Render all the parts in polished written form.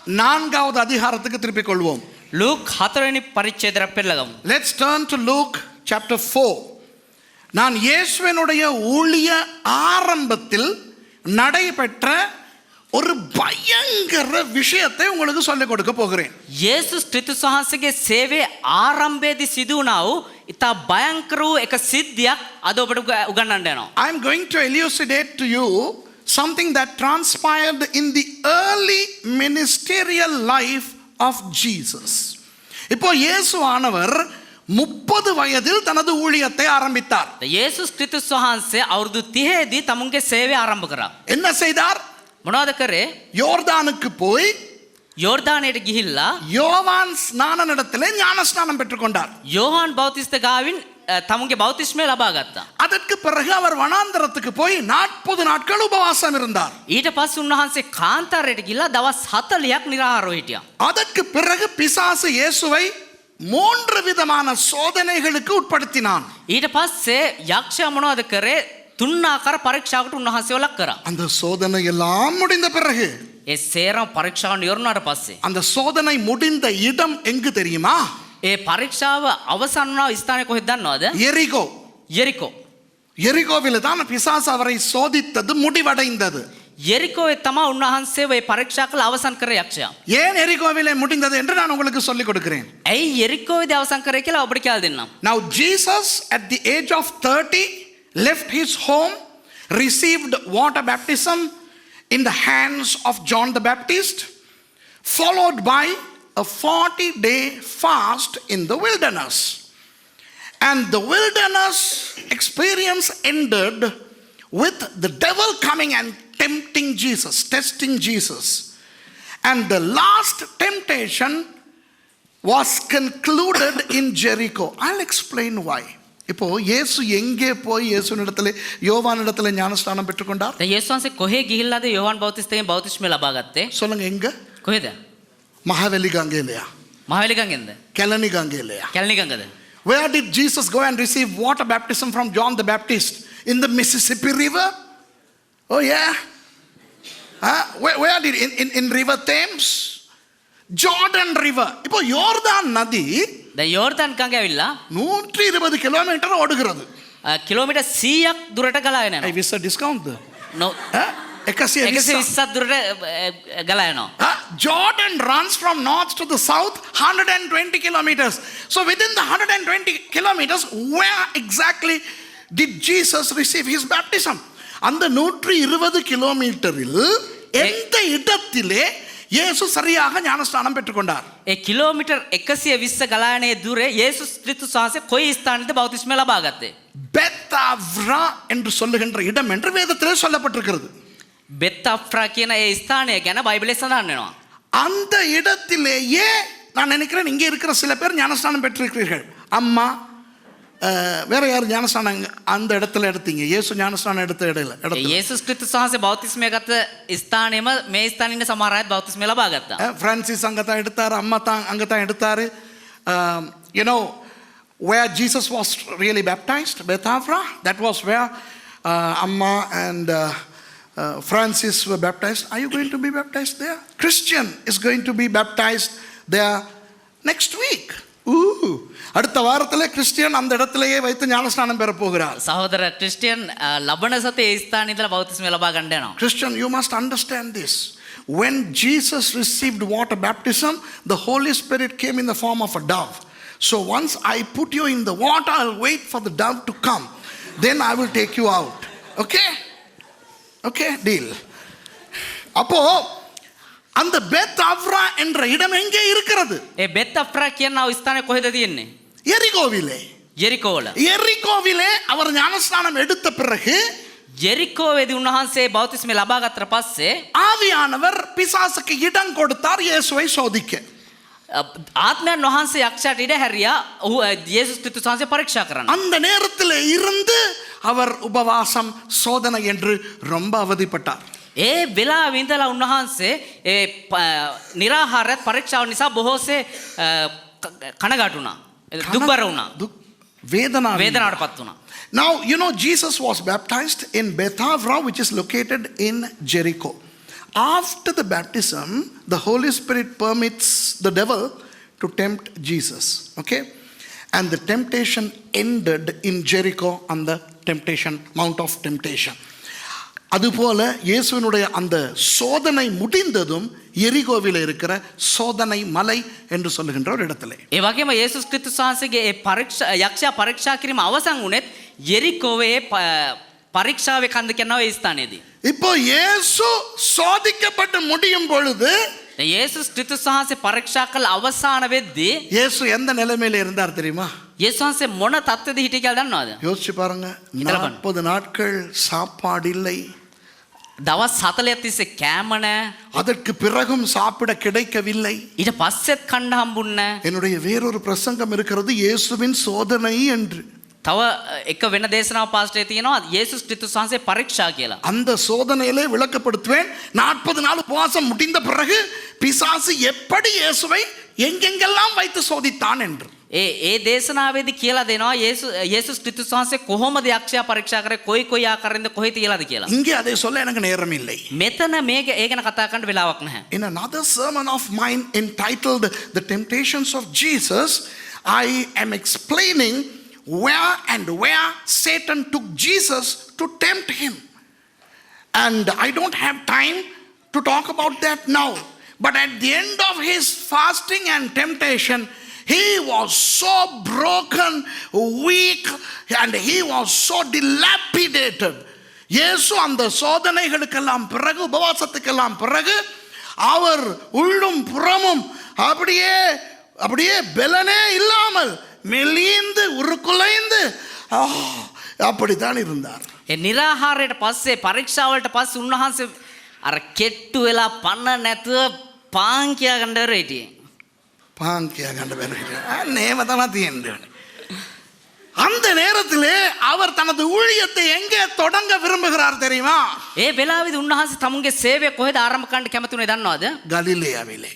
நான்காவது அதிகாரத்துக்கு திருப்பிக் கொள்வோம். Look 4 பரிச்சேதர பெல்லகம். Let's turn to Luke chapter 4. நான் இயேசுவினுடைய ஊழிய ஆரம்பத்தில் நடைபெற்ற ஒரு பயங்கர விஷயத்தை உங்களுக்கு சொல்லிக் கொடுக்க போகிறேன். යේසුස් ක්‍රිස්තුස් වහන්සේගේ සේවයේ ආරම්භයේදී සිදු වුණා වූ ඉතා භයංකර වූ එක සිද්ධියක් අද ඔබට උගන්වන්න යනවා. I am going to elucidate to you something that transpired in the early ministerial life of Jesus. இப்போ இயேசுவானவர் 30 வயதில் தனது ஊழியத்தை ஆரம்பித்தார். යේසුස් ක්‍රිස්තුස් වහන්සේ අවුරුදු 30 දී තමුන්ගේ සේවය ආරම්භ කරා. என்ன செய்தார்? මොනවද කරේ? யோர்தானுக்கு போய் යෝර්දානයට ගිහිල්ලා யோவான் ஸ்நானனிடத்திலே ஞானஸ்நானம் பெற்றுக்கொண்டார். යෝහාන් බෞතිස්ත ගාවින් තමුන්ගේ බෞතිස්මය ලබා ගත්තා. அதற்கு பிறகு அவர் வனாந்தரத்துக்கு போய் 40 நாட்கள் உபவாசம் இருந்தார். ඊට පස්සේ උන්වහන්සේ කාන්තාරයට ගිහිල්ලා දවස් 40ක් නිරාහාරව හිටියා. அதற்கு பிறகு பிசாசு இயேசுவை 3 விதமான சோதனைகளுக்கு உட்படுத்தினான். ඊට පස්සේ යක්ෂයා මොනවද කරේ? 3 ආකාර පරීක්ෂාවකට උන්වහන්සේව ලක් කරා. அந்த சோதனை எல்லாம் முடிந்த பிறகு ඒ සේරම පරීක්ෂාවන් ඉවරනාට පස්සේ அந்த சோதனை முடிந்த இடம் எங்கு தெரியுமா? ඒ පරීක්ෂාව අවසන් වුණා ස්ථානය කොහෙද දන්නවද? எரிகோ. යෙරිකෝ. எரிகோவில் தான் பிசாசு அவரை சோதித்தது முடிவடைந்தது. යෙරිකෝවේ තමයි උන්වහන්සේව ඒ පරීක්ෂා කළ අවසන් කර යක්ෂයා. ஏன் எரிகோவிலே முடிந்தது என்று நான் உங்களுக்கு சொல்லிக் கொடுக்கிறேன். ඇයි යෙරිකෝවේදී අවසන් කරේ කියලා ඔබට කියලා දෙන්නම්. Now Jesus at the age of 30 left his home, received water baptism in the hands of John the Baptist, followed by a 40-day fast in the wilderness. And the wilderness experience ended with the devil coming and tempting Jesus, testing Jesus. And the last temptation was concluded in Jericho. I'll explain why. இப்போ இயேசு எங்கே போய் இயேசுவினிடத்திலே யோவானிடத்திலே ஞானஸ்நானம் பெற்றுக்கொண்டார்? දැන් යේසුස් වහන්සේ කොහේ ගිහිල්ලාද යෝහාන් බෞතිස්තගෙන් බෞතිස්මය ලබා ගත්තේ? சொல்லுங்க எங்க? කොහෙද? Mahaweli கங்கையிலையா? Mahaweli ගඟෙන්ද? Kelani கங்கையிலையா? Kelani ගඟද? Where did Jesus go and receive water baptism from John the Baptist? In the Mississippi River? Oh yeah. Where did in River Thames? Jordan River. இப்போ யோர்தான் நதி දැන් යෝර්දාන් ගඟ ඇවිල්ලා 120 கிலோமீட்டர் ஓடுகிறது. කිලෝමීටර් 100ක් දුරට ගලා I යනවා. wish a discount. No. 120 දුරට ගලා යනවා. Jordan runs from north to the south 120 kilometers. So within the 120 kilometers, where exactly did Jesus receive his baptism? அந்த 120 கிலோமீட்டரில் எந்த இடத்திலே இயேசு சரியாக ஞானஸ்நானம் பெற்றுக்கொண்டார்? ඒ කිලෝමීටර් 120 ගලා යන දුරේ යේසුස් ක්‍රිස්තුස් වහන්සේ කොයි ස්ථානෙද බෞතිස්මය ලබා ගත්තේ? பெத்தாவ்ரா என்று சொல்லுகின்ற இடம் என்று வேதத்திலே சொல்லப்பட்டிருக்கிறது. பெத்தாஃப்ரா කියන ඒ ස්ථානය ගැන බයිබලයේ සඳහන් වෙනවා. அந்த இடத்திலேயே நான் நினைக்கிறேன் இங்கே இருக்கிற சில பேர் ஞானஸ்நானம் பெற்றிருக்கிறீர்கள். அம்மா வேற யார் ஞானஸ்நானம் அந்த இடத்துல எடுத்தீங்க? இயேசு ஞானஸ்நானம் எடுத்த இடத்துல යේසුස් ක්‍රිස්තුස් වහන්සේ බෞතිස්මය ගත ස්ථානෙම මේ ස්ථානින් සමහර අය බෞතිස්මය ලබා ගත්තා. பிரான்சிஸ் அங்கே தான் எடுத்தார், அம்மா தான் அங்கே தான் எடுத்தார். You know where Jesus was really baptized? Bethavra. That was where Amma and Francis were baptized. Are you going to be baptized there? Christian is going to be baptized there next week. அடுத்த வாரத்தில் Christian அந்த இடத்திலேயே வைத்து ஞானஸ்நானம் பெற போகிறார். සහෝදර Christian ලබන සතේ ඒ ස්ථානයේ ඉඳලා බෞතිස්මය ලබා ගන්න යනවා. Christian, you must understand this. When Jesus received water baptism, the Holy Spirit came in the form of a dove. So once I put you in the water, I'll wait for the dove to come. Then I will take you out. Okay? Okay, deal. அப்போ அந்த பெத்தாவ்ரா என்ற இடம் எங்கே இருக்கிறது? ඒ බෙත්අෆ්‍රා කියන ස්ථානය කොහෙද තියෙන්නේ? எரிகோவிலே. යෙරිකෝවල. எரிகோவிலே அவர் ஞானஸ்நானம் எடுத்த பிறகு යෙරිකෝවේදී උන්වහන්සේ බෞතිස්මය ලබා ගත්තට පස්සේ ஆவியானவர் பிசாசுக்கு இடம் கொடுத்தார் இயேசுவை சோதிக்க. ආත්මයන් වහන්සේ යක්ෂයාට ඉඩ හැරියා ඔහු යේසුස් ක්‍රිස්තුස් වහන්සේ පරීක්ෂා කරන්න. அந்த நேரத்தில் இருந்து அவர் உபவாசம் சோதனை என்று ரொம்ப அவதிப்பட்டார். ඒ වෙලාවෙ ඉඳලා උන්වහන්සේ ඒ නිරාහාරයත් පරීක්ෂාව නිසා බොහෝසේ කනගාටු වුණා. දුක්බර වුණා. වේදනාවටපත් වුණා. Now you know Jesus was baptized in Bethavra, which is located in Jericho. After the baptism, the Holy Spirit permits the devil to tempt Jesus. Okay? And the temptation ended in Jericho on the temptation, Mount of Temptation. அதுபோல இயேசுவினுடைய அந்த சோதனை முடிந்ததும் எரிகோவில் இருக்கிற சோதனை மலை என்று சொல்லுகின்ற ஒரு இடத்திலே. ඒ වගේම යේසුස් ක්‍රිස්තුස් වහන්සේගේ ඒ යක්ෂයා පරීක්ෂා කිරීම අවසන් වුණෙත් යෙරිකෝවේ පරීක්ෂාවේ කන්ද කියනවා ඒ ස්ථානයේදී. இப்போ இயேசு சோதிக்கப்பட்டு முடியும் பொழுது යේසුස් ක්‍රිස්තුස් වහන්සේ පරීක්ෂා කළ අවසාන වෙද්දී இயேசு எந்த நிலைமையில இருந்தார் தெரியுமா? යේසුස් වහන්සේ මොන තත්ත්වෙද හිටිය කියලා දන්නවද? யோசிச்சு பாருங்க. 40 நாட்கள் சாப்பாடு இல்லை. දවස් 40ක් තිස්සේ කෑම නැහැ. அதற்கு பிறகும் சாப்பிட கிடைக்கவில்லை. ඊට පස්සෙත් කන්න හම්බුන්නේ නැහැ. என்னுடைய வேறொரு பிரசங்கம் இருக்கிறது இயேசுவின் சோதனை என்று. තව එක වෙන දේශනාවක් පාස්ටරේ තියෙනවා යේසුස් ක්‍රිස්තුස් වහන්සේ පරීක්ෂා කියලා. அந்த சோதனையிலே விளக்கப்படுத்துவேன். 40 நாள் உபவாசம் முடிந்த பிறகு பிசாசு எப்படி இயேசுவை எங்கெங்கெல்லாம் வைத்து சோதித்தான் என்று. ඒ දේශනාවේදී කියලා දෙනවා යේසුස් ක්‍රිස්තුස් වහන්සේ කොහොමද යක්ෂයා පරීක්ෂා කරේ කොයි ආකාරයෙන්ද කොහෙ තියලාද කියලා. இங்கே அதை சொல்ல எனக்கு நேரம் இல்லை. මෙතන මේක ඒ ගැන කතා කරන්න වෙලාවක් නැහැ. In another sermon of mine entitled The Temptations of Jesus, I am explaining where Satan took Jesus to tempt him. And I don't have time to talk about that now. But at the end of his fasting and temptation, he was so broken, weak, and he was so dilapidated. இயேசு அந்த சோதனைகளுக்கெல்லாம் பிறகு உபவாசத்துக்கெல்லாம் பிறகு அவர் உள்ளும் புறமும் அப்படியே பலனே இல்லாமல் மெலிந்து உருக்குலைந்து அப்படித்தான் இருந்தார். ඒ निराहाරයට පස්සේ පරීක්ෂාවලට පස්සේ උන්වහන්සේ අර කෙට්ටු වෙලා පන්න නැතුව පාන් කියා ගන්න රෙටි. පාන් කියා ගන්න බැරි. නේම තමයි තියෙන්නේ. அந்த நேரத்திலே அவர் தனது ஊழியத்தை எங்கே தொடங்க விரும்புகிறார் தெரியுமா? ඒ වෙලාවේදී උන්වහන්සේ තමුන්ගේ සේවය කොහෙද ආරම්භ කරන්න කැමති උනේ දන්නවද? கலிலேயாவிலே.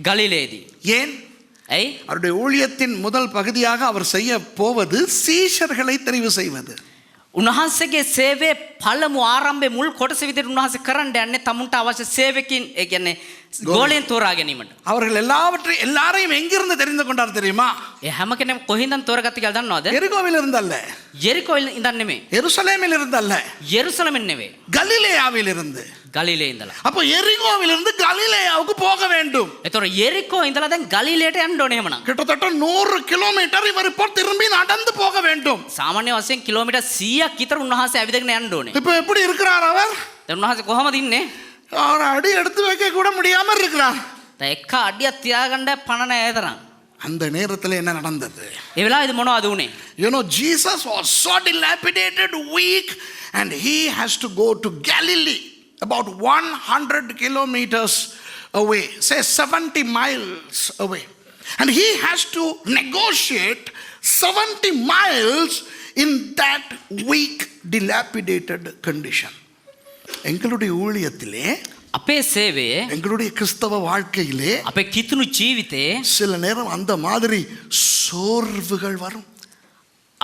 ගලිලේදී. ஏன்? ඇයි? அவருடைய ஊழியத்தின் முதல் பகுதியாக அவர் செய்ய போவது சீஷர்களை தெரிவு செய்வது. උන්වහන්සේගේ සේවයේ පළමු ආරම්භයේ මුල් කොටස විදිහට උන්වහන්සේ කරන්න යන්නේ තමුන්ට අවශ්‍ය සේවකින් ඒ කියන්නේ ගෝලෙන් තෝරා ගැනීමට. அவர்கள் எல்லாரையும் எங்கிருந்து தெரிந்து கொண்டார் தெரியுமா? ඒ හැම කෙනෙක්ම කොහින්දන් තෝරගත්ත කියලා දන්නවද? எரிகோவில் இருந்தல்ல. යෙරිකෝவில் ඉඳන් නෙමෙයි. எருசலேமில் இருந்தல்ல. යෙරුසලමෙන් නෙවෙයි. கலிலேயாவில் இருந்து. ගලිලේ ඉඳලා. அப்போ எரிகோவில் இருந்து கலிலேயாவுக்கு போக வேண்டும். ඒතොර යෙරිකෝ ඉඳලා දැන් ගලිලේට යන්න ඕනේ එහෙමනම්. கிட்டத்தட்ட 100 கிலோமீட்டர் இவர் இப்போ திரும்பி நடந்து போக வேண்டும். සාමාන්‍ය වශයෙන් කිලෝමීටර් 100ක් විතර උන්වහන්සේ ඇවිදගෙන යන්න ඕනේ. இப்போ எப்படி இருக்கிறார் அவர்? දැන් උන්වහන්සේ කොහමද ඉන්නේ? அவர் அடி எடுத்து வைக்க கூட முடியாமல் இருக்கிறார். දැන් එක අඩියක් තියාගන්න පණ නැහැ තරම්. அந்த நேரத்தில் என்ன நடந்தது? ඒ වෙලාවේදී මොනවද උනේ? You know, Jesus was so dilapidated, weak, and he has to go to Galilee, about 100 kilometers away, say 70 miles away. And he has to negotiate 70 miles in that weak, dilapidated condition. எங்களுடைய ஊழியத்திலே අපේ සේවයේ எங்களுடைய கிறிஸ்தவ வாழ்க்கையிலே අපේ කිතුණු ජීවිතේ சில நேரம் அந்த மாதிரி சோர்வுகள் வரும்.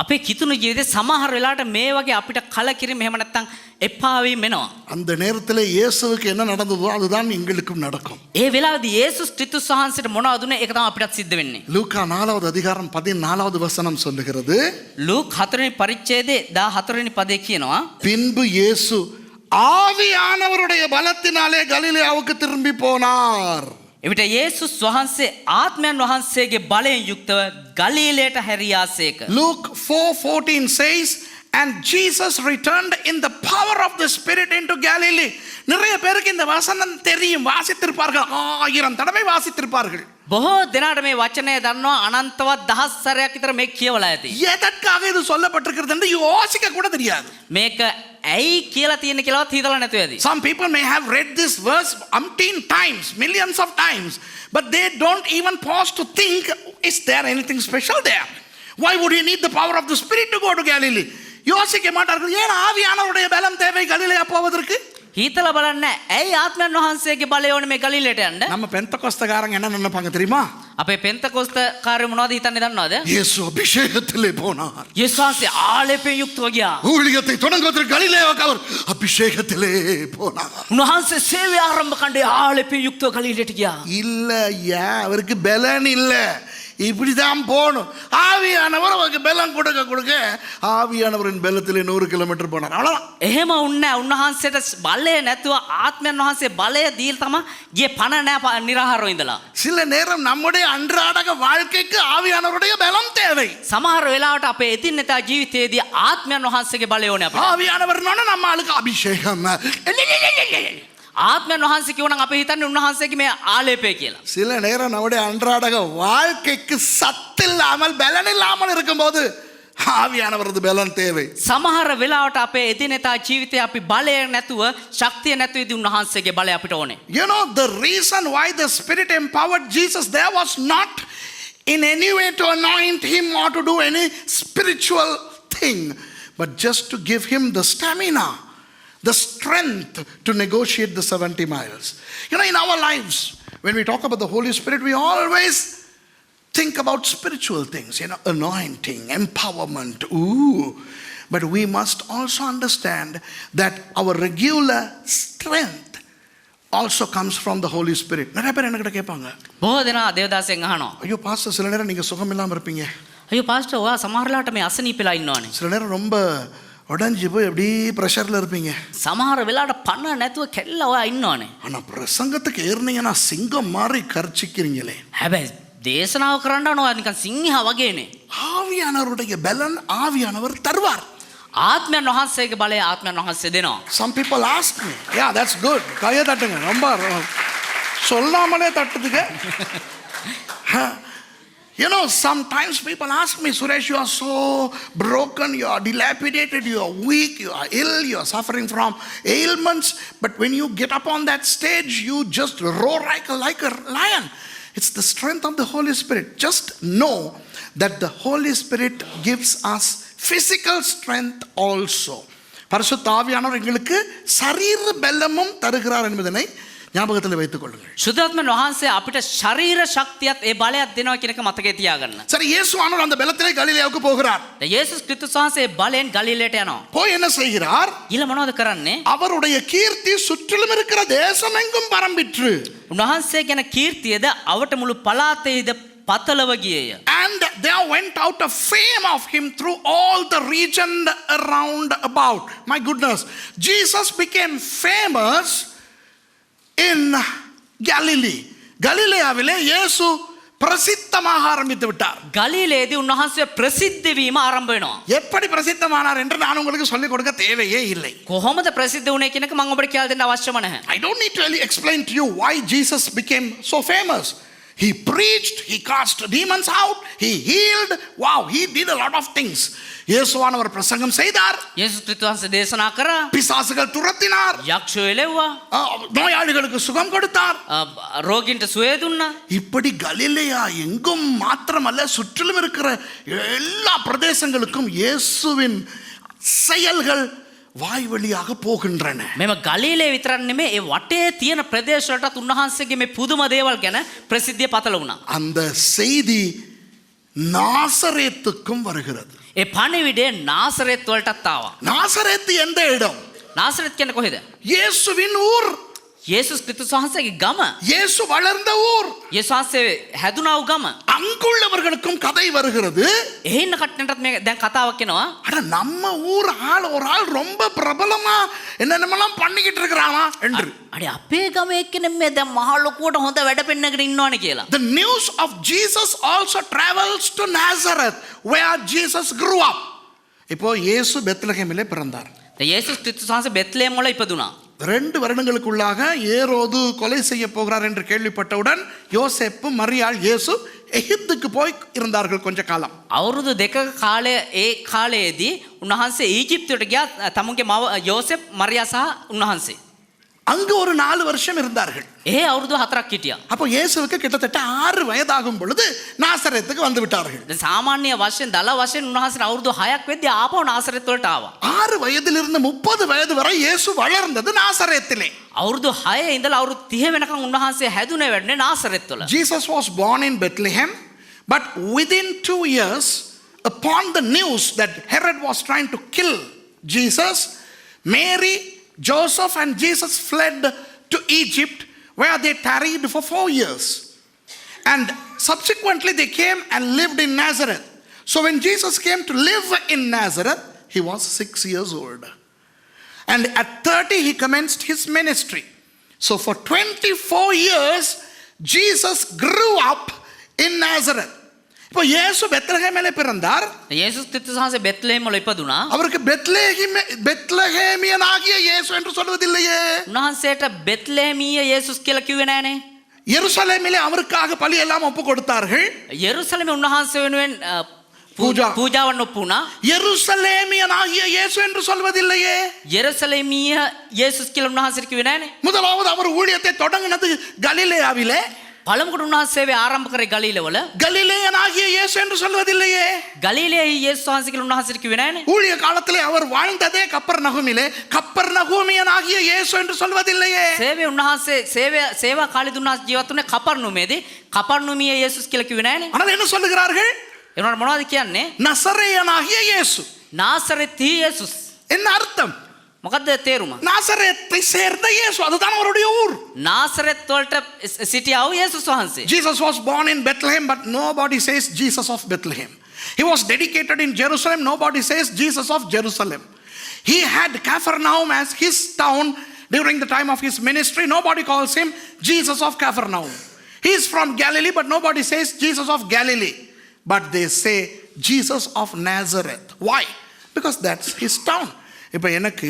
අපේ කිතුණු ජීවිතේ සමහර වෙලාවට මේ වගේ අපිට කලකිරීම එහෙම නැත්නම් එපා වීම එනවා. அந்த நேரத்தில் இயேசுவுக்கு என்ன நடந்ததோ அதுதான் எங்களுக்கும் நடக்கும். ඒ වෙලාවේදී යේසුස් ක්‍රිස්තුස් වහන්සේට මොනවද උනේ ඒක තමයි අපිටත් සිද්ධ වෙන්නේ. லூக்கா 4வது அதிகாரம் 14வது வசனம் சொல்லுகிறது. ලූක් 4 වෙනි පරිච්ඡේදයේ 14 වෙනි පදේ කියනවා பின்பு இயேசு ஆவியானவருடைய பலத்தினாலே கலிலேயாவுக்கு திரும்பி போனார். එවිට යේසුස් වහන්සේ ආත්මයන් වහන්සේගේ බලයෙන් යුක්තව ගලීලයට හැරියාසේක. Luke 4:14 says, and Jesus returned in the power of the Spirit into Galilee. நிறைய பேருக்கு இந்த வசனம் தெரியும், வாசித்திருப்பார்கள், 1000 தடவை வாசித்திருப்பார்கள். බොහෝ දෙනාට මේ වචනය දන්නවා අනන්තවත් දහස් සැරයක් විතර මේ කියවලා ඇති. எதற்காக இது சொல்லப்பட்டிருக்கிறது என்று யோசிக்க கூட தெரியாது. මේක ඇයි කියලා තියෙන කියලාවත් හිතලා නැතුව ඇති. Some people may have read this verse umpteen times, millions of times, but they don't even pause to think, is there anything special there? Why would he need the power of the Spirit to go to Galilee? யோசிக்க மாட்டார்கள். ஏன் ஆவியானவருடைய பலம் தேவை கலிலேயா போவதற்கு? හිතලා බලන්න ඇයි ආත්මයන් වහන්සේගේ බලය ඕනේ මේ ගලිලයට යන්න? நம்ம பெந்தகோஸ்தகாரங்க என்ன நினைப்பாங்க தெரியுமா? අපේ පෙන්තකොස්ත කාර්ය මොනවද හිතන්නේ දන්නවද? இயேசு அபிஷேகத்திலே போனார். යේසුස් වහන්සේ ආලේපයෙන් යුක්තව ගියා. ஊழியத்தை தொடங்குவதற்கு கலிலேயாவுக்கு அவர் அபிஷேகத்திலே போனார். උන්වහන්සේ සේවය ආරම්භ කණ්ඩේ ආලේපයෙන් යුක්තව ගලිලයට ගියා. இல்ல ஐயா, அவருக்கு பலன் இல்ல, இப்படிதான் போகணும். ஆவியானவர் அவருக்கு பலம் கொடுக்க கொடுக்க ஆவியானவரின் பலத்திலே 100 கிலோமீட்டர் போனார். அவ்வளவுதான். එහෙම උන්නේ උන්වහන්සේට බලය නැතුව ආත්මයන් වහන්සේ බලය දීලා තමයි ගියේ පණ නැහැ නිරාහාරව ඉඳලා. சில நேரம் நம்முடைய அன்றாட வாழ்க்கைக்கு ஆவியானவருடைய பலம் தேவை. සමහර වෙලාවට අපේ එදිනෙදා ජීවිතයේදී ආත්මයන් වහන්සේගේ බලය ඕනේ අපිට. ஆவியானவர்னால நம்ம ஆளுக்கு அபிஷேகம். ආත්මයන් වහන්සේ කියවනම් අපි හිතන්නේ උන්වහන්සේගේ මේ ආලේපය කියලා. சில நேரம் நம்முடைய அன்றாட வாழ்க்கைக்கு சத்து இல்லாமல் பலன் இல்லாமல் இருக்கும்போது ஆவியானவரது பலன் தேவை. සමහර වෙලාවට අපේ එදිනෙදා ජීවිතේ අපි බලය නැතුව ශක්තිය නැතුවදී උන්වහන්සේගේ බලය අපිට ඕනේ. You know, the reason why the Spirit empowered Jesus there was not in any way to anoint him or to do any spiritual thing, but just to give him the stamina, the strength to negotiate the 70 miles. You know, in our lives, when we talk about the Holy Spirit, we always think about spiritual things, you know, anointing, empowerment. Ooh. But we must also understand that our regular strength also comes from the Holy Spirit. நிறைய பேர் என்கிட்ட கேட்பாங்க, බොහෝ දෙනා දේවදාසෙන් අහනවා. ஐயோ pastor, சில நேரம் நீங்க சுகம் இல்லாம இருப்பீங்க, අයියෝ පාස්ටර් ඔයා සමහරලාට මේ අසනීපෙලා ඉන්නවනේ. சில நேரம் ரொம்ப உடஞ்சி போய் எப்படி ப்ரெஷர்ல இருப்பீங்க. සමහර වෙලාවට පණ නැතුව කැඩලා ඔයා ඉන්නවනේ. ஆனா பிரசங்கத்துக்கு ஏறினீங்கன்னா சிங்கம் மாதிரி கர்ச்சிக்கிறீங்களே. හැබැයි දේශනාව කරන්න ඕන ඔයා නිකන් සිංහා වගේනේ. ஆவியானவருடைய பலன் ஆவியானவர் தருவார். ආත්මයන් වහන්සේගේ බලය ආත්මයන් වහන්සේ දෙනවා. Some people ask me, yeah, that's good. கையை தட்டுங்க, ரொம்ப சொல்லாமலே தட்டுதுங்க. You know, sometimes people ask me, Suresh, you are so broken, you are dilapidated, you are weak, you are ill, you are suffering from ailments. But when you get up on that stage, you just roar like a lion. It's the strength of the Holy Spirit. Just know that the Holy Spirit gives us physical strength also. பரிசுத்த ஆவியானவர் எங்களுக்கு சரீர பலமும் தருகிறார் என்பதனை ஞாபகத்தில் வைத்துக் கொள்ளுங்கள். සුද්ධාත්මයන් වහන්සේ අපිට ශරීර ශක්තියත් ඒ බලයත් දෙනවා කියන එක මතකේ තියාගන්න. சரி, இயேசுவானவர் அந்த பலத்திலே கலிலேயாவுக்கு போகிறார். යේසුස් ක්‍රිස්තුස් වහන්සේ බලෙන් ගලිලයට යනවා. போய் என்ன செய்கிறார்? ඊළ මොනවද කරන්නේ? அவருடைய கீர்த்தி சுற்றிலும் இருக்கிற தேசமெங்கும் பரம்பிற்று. උන්වහන්සේ ගැන කීර්තියද අවට මුළු පළාතේද පතලව ගියේය. And there went out a fame of him through all the region around about. My goodness, Jesus became famous in Galilee. கலிலேயாவிலே இயேசு பிரசித்தமாக ஆரம்பித்து விட்டார். ගලිලේදී උන්වහන්සේ ප්‍රසිද්ධ වීම ආරම්භ වෙනවා. எப்படி பிரசித்தமானார் என்று நான் உங்களுக்கு சொல்லிக் கொடுக்க தேவையே இல்லை. කොහොමද ප්‍රසිද්ධ වුණේ කියන එක මම ඔබට කියලා දෙන්න අවශ්‍යම නැහැ. I don't need to really explain to you why Jesus became so famous. He preached, he cast demons out, he healed. Wow, he did a lot of things. இயேசுவானவர் பிரசங்கம் செய்தார், යේසුස් ක්‍රිස්තුස් වහන්සේ දේශනා කරා, பிசாசுகள் துரத்தினார், යක්ෂයෝ එළෙව්වා, நோயாளிகளுக்கு சுகம் கொடுத்தார். රෝගීන්ට සුවය දුන්නා. இப்படி கலிலேயா எங்கும் மாத்திரமல்ல, சுற்றிலும் இருக்கிற எல்லா பிரதேசங்களுக்கும் இயேசுவின் செயல்கள் வாய் வழியாக போகின்றன. මෙම ගලිලේ විතරක් නෙමෙයි ඒ වටේ තියෙන ප්‍රදේශ වලටත් උන්වහන්සේගේ මේ පුදුම දේවල් ගැන ප්‍රසිද්ධිය පතල වුණා. அந்த செய்தி நாசரேத்துக்கும் வருகிறது. ඒ පණිවිඩය නාසරෙත් වලටත් ආවා. நாசரேத்து எந்த இடம்? නාසරෙත් කියන්නේ කොහෙද? இயேசுவின் ஊர். යේසුස් ක්‍රිස්තුස් වහන්සේගේ ගම. இயேசு வளர்ந்த ஊர். යේසුස් වහන්සේ හැදුනා වූ ගම. அங்குள்ளவர்களுக்கும் கதை வருகிறது. එහෙ ඉන්න කට්ටියටත් මේ දැන් කතාවක් එනවා. அட, நம்ம ஊர் ஆள் ஒரு ஆள் ரொம்ப பிரபலமா என்னென்னலாம் பண்ணிக்கிட்டு இருக்கிறானா என்று. අඩේ අපේ ගමේ එක්කෙනෙක් මේ දැන් මහ ලොකුවට හොඳ වැඩ පෙන්නගෙන ඉන්නවනේ කියලා. The news of Jesus also travels to Nazareth where Jesus grew up. இப்போ இயேசு பெத்லகேமிலே பிறந்தார். යේසුස් ක්‍රිස්තුස් වහන්සේ බෙත්ලේම් වල ඉපදුනා. 2 வருடங்களுக்குள்ளாக ஏரோது கொலை செய்ய போகிறார் என்று கேள்விப்பட்டவுடன் யோசேப்பு, மரியாள், இயேசு எகிப்துக்கு போய் இருந்தார்கள் கொஞ்ச காலம். අවුරුදු 2ක කාලය ඒ කාලයේදී උන්වහන්සේ ඊජිප්තුවට ගියා තමුන්ගේ මව යෝසෙප්, මරියා සහ උන්වහන්සේ. அங்கு ஒரு 4 வருஷம் இருந்தார்கள். ඒ අවුරුදු 4ක් හිටියා. அப்போ இயேசுவுக்கு கிட்டத்தட்ட 6 வயதாகும் பொழுது நாசரேத்துக்கு வந்து விட்டார்கள். දැන් සාමාන්‍ය වශයෙන් දල වශයෙන් උන්වහන්සේ අවුරුදු 6ක් වෙද්දී ආපහු නාසරෙත් වලට ආවා. 6 வயதிலிருந்து 30 வயது வரை இயேசு வளர்ந்தது நாசரேத்திலே. අවුරුදු 6 ඉඳලා අවුරුදු 30 වෙනකන් උන්වහන්සේ හැදුනේ වැඩනේ නාසරෙත් වල. Jesus was born in Bethlehem, but within 2 years, upon the news that Herod was trying to kill Jesus, Mary, Joseph and Jesus fled to Egypt, where they tarried for 4 years. And subsequently they came and lived in Nazareth. So when Jesus came to live in Nazareth, he was 6 years old. And at 30 he commenced his ministry. So for 24 years, Jesus grew up in Nazareth. இப்போ இயேசு பெத்லகேமிலே பிறந்தார். යේසුස් ක්‍රිස්තුස් වහන්සේ බෙත්ලෙහෙම් වල ඉපදුනා. அவருக்கு பெத்லகேமியனாகிய இயேசு என்று சொல்வதில்லையே. උන්වහන්සේට බෙත්ලෙහෙමීය යේසුස් කියලා කිව්වේ නෑනේ. எருசலேமிலே அவருக்காக பலி எல்லாம் ஒப்பு கொடுத்தார்கள். යෙරුසලමේ උන්වහන්සේ වෙනුවෙන් පූජාවන් ඔප්පු වුණා. எருசலேமியனாகிய இயேசு என்று சொல்வதில்லையே. යෙරුසලමීය යේසුස් කියලා උන්වහන්සේට කිව්වේ නෑනේ. முதலாவது அவர் ஊழியத்தை தொடங்கினது கலிலேயாவிலே. පළමුවට උන්වහන්සේ සේවය ආරම්භ කරේ ගලීලවල. கலிலேயனாகிய இயேசு என்று சொல்வதில்லையே. ගලීලයේ යේසුස් වහන්සේ කියලා උන්වහන්සේට කිව්වේ නෑනේ. ஊழிய காலத்திலே அவர் வாழ்ந்ததே கப்பர்நகூமிலே. கப்பர்நகூமியனாகிய இயேசு என்று சொல்வதில்லையே. සේවය උන්වහන්සේ සේවා කාලෙදී උන්වහන්සේ ජීවත් වුණේ කපර්නහූමේදී. කපර්නහූමිය යේසුස් කියලා කිව්වේ නෑනේ. ஆனால் என்ன சொல்லுகிறார்கள்? ඒනොට මොනවද කියන්නේ? நசரேயனாகிய இயேசு. නාසරෙති යේසුස්. என்ன அர்த்தம்? මොකද්ද තේරුම? நாசரேத்தை சேர்ந்த இயேசு, அதுதான் அவருடைய ஊர். නාසරෙත් වලට සිටියා වූ යේසුස් වහන්සේ. Jesus was born in Bethlehem, but nobody says Jesus of Bethlehem. He was dedicated in Jerusalem, nobody says Jesus of Jerusalem. He had Capernaum as his town during the time of his ministry. Nobody calls him Jesus of Capernaum. He is from Galilee, but nobody says Jesus of Galilee. But they say Jesus of Nazareth. Why? Because that's his town. இப்போ எனக்கு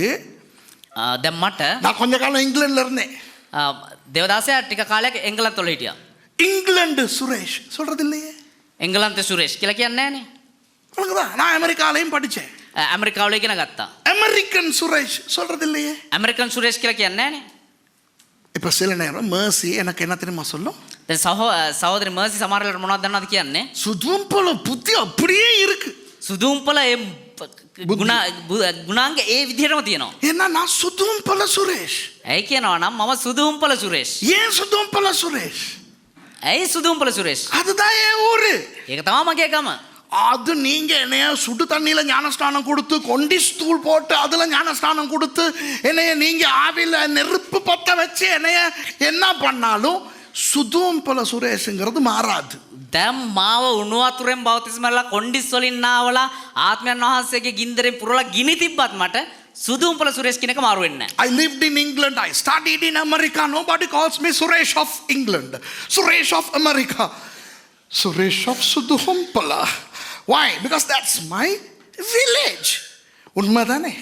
දැන් මට நான் கொஞ்ச காலம் இங்கிலாந்துல இருந்தேன். දේවදාසයා ටික කාලයක් එංගලන්ත වල හිටියා. இங்கிலாந்து சுரேஷ் சொல்றது இல்லையே. එංගලන්ත සුරේෂ් කියලා කියන්නේ නෑනේ. உனக்குதான் நான் அமெரிக்காலையும் படிச்சேன். ඇමරිකාවල ඉගෙන ගත්තා. அமெரிக்கன் சுரேஷ் சொல்றது இல்லையே. ඇමරිකන් සුරේෂ් කියලා කියන්නේ නෑනේ. இப்போ சில நேரம் மர்சி எனக்கு என்ன தெரியுமா சொல்லும்? දැන් සහෝදரி මර්සි සමහරවල්ලාට මොනවද දන්නවද කියන්නේ? சுதும் போல புத்தி அப்படியே இருக்கு. සුදුම්පල ඒ ගුණාංග ඒ විදිහටම තියෙනවා. ஏன்னா நான் சுதும் போல சுரேஷ். ඇයි කියනවා නම් මම සුදුම්පල සුරේෂ්. ஏன் சுதும் போல சுரேஷ்? ඇයි සුදුම්පල සුරේෂ්? அதுதான் என் ஊரு. ඒක තමයි මගේ ගම. அது நீங்க என்னைய சுடு தண்ணியில ஞானஸ்தானம் கொடுத்து கொண்டிஸ் தூள் போட்டு அதுல ஞானஸ்தானம் கொடுத்து என்னைய நீங்க ஆவில நெருப்பு பத்த வச்சு என்னைய என்ன பண்ணாலும் சுதும் போல சுரேஷ்ங்கிறது மாறாது. දැන් මාව උණු වතුරෙන් බවතිස්මලා කොණ්ඩිස් වලින් නාවලා ආත්මයන් වහන්සේගේ ගින්දරෙන් පුරලා ගිනි තිබ්බත් මට සුදුම්පල සුරේෂ් කියන එක මාරු වෙන්නේ නැහැ. I lived in England. I studied in America. Nobody calls me Suresh of England. Suresh of America. Suresh of Sudumpala. Why? Because that's my village. உண்மைதானே?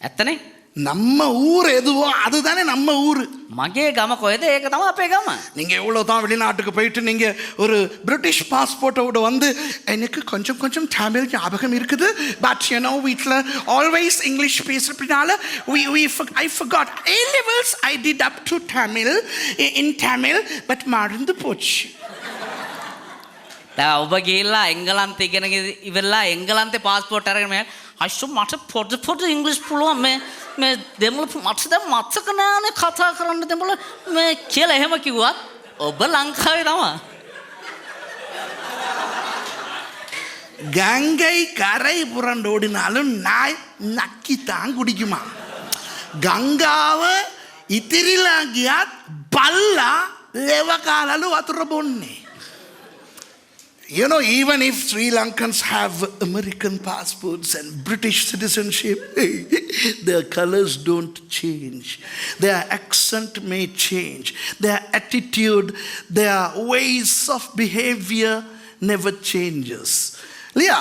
ඇත්තනේ? நம்ம ஊர் எதுவோ அதுதானே நம்ம ஊர். මගේ ගම කොහෙද? ඒක තමයි අපේ ගම. நீங்க எவ்வளோ தான் வெளிநாட்டுக்கு போயிட்டு நீங்க ஒரு பிரிட்டிஷ் பாஸ்போர்ட்டோட வந்து எனக்கு கொஞ்சம் கொஞ்சம் தமிழ் ஞாபகம் இருக்குது, பட் யூ நோ வீட்டில் ஆல்வேஸ் இங்கிலீஷ் பேசுறதுனால I forgot A levels I did up to Tamil in Tamil, but மறந்து போச்சு. දැන් ඔබ ගිහිල්ලා එංගලන්තේ ඉගෙන ඉවරලා එංගලන්තේ පාස්පෝර්ට් අරගෙන මේ අයිෂෝ මට පොඩි ඉංග්‍රීසි පුළුවන් මේ දෙමළ මට දැන් මතක නෑනේ කතා කරන්න දෙමළ මේ කියලා එහෙම කිව්වත් ඔබ ලංකාවේ තමයි. கங்கை கரை புரண்டோடினாலும் நாய் நக்கித்தான் குடிக்குமா. கங்காவை ඉතිරිලා ගියත් බල්ලා ලෙව කාලලු වතුර බොන්නේ. You know, even if Sri Lankans have American passports and British citizenship, their colors don't change. Their accent may change. Their attitude, their ways of behavior never changes. இல்லையா?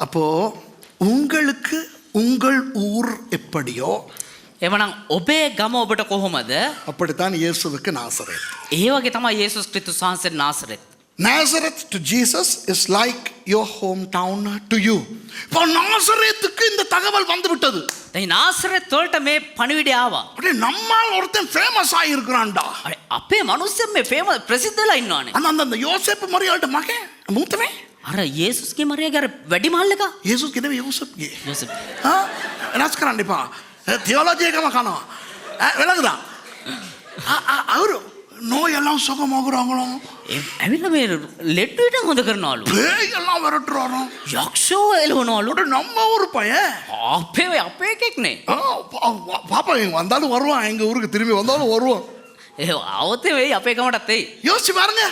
அப்போ உங்களுக்கு உங்கள் ஊர் எப்படியோ එවනම් ඔබේ ගම ඔබට කොහොමද? அப்படித்தான் இயேசுவுக்கு நாசரேத். ඒ වගේ තමයි යේසුස් ක්‍රිස්තුස් වහන්සේ නාසරෙත්. Nazareth to Jesus is like your hometown to you. இப்போ நாசரேத்துக்கு இந்த தகவல் வந்து விட்டது. දැන් නාසරෙත් වලට මේ පණිවිඩය ආවා. அப்படியே நம்மால் ஒருத்தன் ஃபேமஸ் ஆகியிருக்கிறான்டா. අපේ මිනිස්සු මේ ෆේමස් ප්‍රසිද්ධ වෙලා ඉන්නවානේ. அந்த யோசேப்பு மரியாள்கிட்ட மகன் மூத்தவன். අර යේසුස්ගේ මරියාගේ අර වැඩි මහල්ලක. යේසුස් කියන්නේ யோசேப்ගේ. යෝසෙප්. එනස් කරන්න එපා. තියොලොජි එකම කනවා. වෙලකදා. අවුරු நோயெல்லாம் சுகமாகுறாங்களோ. ඇවිල්ලා මේ ලෙඩ්ඩුවට හොඳ කරනවලු. பேயெல்லாம் விரட்டுறாரோ. යක්ෂෝ එළවනවලු. நம்ம ஊர் பையன். අපේ එකෙක් නේ. பாப்பா இங்க வந்தாலும் வருவான், எங்க ஊருக்கு திரும்பி வந்தாலும் வருவான். ඒ આવතේ වෙයි අපේ කමටත් එයි. யோசிச்சு பாருங்க.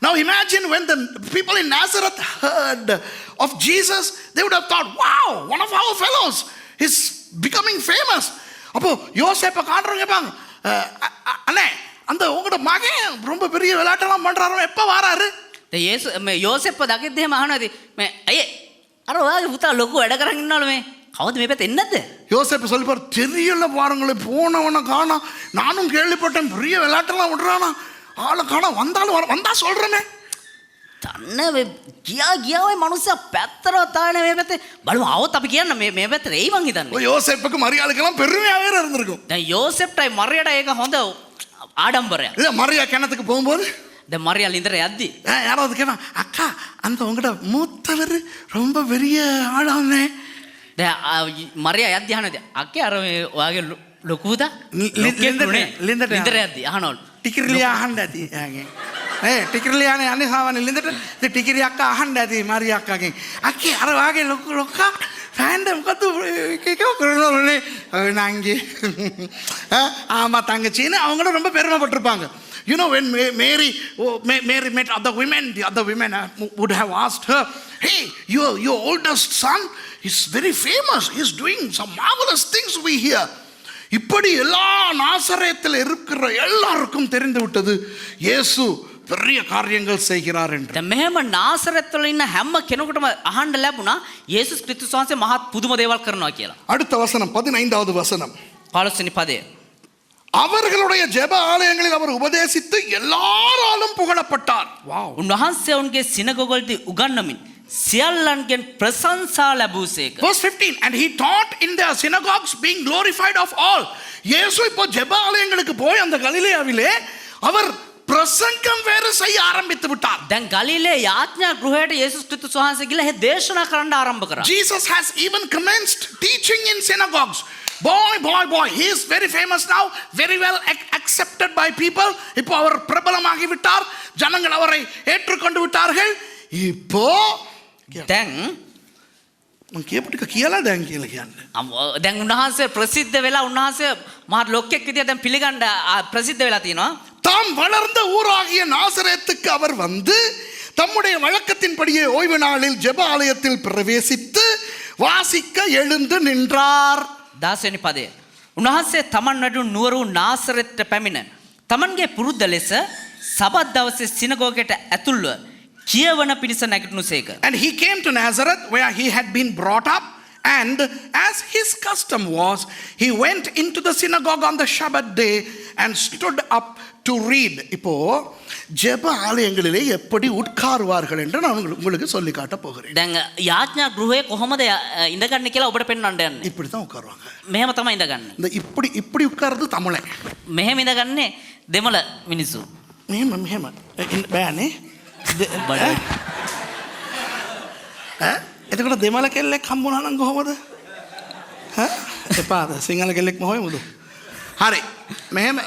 Now imagine when the people in Nazareth heard of Jesus, they would have thought, wow, one of our fellows is becoming famous. அப்போ யோசேப்பை காண்றவங்க கேட்பாங்க, அண்ணே அந்த உங்களோட மகன் ரொம்ப பெரிய விளையாட்டெல்லாம் பண்றாரு, எப்போ வராரு? යේසු මේ යෝසෙප්ව දකිද්දී එහෙම අහනවාදී මේ අයියේ අර ඔයාගේ පුතා ලොකු වැඩ කරන් ඉන්නවලු මේ කවුද මේ පැත්තේ එන්නේ නැද්ද? யோசேப்பு சொல்லிப்பார், தெரியல பாருங்களேன், போனவனை காணா, நானும் கேள்விப்பட்டேன் பெரிய விளையாட்டெல்லாம் விடுறானா, ஆளை காணா, வந்தாலும் வந்தா சொல்றேனே. දන්න ගියා ඔය මනුස්සයා පැත්තට තානේ මේ පැත්තේ බලමු આવොත් අපි කියන්න මේ පැත්තට එයි මං හිතන්නේ. யோசேப்புக்கு மரியாளுக்கெல்லாம் பெருமையாவே இருந்திருக்கும். දැන් යෝසෙප්ටයි මරියට ඒක හොඳ ආඩම්බරයක්. இல்ல மரியா கிணத்துக்கு போகும்போது දැන් මරියා ලින්දර යද්දි யாராவது கேட்டா, அக்கா அந்த உங்களோட மூத்தவர் ரொம்ப பெரிய ஆளாமே. දැන් මරියා යද්දි අහනවාදී අක්කේ අර මේ ඔයාගේ ලොකුදා ලින්දට යද්දි අහනවලු ටිකිරිලියා අහන්න ඇති. ටිකිරිලියානේ අනේ සාමාන්‍ය ලින්දට ඉතින් ටිකිරි අක්කා අහන්න ඇති මරියා අක්කාගෙන්, අක්කේ අර වාගේ ලොක්කා ෆෑන්ඩ මොකද එක කරනවලුනේ නංගි ஆமா தங்கச்சின்னு அவங்கள ரொம்ப பெருமைப்பட்டிருப்பாங்க. You know, when Mary met other women, the other women would have asked her, hey, your oldest son is very famous, he's doing some marvelous things we hear. இப்படி எல்லா நாசரேத்தில் இருக்கிற எல்லாருக்கும் தெரிந்து விட்டது இயேசு பெரிய காரியங்கள் செய்கிறார் என்று. දැන් මෙහෙම නාසරෙත් වල ඉන්න හැම කෙනෙකුටම අහන්න ලැබුණා යේසුස් ක්‍රිස්තුස් වහන්සේ මහත් පුදුම දේවල් කරනවා කියලා. அடுத்த வசனம் 15வது வசனம். 15 වෙනි පදය. அவர்களுடைய ஜெப ஆலயங்களில் அவர் உபதேசித்து எல்லாராலும் புகழப்பட்டார். வாவ். උන්වහන්සේ උන්ගේ සිනගොගවලදී උගන්වමින් සියල්ලන්ගෙන් ප්‍රශංසා ලැබුසේක. Verse 15, and he taught in their synagogues being glorified of all. இயேசு இப்போ ஜெப ஆலயங்களுக்கு போய் அந்த கலிலேயாவிலே அவர் பிரசங்கம் வேறு செய்ய ஆரம்பித்து விட்டார். දැන් ගලිලේ යාඥා ගෘහයට යේසුස් ක්‍රිස්තුස් වහන්සේ ගිහලා ඒ දේශනා කරන්න ආරම්භ කරා. Jesus has even commenced teaching in synagogues. Boy, he is very famous now, very well accepted by people. இப்போ அவர் பிரபலமாகி விட்டார், ஜனங்கள் அவரை ஏற்றுக்கொண்டு விட்டார்கள். இப்போ දැන් கேපටික කියලා දැන් කියලා කියන්නේ. දැන් උන්වහන්සේ ප්‍රසිද්ධ වෙලා උන්වහන්සේ මහත් ලොක්කෙක් විදියට දැන් පිළිගන්න ප්‍රසිද්ධ වෙලා තියෙනවා. தாம் வளர்ந்த ஊராகிய நாசரேத்துக்கு அவர் வந்து தம்முடைய வழக்கத்தின்படியே ஓய்வு நாளில் ஜெப ஆலயத்தில் பிரவேசித்து வாசிக்க எழுந்து நின்றார். 10 වෙනි පදය. උන්වහන්සේ තමන් වැඩුණු නුවර වූ නාසරෙත්ට පැමිණ තමන්ගේ පුරුද්ද ලෙස සබත් දවසේ සිනගෝගයට ඇතුල්ව කියවන පිණිස නැගිටිනුසේක. And he came to Nazareth where he had been brought up, and as his custom was, he went into the synagogue on the Shabbat day and stood up to read. இப்போ ஜெப ஆலயங்களிலே எப்படி உட்காருவார்கள் என்று நான் உங்களுக்கு சொல்லி காட்ட போகிறேன். දැන් යාඥා ගෘහයේ කොහොමද ඉඳගන්නේ කියලා ඔබට පෙන්වන්න යන්නේ. இப்படி தான் உட்காருவாங்க. මෙහෙම තමයි ඉඳගන්නේ. இந்த இப்படி உட்கார்றது தமிழன். මෙහෙම ඉඳගන්නේ දෙමළ මිනිස්සු. මෙහෙම බෑනේ. එතකොට දෙමළ කෙල්ලෙක් හම්බුනා නම් කොහොමද? එපාද සිංහල කෙල්ලෙක් මොහොයි මුදු. හරි.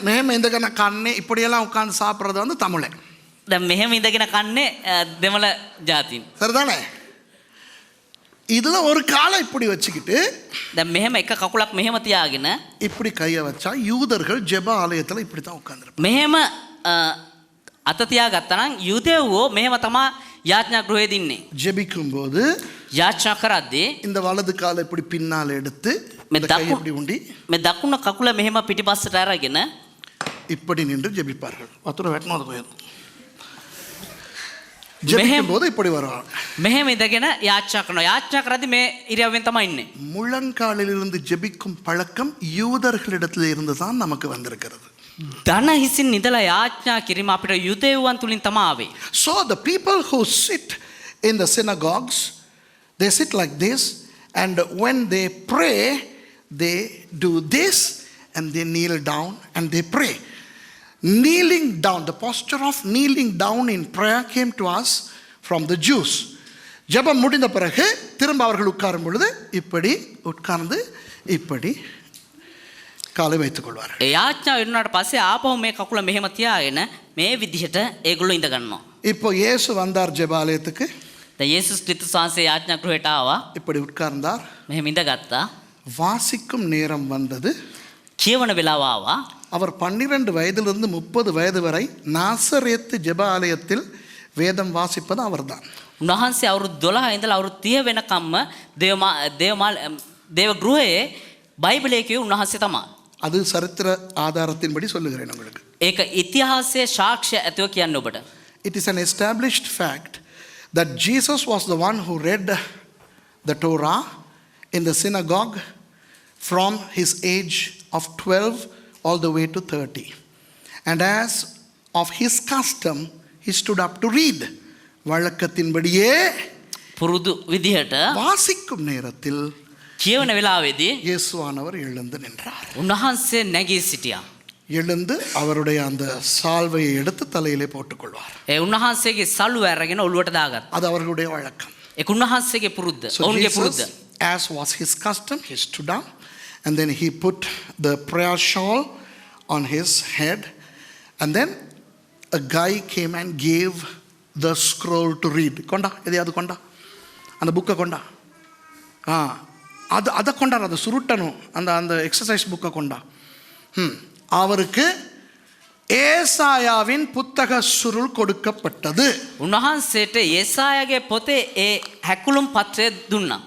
මෙහෙම ඉඳගෙන කන්නේ இப்படியெல்லாம் உட்கார்ந்து சாப்பிடுறது வந்து தமிழன். දැන් මෙහෙම ඉඳගෙන කන්නේ දෙමළ ජාතීන්. சரிதானே? இதுல ஒரு காலை இப்படி வச்சுக்கிட்டு දැන් මෙහෙම එක කකුලක් මෙහෙම තියාගෙන இப்படி கையை வச்சா யூதர்கள் ஜெப ஆலயத்துல இப்படி தான் உட்கார்ந்திருப்பாங்க. මෙහෙම අත තියාගත්තා නම් යුදෙව්වෝ මෙහෙම තමයි යාඥා ගෘහයේදී ඉන්නේ. ஜெபிக்கும் போது යාඥා කරද්දී இந்த வலது காலை இப்படி பின்னால எடுத்து இந்த கையை இப்படி உண்டி මේ දකුණු කකුල මෙහෙම පිටිපස්සට අරගෙන இப்படி நின்று ஜெபிப்பார்கள். වතුර වැටෙනවද කොහෙද? ஜெபிக்கும் போது இப்படி வருவாங்க. මෙහෙම ඉඳගෙන යාඥා කරනවා. යාඥා කරද්දී මේ ඉරියව්වෙන් තමයි ඉන්නේ. முழங்காலில் இருந்து ஜெபிக்கும் பழக்கம் யூதர்களிடத்தில் இருந்து தான் நமக்கு வந்திருக்கிறது. ධන හිසින් නිදලා යාඥා කිරීම අපිට යුදෙව්වන් තුලින් තමයි ආවේ. So the people who sit in the synagogues, they sit like this, and when they pray, they do this, and they kneel down and they pray. Kneeling down, the posture of kneeling down in prayer came to us from the Jews. ஜெபம் முடிந்த பிறகு திரும்ப அவர்கள் உட்காரும் பொழுது இப்படி உட்கார்ந்து இப்படி காலை வைத்துக் கொள்வார். ඒ යාඥා වෙනාට පස්සේ ආපහු මේ කකුල මෙහෙම තියාගෙන මේ විදිහට ඒගොල්ලෝ ඉඳ ගන්නවා. இப்போ இயேசு வந்தார் ஜெபாலயத்துக்கு. දැන් යේසුස් ක්‍රිස්තුස් වහන්සේ යාඥා ගෘහයට ආවා. இப்படி உட்கார்ந்தார். මෙහෙම ඉඳගත්තා. வாசிக்கும் நேரம் வந்தது. කියවන වෙලාව ආවා. அவர் 12 வயதிலிருந்து 30 வயது வரை நாசரேத்து ஜெபாலயத்தில் வேதம் வாசிப்பது அவர்தான். උන්වහන්සේ අවුරුදු 12 ඉඳලා අවුරුදු 30 වෙනකම්ම දේව ගෘහයේ බයිබලයේ කියු උන්වහන්සේ තමයි. அது சரித்திர ஆதாரத்தின்படி சொல்லுகிறேன் உங்களுக்கு. ඒක ඉතිහාසයේ සාක්ෂි ඇතුව කියන්න ඔබට. It is an established fact that Jesus was the one who read the Torah in the synagogue from his age of 12 all the way to 30. And as of his custom, he stood up to read. வழக்கத்தின்படியே පුරුදු විදිහට வாசிக்கும் நேரத்தில் කියවන වෙලාවේදී இயேசுவானவர் எழுந்து நின்றார். උන්වහන්සේ නැගී සිටියා. எழுந்து அவருடைய அந்த சால்வையை எடுத்து தலையிலே போட்டுக்கொள்வார். ඒ උන්වහන්සේගේ සලුව අරගෙන ඔළුවට දාගත්තා. அது அவர்களுடைய வழக்கம். ඒක උන්වහන්සේගේ පුරුද්ද. So ඔවුන්ගේ Jesus, පුරුද්ද. as was his custom, he stood up and then he put the prayer shawl on his head, and then a guy came and gave the scroll to read. கொண்டா எதையாவது கொண்டா, அந்த புக்கை கொண்டா, அதை கொண்டார், அதை சுருட்டணும், அந்த அந்த எக்ஸசைஸ் புக்கை கொண்டா. அவருக்கு ஏசாயாவின் புத்தக சுருள் கொடுக்கப்பட்டது. උන්වහන්සේට ඒසායාගේ පොතේ ඒ හැකුළුම් පත්‍රය දුන්නා.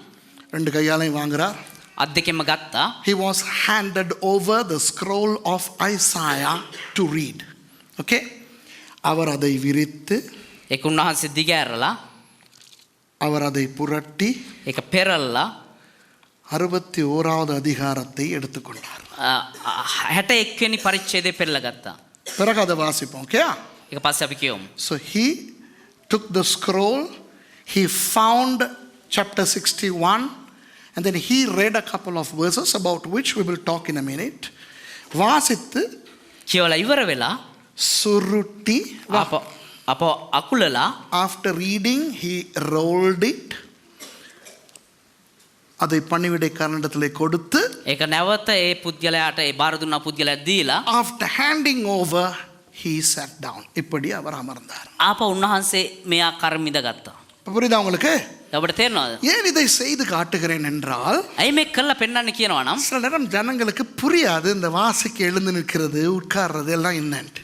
ரெண்டு கையாலையும் வாங்குறார். අත් දෙකෙන්ම ගත්තා. He was handed over the scroll of Isaiah to read. Okay? அவர் அதை விரித்து, ඒක උන්වහන්සේ දිගෑරලා, அவர் அதை புரட்டி ඒක පෙරල්ලා 61வது அதிகாரத்தை எடுத்துக்கொண்டார். 61 වෙනි පරිච්ඡේදය පෙරලා ගත්තා. பிறகு அதை வாசிப்போம். ஓகே? ඒක පස්සේ අපි කියමු. So he took the scroll, he found chapter 61, and then he read a couple of verses about which we will talk in a minute. வாசித்து කියවලා ඉවර වෙලා சுருட்டி, අප අකුලලා, after reading he rolled it, அதை பணிவிடை காரணத்திலே கொடுத்து, ඒක නැවත ඒ පුද්ගලයාට ඒ බාර දුන්නා පුද්ගලයා දීලා, after handing over he sat down. இப்படி அவர் அமர்ந்தார். ආපහු උන්වහන්සේ මේ ආකාරයෙන් ඉඳගත්තා. புரியுதா உங்களுக்கு? ඔබට තේරෙනවද? ஏன் இதை செய்து காட்டுகிறேன் என்றால், ඇයි මේක කළා පෙන්වන්න කියනවා නම් சில நேரம் ஜனங்களுக்கு புரியாது இந்த வாசிக்க எழுந்து நிற்கிறது உட்கார்றது எல்லாம் என்னன்ட்டு.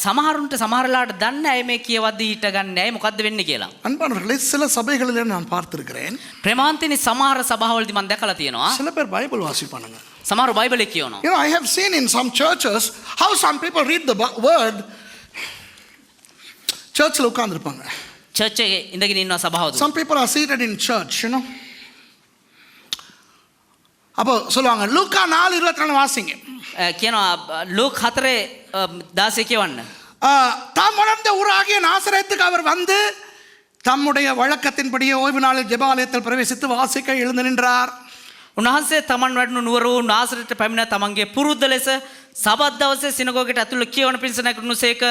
සමහරුන්ට සමහරලාට දන්නේ ඇයි මේ කියවද්දි හිට ගන්න ඇයි මොකද්ද වෙන්නේ කියලා. அன்பானவர்களே, சில சபைகளிலே நான் பார்த்திருக்கிறேன், ප්‍රේමාන්තිනි සමහර සභාවලදී මම දැකලා තියෙනවා. சில பேர் பைபிள் வாசிப்பானுங்க. සමහර බයිබලේ කියනවා. You know, I have seen in some churches how some people read the word. சர்ச்சில் உட்கார்ந்துருப்பாங்க. චර්ච් එකේ ඉඳගෙන ඉන්නවා සභාවද. Some people are seated in church, you know. அப்போ சொல்லுவாங்க, லூக்கா 4:22 வாசிங்க. කියනවා ලූක් 4:16 කියවන්න. தாம் வளர்ந்த ஊராகிய நாசரேத்துக்கு அவர் வந்து தம்முடைய வழக்கத்தின்படியே ஓய்வு நாளில் ஜெபாலயத்தில் பிரவேசித்து வாசிக்க எழுந்து நின்றார். උන්වහන්සේ තමන් වැඩුණු නුවර වූ නාසරේතට පැමිණ තමන්ගේ පුරුද්ද ලෙස සබත් දවසේ සිනගෝගයට ඇතුළු කියවන පිණිස නැගුණුසේක.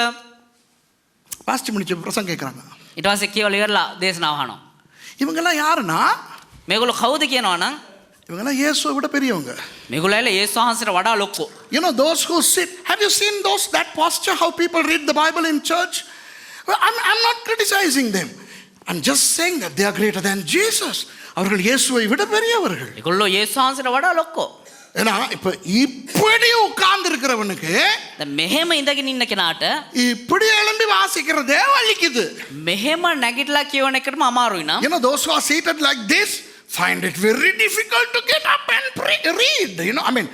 பாஸ்ட் முடிச்சு பிரசங்க கேட்குறாங்க. ඊට පස්සේ කියවලා ඉවරලා දේශනාව අහනවා. இவங்கெல்லாம் யாருன்னா, මේගොල්ලෝ කවුද කියනවා නම් இவங்கெல்லாம் இயேசுவை விட பெரியவங்க. මේගොල්ලෝ ඇවිල්ලා යේසුස් වහන්සේට වඩා ලොක්කෝ. You know, those who sit, have you seen that posture, how people read the Bible in church? Well, I'm not criticizing them. I'm just saying that they are greater than Jesus. அவர்கள் இயேசுவை விட பெரியவர்கள். ඒගොල්ලෝ යේසුස් වහන්සේට වඩා ලොක්කෝ. ஏன்னா இப்ப இப்படி உட்கார்ந்து இருக்கிறவனுக்கு දැන් මෙහෙම ඉඳගෙන ඉන්න කෙනාට இப்படி எழும்பி வாசிக்கிறதே வலிக்குது. මෙහෙම නැගිටලා කියවන එකටම අමාරුයි නම්. You know, those who are seated like this find it very difficult to get up and read. You know, I mean,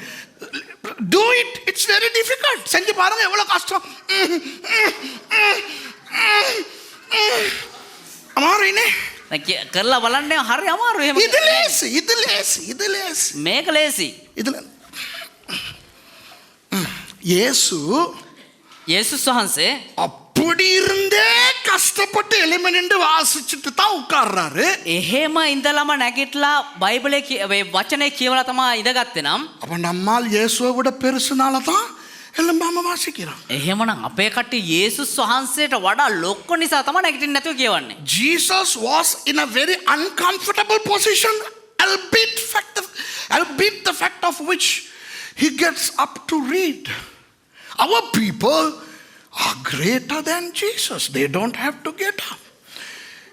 do it. It's very difficult. செஞ்சு பாருங்க எவ்வளவு கஷ்டம். அமாருයිනේ. කරලා බලන්න හරි අමාරු එහෙම. இது லேசி. මේක ලේසි. இதுல இயேசு යේසුස් වහන්සේ அப்படி இருந்தே கஷ்டப்பட்டு எலிமெண்ட் வாசிச்சுட்டு தான் உட்கார்றாரு. එහෙම ඉඳලම නැගිටලා බයිබලයේ වචනේ කියවලා තමයි ඉඳගත්තේ නම් அப்ப நம்மால் இயேசுவை விட பெருசுனால தான் எலும்பாம வாசிக்கிறோம். එහෙමනම් අපේ කට්ටිය යේසුස් වහන්සේට වඩා ලොක්ක නිසා තමයි නැගිටින්න නැතුව කියවන්නේ. Jesus was in a very uncomfortable position, albeit the fact of which he gets up to read. Our people are greater than Jesus. They don't have to get up.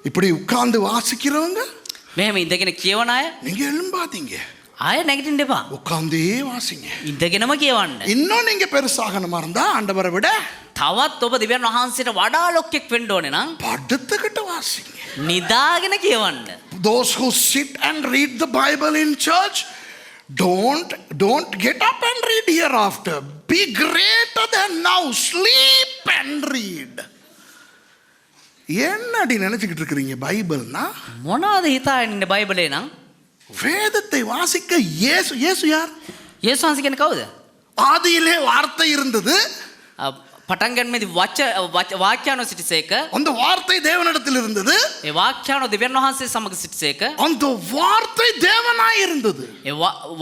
இப்படி உட்கார்ந்து வாசிக்கிறவங்க මෙහෙම ඉඳගෙන කියවන අය நீங்க எழும்பாதீங்க, ආය නැගිටින්න එපා. உட்கார்ந்தே வாசிங்க. ඉඳගෙනම කියවන්න. இன்னும் நீங்க பெருசாகணுமா இருந்தா ஆண்டவரை விட තවත් ඔබ දෙවියන් වහන්සේට වඩා ලොක්ෙක් වෙන්න ඕනේ නම් படுத்துக்கிட்டு வாசிங்க. නිදාගෙන කියවන්න. Those who sit and read the Bible in church, don't get up and read hereafter. Be greater than now. Sleep and read. என்னடி நினைச்சுக்கிட்டு இருக்கிறீங்க? பைபிள்னா මොනවද හිතාගෙන ඉන්නේ බයිබලේ නම්? வேதத்தை வாசிக்க இயேசு யார்? යේසුස් වහන්සේ කියන්නේ කවුද? ஆதியிலே வார்த்தை இருந்தது, පටන් ගන්නේදී වාක්‍යානෝ සිටිසේක. அந்த வார்த்தை தேவனிடத்தில் இருந்தது, ඒ වාක්‍යානෝ දෙවියන් වහන්සේ සමග සිටිසේක. அந்த வார்த்தை தேவனாய் இருந்தது. ඒ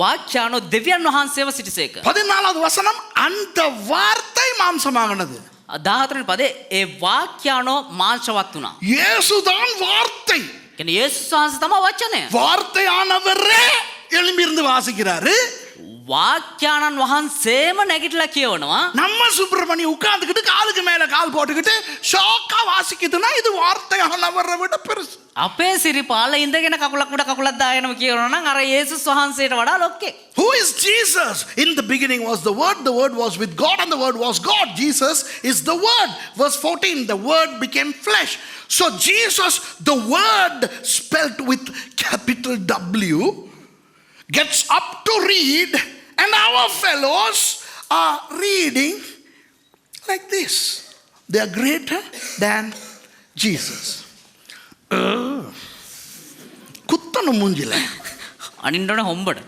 වාක්‍යානෝ දෙවියන් වහන්සේව සිටිසේක. 14வது வசனம், அந்த வார்த்தை மாம்சமானது. 14 පදේ ඒ වාක්‍යානෝ මාංශවත් වුණා. இயேசுதான் வார்த்தை. කියන්නේ යේසුස් වහන්සේ තමයි වචනය. வார்த்தையானவரே எழும்பி இருந்து வாசிக்கிறாரு. වාක්‍යානන් වහන්සේම නැගිටලා කියවනවා. நம்ம சுப்பிரமணி உட்கார்ந்துக்கிட்டு காலுக்கு மேல கால் போட்டுக்கிட்டு ஷாக்கா வாசிக்குதுன்னா இது வார்த்தையானவரை விட பெருசு. අපේ සිරිපාල ඉඳගෙන කකුලක් උඩ කකුලක් දාගෙනම කියවනවා නම් අර යේසුස් වහන්සේට වඩා ලොක්කෙක්. Who is Jesus? In the beginning was the Word was with God, and the Word was God. Jesus is the Word. Verse 14, the Word became flesh. So Jesus, the Word spelt with capital W, gets up to read, and our fellows are reading like this. They are greater than Jesus. குத்தணும் மூஞ்சில. අනින්නෝන හොම්බට.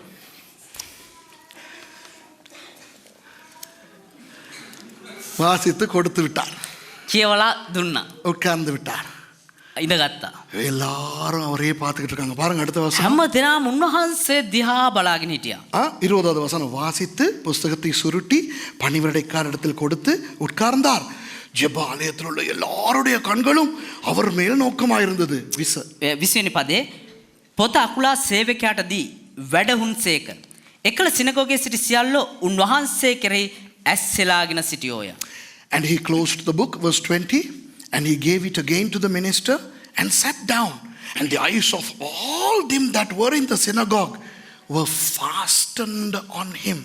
வாசித்து கொடுத்து விட்டார், කියවලා දුන්නා. உட்கார்ந்து விட்டார். ඉඳගත්තා. எல்லாரும் அவரே பார்த்துக்கிட்டு இருக்காங்க. பாருங்க அடுத்த வசனம். හැම දිනම උන්වහන්සේ දිහා බලාගෙන හිටියා. 20வது வசனம், வாசித்து புஸ்தகத்தை சுருட்டி பணிவிடைக்காரரிடத்தில் கொடுத்து உட்கார்ந்தார். ஜெப ஆலயத்தில் உள்ள எல்லாருடைய கண்களும் அவர் மேல் நோக்கமாயிருந்தது. 20 පදේ පොත අකුලා සේවකයාට දී වැඩහුන්සේක. එකල සිනගෝගේ සිටි සියල්ලෝ උන්වහන්සේ කෙරෙහි ඇස්සෙලාගෙන සිටියෝය. And he closed the book, verse 20, and he gave it again to the minister and sat down. And the eyes of all them that were in the synagogue were fastened on him.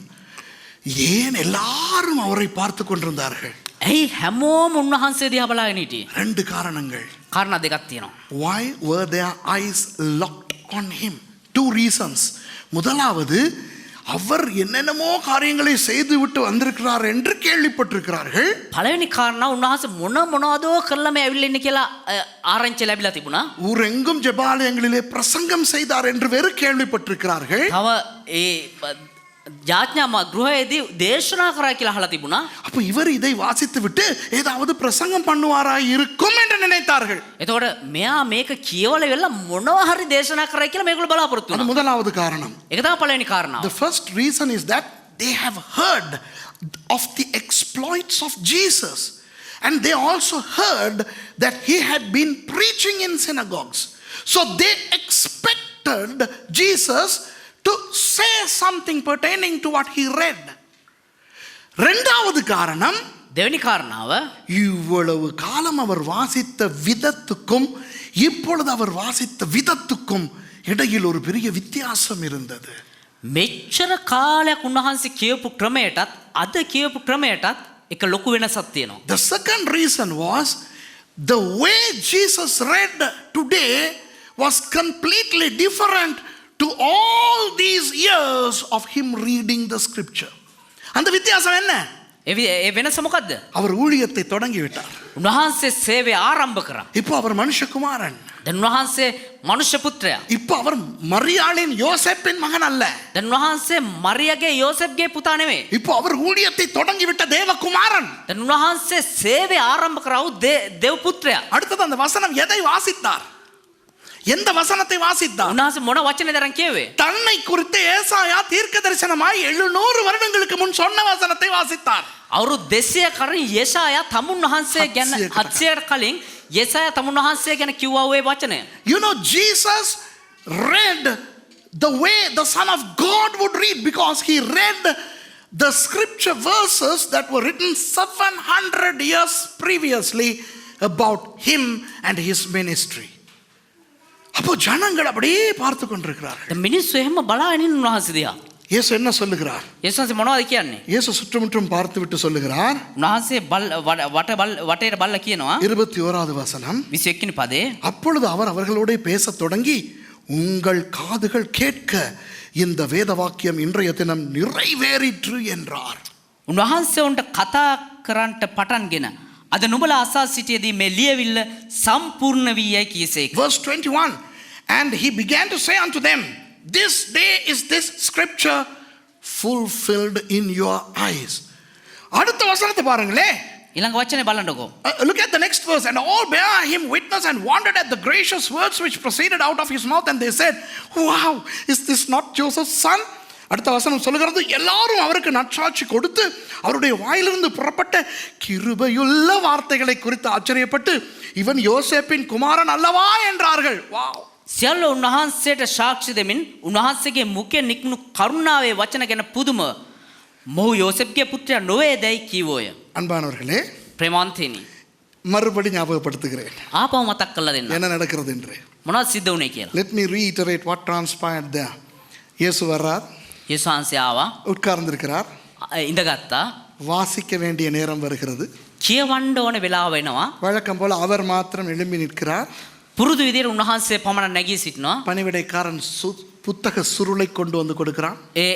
ஏன் எல்லாரும் அவரை பார்த்து கொண்டிருந்தார்கள்? ඇයි හැමෝම උන්වහන්සේ දිහා බලාගෙන හිටියේ? ரெண்டு காரணங்கள். කාරණා දෙකක් තියෙනවා. Why were their eyes locked on him? Two reasons. முதலாவது, அவர் என்னென்னமோ காரியங்களை செய்து விட்டு வந்திருக்கிறார் என்று கேள்விப்பட்டிருக்கிறார்கள். පළවෙනි කාරණා, උන්වහන්සේ මොනවදෝ කරලා මේ ඇවිල්ලා ඉන්නේ කියලා ආරංචි ලැබිලා තිබුණා. ஊரெங்கும் ஜெபாலயங்களிலே பிரசங்கம் செய்தார் என்று வேறு கேள்விப்பட்டிருக்கிறார்கள். තව ඒ යාඥා ගෘහයේදී දේශනා කරා කියලා අහලා තිබුණා. அப்ப இவர் இதை வாசித்து விட்டு ஏதாவது பிரசங்கம் பண்ணுவாராய் இருக்கும் என்று நினைத்தார்கள். එතකොට මෙයා මේක කියවල වෙලා මොනවා හරි දේශනා කරයි කියලා මේගොල්ලෝ බලාපොරොත්තු அது වුණා. முதலாவது காரணம். ඒක තමයි පළවෙනි කාරණාව. The first reason is that they have heard of the exploits of Jesus, and they also heard that he had been preaching in synagogues. So they expected Jesus to say something pertaining to what he read. இரண்டாவது காரணம், දෙවෙනි කාරණාව, இவ்வளவு காலம் அவர் வாசித்த விதத்துக்கும் இப்பொழுது அவர் வாசித்த விதத்துக்கும் இடையில் ஒரு பெரிய வித்தியாசம் இருந்தது. මෙච්චර කාලයක් උන්වහන්සේ කියවපු ක්‍රමයටත් අද කියවපු ක්‍රමයටත් එක ලොකු වෙනසක් තියෙනවා. The second reason was the way Jesus read today was completely different to all these years of him reading the scripture. அந்த வித்தியாசம் என்ன? ඒ වෙනස මොකද්ද? அவர் ஊழியத்தை தொடங்கி விட்டார். උන්වහන්සේ සේවය ආරම්භ කරා. இப்போ அவர் மனுஷகுமாரன். දැන් උන්වහන්සේ මනුෂ්‍ය පුත්‍රයා. இப்போ அவர் மரியாளின் யோசேப்பின் மகன் அல்ல. දැන් උන්වහන්සේ මරියගේ යෝසෙෆ්ගේ පුතා නෙවෙයි. இப்போ அவர் ஊழியத்தை தொடங்கி விட்ட தேவகுமாரன். දැන් උන්වහන්සේ සේවය ආරම්භ කරා වූ දේව පුත්‍රයා. அடுத்தது அந்த வசனம் எதை வாசித்தார்? எந்த வசனத்தை வாசித்தார்? උන්වහන්සේ මොන වචනේ දරන් කියවේ? தன்னை குறித்து ஏசாயா தீர்க்க தரிசனமாய் 700 வருடங்களுக்கு முன் சொன்ன வசனத்தை வாசித்தார். අවුරුදු 200 කලින් යෙසායා තමුන් වහන්සේ ගැන 700කට කලින් යෙසායා තමුන් වහන්සේ ගැන කිව්වා ඔය වචනය. You know, Jesus read the way the Son of God would read because he read the scripture verses that were written 700 years previously about him and his ministry. அப்போ ஜனங்கள் அப்படியே பார்த்து கொண்டிருக்கிறார்கள். මිනිස්සු එහෙම බලාගෙන ඉන්න උන්වහන්සේ දිහා. இயேசு என்ன சொல்லுகிறார்? යේසුස් මොනවද කියන්නේ? இயேசு சுற்றுமுற்றும் பார்த்து விட்டு சொல்லுகிறார். උන්වහන්සේ වටේට බලලා කියනවා 21வது வசனம். 21 වෙනි පදේ. அப்பொழுது அவர் அவர்களோட பேசத் தொடங்கி உங்கள் காதுகள் கேட்க இந்த வேத வாக்கியம் இன்றைய தினம் நிறைவேறிற்று என்றார். උන්වහන්සේ උන්ට කතා කරන්නට පටන්ගෙන අද නුඹලා අසා සිටියේදී මේ ලියවිල්ල සම්පූර්ණ වී යයි කීසේක. Verse 21, and he began to say unto them, this day is this scripture fulfilled in your eyes. அடுத்த வசனத்தை பாருங்களே. ඊළඟ වචනේ බලන්නකෝ. Look at the next verse. And all bare him witness and wondered at the gracious words which proceeded out of his mouth, and they said, wow, is this not Joseph's son? அடுத்த வசனம் சொல்லுகிறது, எல்லாரும் அவருக்கு நற்சாட்சி கொடுத்து அவருடைய வாயிலிருந்து புறப்பட்ட கிருபையுள்ள வார்த்தைகளை குறித்து ஆச்சரியப்பட்டு இவன் யோசேப்பின் குமாரன் அல்லவா என்றார்கள். வாவ். සියල්ල උන්වහන්සේට සාක්ෂි දෙමින් උන්වහන්සේගේ මුඛයෙන් නික්මුණු කරුණාවේ වචන ගැන පුදුම මොහු යෝසෙෆ්ගේ පුත්‍රයා නොවේදයි කීවෝය. அன்பானவர்களே, ප්‍රේමාන්තේනි மறுபடி ஞாபகப்படுத்துகிறேன் ආපහු මතක් කරලා දෙන්න. என்ன நடக்கிறது என்று. මොනවද සිද්ධ වුනේ කියලා. Let me reiterate what transpired there. இயேசு வர்றார், යේසුස් වහන්සේ ආවා, உட்கார்ந்திருக்கிறார், ඉඳගත්තා, வாசிக்க வேண்டிய நேரம் வருகிறது. කියවන්න ඕන වෙලාව වෙනවා. வழக்கம் போல அவர் மாத்திரம் எழும்பி நிற்கிறார். පුරුදු විදියට උන්වහන්සේ පමණ නැගී සිටිනවා. பணிவிடைக்காரன் புத்தக சுருளை கொண்டு வந்து கொடுக்கிறான். ඒ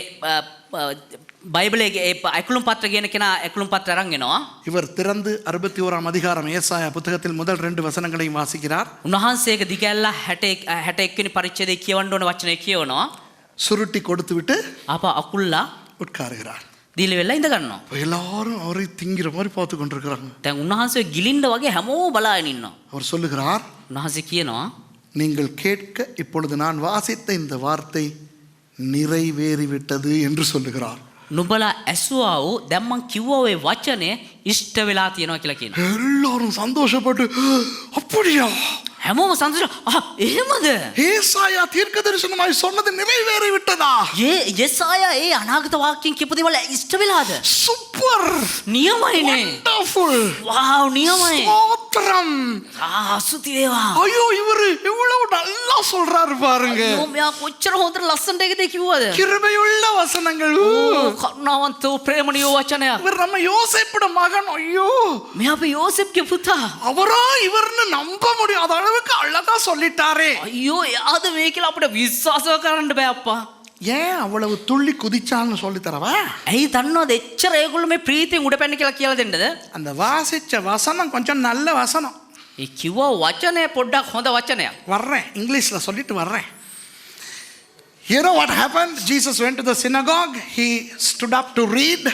බයිබලයේ ඒ ඇකුළුම් පත්‍ර කියන කෙනා ඇකුළුම් පත්‍ර අරන් එනවා. இவர் திறந்து 61ஆம் அதிகாரம் ஏசாயா புத்தகத்தில் முதல் 2 வசனங்களையும் வாசிக்கிறார். උන්වහන්සේ ඒක දිගැල්ලා 61 වෙනි පරිච්ඡේදයේ කියවන්න ඕන වචනේ කියවනවා. சுருட்டி கொடுத்து விட்டு ආපහු අකුල්ලා உட்காருகிறார். දීලි වෙලා ඉඳ ගන්නවා. எல்லாரும் அவரை திங்கிற மாதிரி பார்த்து கொண்டிருக்கிறாங்க. දැන් උන්වහන්සේ ගිලින්න වගේ හැමෝම බලාගෙන ඉන්නවා. அவர் சொல்லுகிறார், උන්වහන්සේ කියනවා, நீங்கள் கேட்க இப்பொழுது நான் வாசித்த இந்த வார்த்தை நிறைவேறிவிட்டது என்று சொல்லுகிறார். නුඹලා ඇසුවා වූ දැන් මං කිව්වා ඔය වචනේ ඉෂ්ට වෙලා තියෙනවා කියලා කියනවා. எல்லாரும் சந்தோஷப்பட்டு அப்படியா, හැමෝම සතුටු එහෙමද? ஏசாயா தீர்க்கதரிசனமாய் சொன்னது நிறைவேறி விட்டதா? යෙසායා ඒ අනාගත වාක්‍යයෙන් කියපු දේවල් ඉෂ්ට වෙලාද? சூப்பர், නියමයිනේ. wonderful, வாவ் நியமයි. ஸ்தோத்திரம். අසුති වේවා. ஐயோ, இவரு எவ்வளவு நல்லா சொல்றாரு பாருங்க. අයියෝ මෙයා කොච්චර හොඳට ලස්සනට ඒකද කිව්වද? கிருபையுள்ள வசனங்கள். කරුණාවන්ත ප්‍රේමණීය වචනයක්. இவர் நம்ம யோசேப்போட மகன். ஐயோ, මෙයා අපේ යෝසෙෆ්ගේ පුතා. அவரா இவர்னு நம்ப முடியாத அளவுக்கு அழகா சொல்லிட்டாரே. අයියෝ එයාද මේ කියලා අපිට විශ්වාස කරන්න බෑ අප්පා. ஏன் அவ்வளவு துள்ளி குதிச்சான்னு சொல்லி தரவா? ඇයි දන්නවද එච්චර ඒගොල්ලෝ මේ ප්‍රීතියෙන් උඩ පැන්න කියලා දෙන්නද? அந்த வாசிச்ச வசனம் கொஞ்சம் நல்ல வசனம். ඒ කිව්ව වචනේ පොඩ්ඩක් හොඳ වචනයක්. வர்றேன், இங்கிலீஷ்ல சொல்லிட்டு வர்றேன். You know what happened? Jesus went to the synagogue. He stood up to read,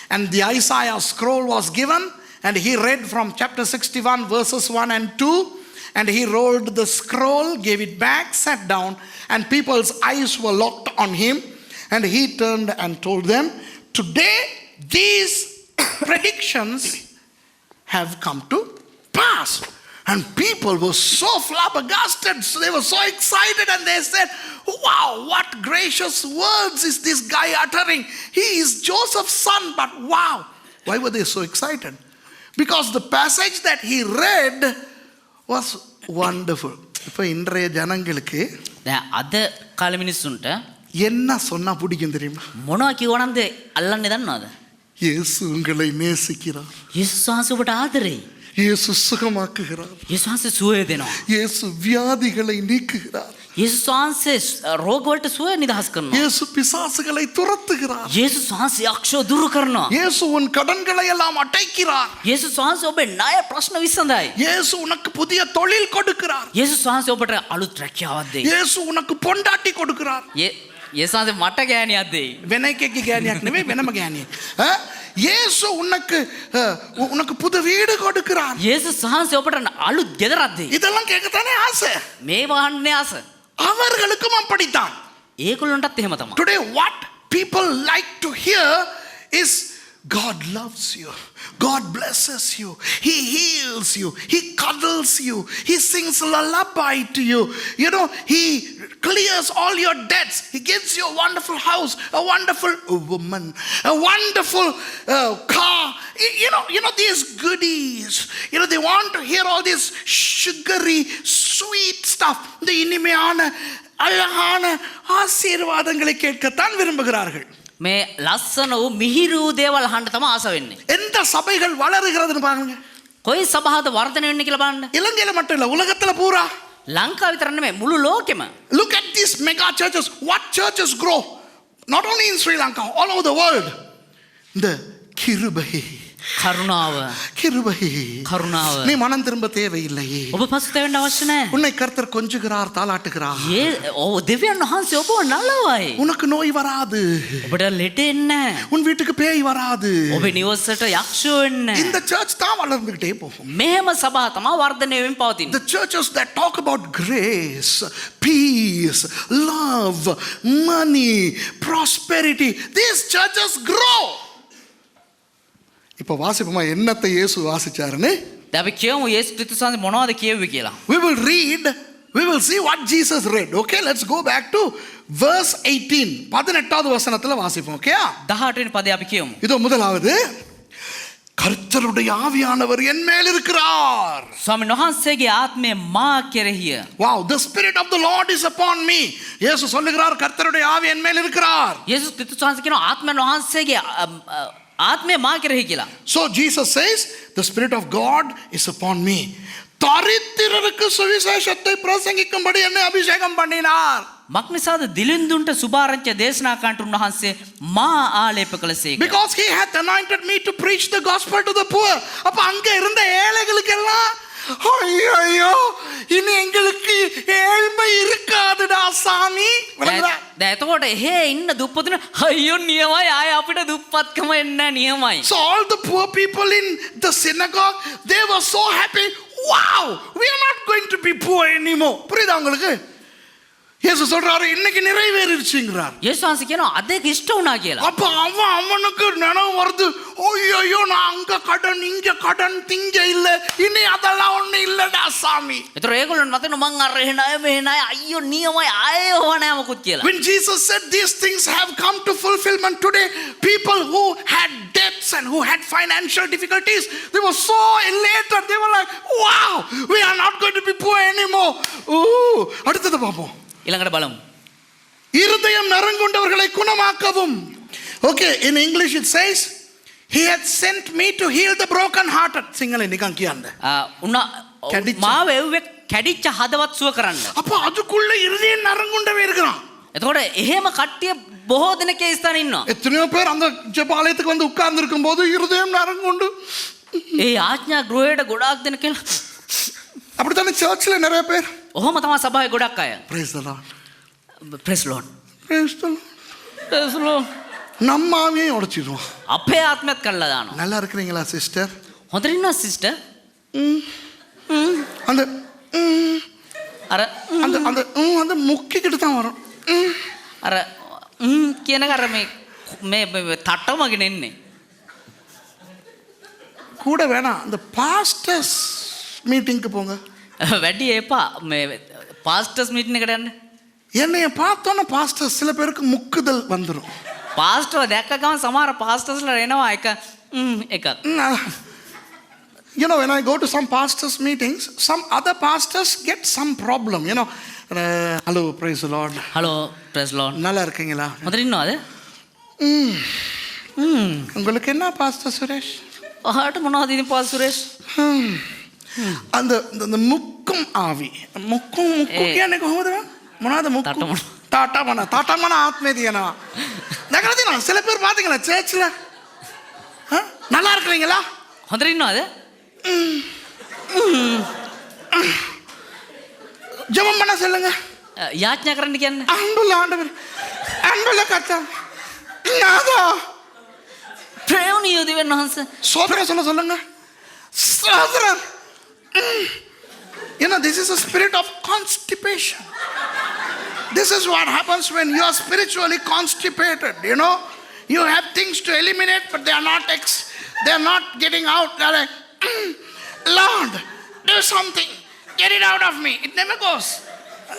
and the Isaiah scroll was given, and he read from chapter 61 verses 1 and 2, and he rolled the scroll, gave it back, sat down, and people's eyes were locked on him, and he turned and told them, today these predictions have come to pass. And people were so flabbergasted, so they were so excited, and they said, wow, what gracious words is this guy uttering? He is Joseph's son, but wow. Why were they so excited? Because the passage that he read was wonderful. இப்போ இன்றைய ஜனங்களுக்கு දැන් අද කාලේ මිනිස්සුන්ට என்ன சொன்னா பிடிக்கும் தெரியுமா? මොනවා කිව්වනම්ද අල්ලන්නේ දන්නවද? இயேசு உங்களை நேசிக்கிறார். යේසුස් වහන්සේ ඔබට ආදරෙයි. இயேசு சுகமாக்குகிறார். යේසුස් වහන්සේ සුවය දෙනවා. இயேசு வியாதிகளை நீக்குகிறார். යේසුස් වහන්සේ රෝග වලට සුවය නිදහස් කරනවා. இயேசு பிசாசுகளை துரத்துகிறார். යේසුස් වහන්සේ යක්ෂෝ දුරු කරනවා. இயேசு உன் கடன்களை எல்லாம் அடைக்கிறார். යේසුස් වහන්සේ ඔබේ ණය ප්‍රශ්න විසඳයි. இயேசு உனக்கு புதிய தொழில் கொடுக்கிறார். යේසුස් වහන්සේ ඔබට අලුත් රැකියාවක් දෙයි. இயேசு உனக்கு பொண்டாட்டி கொடுக்கிறார். යේසුස් වහන්සේ මට ගෑණියක් දෙයි. வெனைக்கைக்கு கேனியாக் නෙවෙයි වෙනම ගෑනියෙක්. இயேசு உனக்கு புது வீடு கொடுக்கிறார். යේසුස් වහන්සේ ඔබට අලුත් ගෙදරක් දෙයි. இதெல்லாம் கேட்கத்தானே ஆசை. මේ වහන්නේ ආස. அவர்களுக்கும் அப்படித்தான். ඒගොල්ලන්ටත් එහෙම තමයි. Today what people like to hear is God loves you. God blesses you. He heals you. He cuddles you. He sings lullaby to you. You know, he clears all your debts. He gives you a wonderful house, a wonderful woman, a wonderful car. You know these goodies. You know, they want to hear all this sugary, sweet stuff. இந்த இனிமையான அழகான ஆசீர்வாதங்களை கேட்கத்தான் விரும்புகிறார்கள். මේ ලස්සන වූ මිහිරි වූ දේවල් අහන්න තමයි ආස වෙන්නේ. எந்த சபைகள் வளருகிறதுன்னு பாருங்க. කොයි සභාවද වර්ධනය වෙන්නේ කියලා බලන්න. இலங்கையில மட்டும் இல்ல, உலகத்துல பூரா. ලංකාව විතර නෙමෙයි මුළු ලෝකෙම. Look at these mega churches. What churches grow? Not only in Sri Lanka, all over the world. இந்த கிருபை, කරුණාව. கருணாව. நீ மனம் திரும்ப தேவையில்லையே. ඔබ පසුතැවෙන්න අවශ්‍ය නැහැ. உன்னை கர்த்தர் கொஞ்சுகிறார், தாளாட்டுகிறார். දෙවියන් වහන්සේ ඔබව නලවයි. உனக்கு நோய் வராது. ඔබට ලෙඩ එන්නේ නැහැ. உன் வீட்டுக்கு பேய் வராது. ඔබේ නිවසට යක්ෂයෝ එන්නේ නැහැ. இந்த சர்ச் தான் வளர்ந்துகிட்டே போகும். මෙහෙම සභා තමයි වර්ධනය වෙමින් පවතින්නේ. The churches that talk about grace, peace, love, money, prosperity, these churches grow. இப்போ வாசிப்போமா என்னத்தை இயேசு வாசிச்சாருன்னு? අපි කියමු යේසුස් ක්‍රිස්තුස් වහන්සේ මොනවද කියෙව්වේ කියලා. We will read, we will see what Jesus read. Okay, let's go back to verse 18. 18வது வசனத்துல வாசிப்போம். ஓகேயா? 18 වෙනි පදේ අපි කියමු. இதோ முதலாவது, கர்த்தருடைய ஆவியானவர் என் மேல் இருக்கிறார். ස්වාමීන් වහන්සේගේ ආත්මය මා කෙරෙහිය. Wow, the spirit of the Lord is upon me. இயேசு சொல்லுகிறார் கர்த்தருடைய ஆவி என் மேல் இருக்கிறார். යේසුස් ක්‍රිස්තුස් වහන්සේ කියනවා ආත්මයන් වහන්සේගේ ආත්මය මා කෙරෙහි කියලා. So Jesus says, the spirit of God is upon me. தரித்திரருக்கு சுவிசேஷத்தை பிரசங்கிக்கும்படி என்னை அபிஷேகம் பண்ணினார். මක්නිසාද දිලින්දුන්ට සුභාරංචිය දේශනා කරන්නට උන්වහන්සේ මා ආලේප කළසේක. Because he hath anointed me to preach the gospel to the poor. அப்ப அங்க இருந்த ஏழைகளுக்கு எல்லாம் ஐயோ இனி எங்களுக்கு ஏழ்மை இருக்காதுடா சாமி. එතකොට එහෙ ඉන්න දුප්පතුන අයියෝ නියමයි ආය අපිට දුප්පත්කම එන්නේ නියමයි. So all the poor people in the synagogue, they were so happy. Wow, we are not going to be poor anymore. புரியுதா உங்களுக்கு? இயேசு சொல்றாரு இன்னைக்கு நிறைவேறிடுச்சுங்கறார். යේසුස් වහන්සේ කියනවා අද ඒක ඉෂ්ට වුණා කියලා. அப்ப அவனுக்கு நினைவு வருது, ஐயோ நான் அங்க கடன் இங்க கடன் திங்க இல்ல, இனி அதெல்லாம் ஒண்ணு இல்லடா சாமி. ඒතර ඒගොල්ලන් මතන මං අර එහෙනයි මෙහෙනයි අයියෝ නියමයි ආයේ ඕව නෑ මොකුත් කියලා. When Jesus said these things have come to fulfillment today, people who had debts and who had financial difficulties, they were so elated. They were like, wow, we are not going to be poor anymore. அடுத்தது பாப்போம். ඊළඟට බලමු. இருதயம் நறுங்குண்டவர்களை குணமாக்கவும். Okay, in English it says, he had sent me to heal the broken hearted. සිංහලෙන් නිකන් කියන්න. මාව එව්වේ කැඩිච්ච හදවත් සුව කරන්න. அப்ப அதுக்குள்ள இருதயம் நறுங்குண்டவே இருக்கிறான். එතකොට එහෙම කට්ටිය බොහෝ දෙනෙක් ඒ ස්ථානේ ඉන්නවා. எத்தனையோ பேர் அந்த ஜெபாலயத்துக்கு வந்து உட்கார்ந்து இருக்கும்போது இருதயம் நறுங்குண்டு. ඒ ආඥා ගෘහයට ගොඩාක් දෙනෙක් කියලා. அப்படித்தானே சர்ச்ல நிறைய பேர். ඔහොම තමයි සභාවේ ගොඩක් අය. Praise the Lord. Praise Lord. Praise the Lord. Praise Lord. நம்ம ஆவியை உடைச்சிடுவோம். අපේ ආත්මයත් කළා දානවා. நல்லா இருக்கிறீங்களா சிஸ்டர்? හොඳට ඉන්නවා සිස්ටර්. அந்த අර அந்த அந்த அந்த முக்கிக்கிட்டு தான் வரும். අර කියන කර මේ තට්ටමගෙන එන්නේ. கூட வேணாம், அந்த பாஸ்டர்ஸ் மீட்டிங்க்கு போங்க. වැඩි එපා මේ පාස්ටර්ස් මීටින් එකට යන්න. என்னைய பார்த்தோன்னா பாஸ்டர்ஸ் சில பேருக்கு முக்குதல் வந்துடும். පාස්ටර් දැක්ක ගමන් සමහර පාස්ටර්ස්ලා එනවා එකක්. You know, when I go to some pastors meetings, some other pastors get some problem, you know. Hello, praise the Lord. Hello, praise the Lord. நல்லா இருக்கீங்களா? හොඳට ඉන්නවද? உங்களுக்கு என்ன பாஸ்டர் சுரேஷ்? ඔයාට මොනවද ඉතින් පාස්ටර් සුරේෂ්? அந்த முக்கும் ஆவி முக்கும் කියන්නේ කොහොමද? මොනවද මුක්කු තටමන. තටමන ආත්මේ තියෙනවා. දැකලා තියෙනවා சில பேர் பாத்தீங்களா சர்ச்சில் நல்லா இருக்கிறீங்களா? හොඳට ඉන්නවද? ஜெபம் பண்ண சொல்லுங்க. යාඥා කරන්න කියන්නේ. அன்புள்ள கர்த்தா நாதா ප්‍රේමණීය දෙවියන් වහන්සේ. சோதரம் சொல்லுங்க. சோதரம். You know, this is a spirit of constipation. This is what happens when you are spiritually constipated. You know, you have things to eliminate, but they are not getting out. They're like, Lord, do something. Get it out of me. It never goes.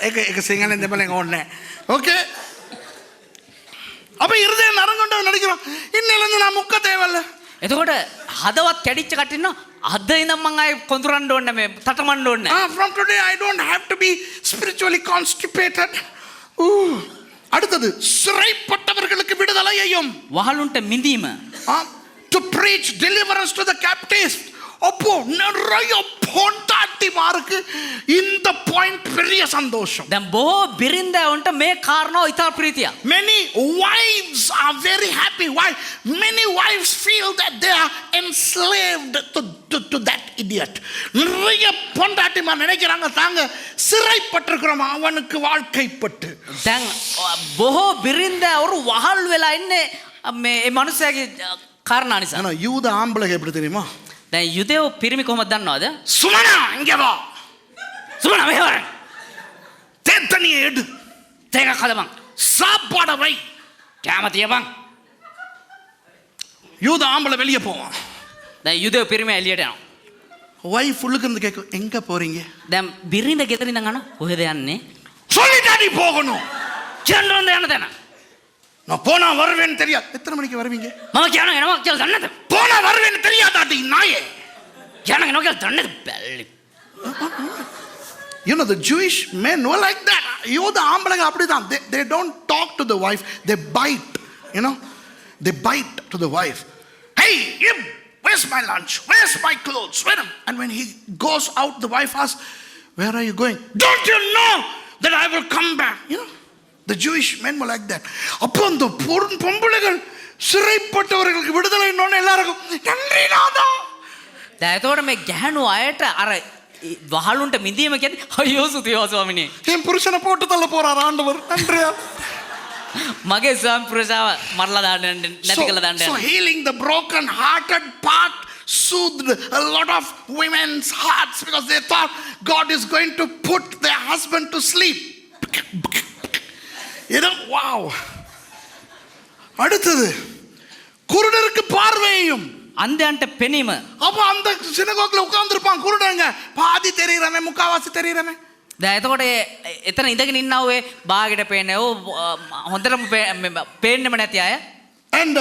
එක සිංහලෙන් දෙපලෙන් ඕනේ. Okay? அப்ப இருதயம் நரங்கொண்டவன் நினைக்கிறான் இன்னிலிருந்து நான் முக்க தேவையில்ல. එතකොට හදවත් කැඩිච්ච කටින්න අද ඉඳන් මං ආයේ කොඳුරන්න ඕනේ මේ තටමන්න ඕනේ. From today I don't have to be spiritually constipated. அடுத்தது சிறைப்பட்டவர்களுக்கு விடுதலையையும் වහලුන්ට මිදීම. To preach deliverance to the captives. அப்போ நிறைய பொண்டாட்டிமாருக்கு இந்த பாயிண்ட் பெரிய சந்தோஷம். දැන් බොහෝ බිරින්දෑවන්ට මේ කාරණාව ඉතා ප්‍රීතියක්. Many wives are very happy. Why? Many wives feel that they are enslaved to that idiot. நிறைய பொண்டாட்டிமார் நினைக்கிறாங்க தாங்க சிறைப்பட்டிருக்கிறோம் அவனுக்கு வாழ்க்கைப்பட்டு. දැන් බොහෝ බිරින්දෑවරු වහල් වෙලා ඉන්නේ මේ මේ මනුස්සයාගේ කාරණා නිසා. ஆனா யூத ஆம்பளைங்க எப்படி தெரியுமா? දැන් යුදෙව් පිරිමි කොහොමද දන්නවද? சுமனா இங்க வா. සුමන මෙහෙ වරන්. தேத்தனியை எடு. තේකක් හදපන්. சாப்பாட வை. කැම තියපන්. யூத ஆம்பளை வெளியே போவான். දැන් යුදෙව් පිරිමි එළියට යනවා. வைஃப் உள்ளுக்கு இருந்து கேட்கும் எங்க போறீங்க? දැන් බිරිඳ ගෙදරින් ඉඳන් අහනවා කොහෙද යන්නේ? சொல்லிட்டா நீ போகணும். කියන්න යන තැන. நான் போனா வருவேன்னு தெரியாது. எத்தனை மணிக்கு வருவீங்க? මම කියනවා එනවා කියලා දන්නද? போனா வருவேன்னு தெரியாதாட்டி நாயே. කියනවා එනවා කියලා දන්නද? බැල්ලි. You know, the Jewish men were like that. யூத ஆம்பளைங்க அப்படிதான். They don't talk to the wife. They bite. You know, they bite to the wife. Hey, you, where's my lunch? Where's my clothes? Where am? And when he goes out, the wife asks, where are you going? Don't you know that I will come back? You know, the Jewish men were like that. அப்போ அந்த பொம்பளைகள் சிறைப்பட்டவர்களுக்கு விடுதலை இன்னொன்னு எல்லாருக்கும் நன்றி நாதா. දැන් එතකොට මේ ගැහණු අයට අර වහලුන්ට මිදීම කියන්නේ අයියෝ සුතියෝ ස්වාමිනේ. என் புருஷனை போட்டு தள்ள போறார் ஆண்டவர். நன்றியா. මගේ ස්වාමි පුරුෂාව මරලා දාන්න නැති කළා දාන්න. So healing the broken hearted part soothed a lot of women's hearts because they thought God is going to put their husband to sleep. You know, wow. அடுத்தது குருடருக்கு பார்வையும் අන්ධයන්ට පෙනීම. அப்ப அந்த சினகோக்ல உட்கார்ந்திருப்பான் குருடங்க பாதி தெரியுறமே முக்காவாசி தெரியுறமே. දැන් එතකොට එතන ඉඳගෙන ඉන්නව ඔය බාගෙට පේන්නේ ඕ හොඳටම පේන්නෙම නැති අය. And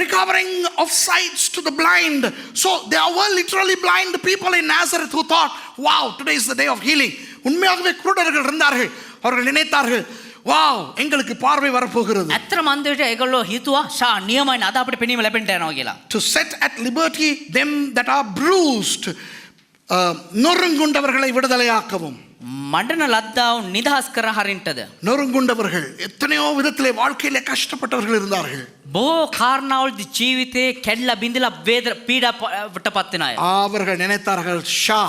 recovering of sights to the blind. So there were literally blind people in Nazareth who thought, wow, today is the day of healing. உண்மையாகவே குருடர்கள் இருந்தார்கள். அவர்கள் நினைத்தார்கள், wow, எங்களுக்கு பார்வை வரப்போகிறது. ඇත්තටම අන්ධයට ඒගොල්ලෝ හිතුවා ෂා නියමයි අද අපිට පෙනීම ලැබෙන්න යනවා කියලා. To set at liberty them that are bruised. நொறுங்குண்டவர்களை விடுதலையாக்கவும். මඩන ලද්දාව නිදහස් කර හරින්ටද. நொறுங்குண்டவர்கள் எத்தனையோ விதத்திலே வாழ்க்கையிலே கஷ்டப்பட்டவர்கள் இருந்தார்கள். බොහෝ කාරණාවලදී ජීවිතේ කැඩලා බිඳලා වේද පීඩාවට පත් වෙන අය. அவர்கள் நினைத்தார்கள் ஷா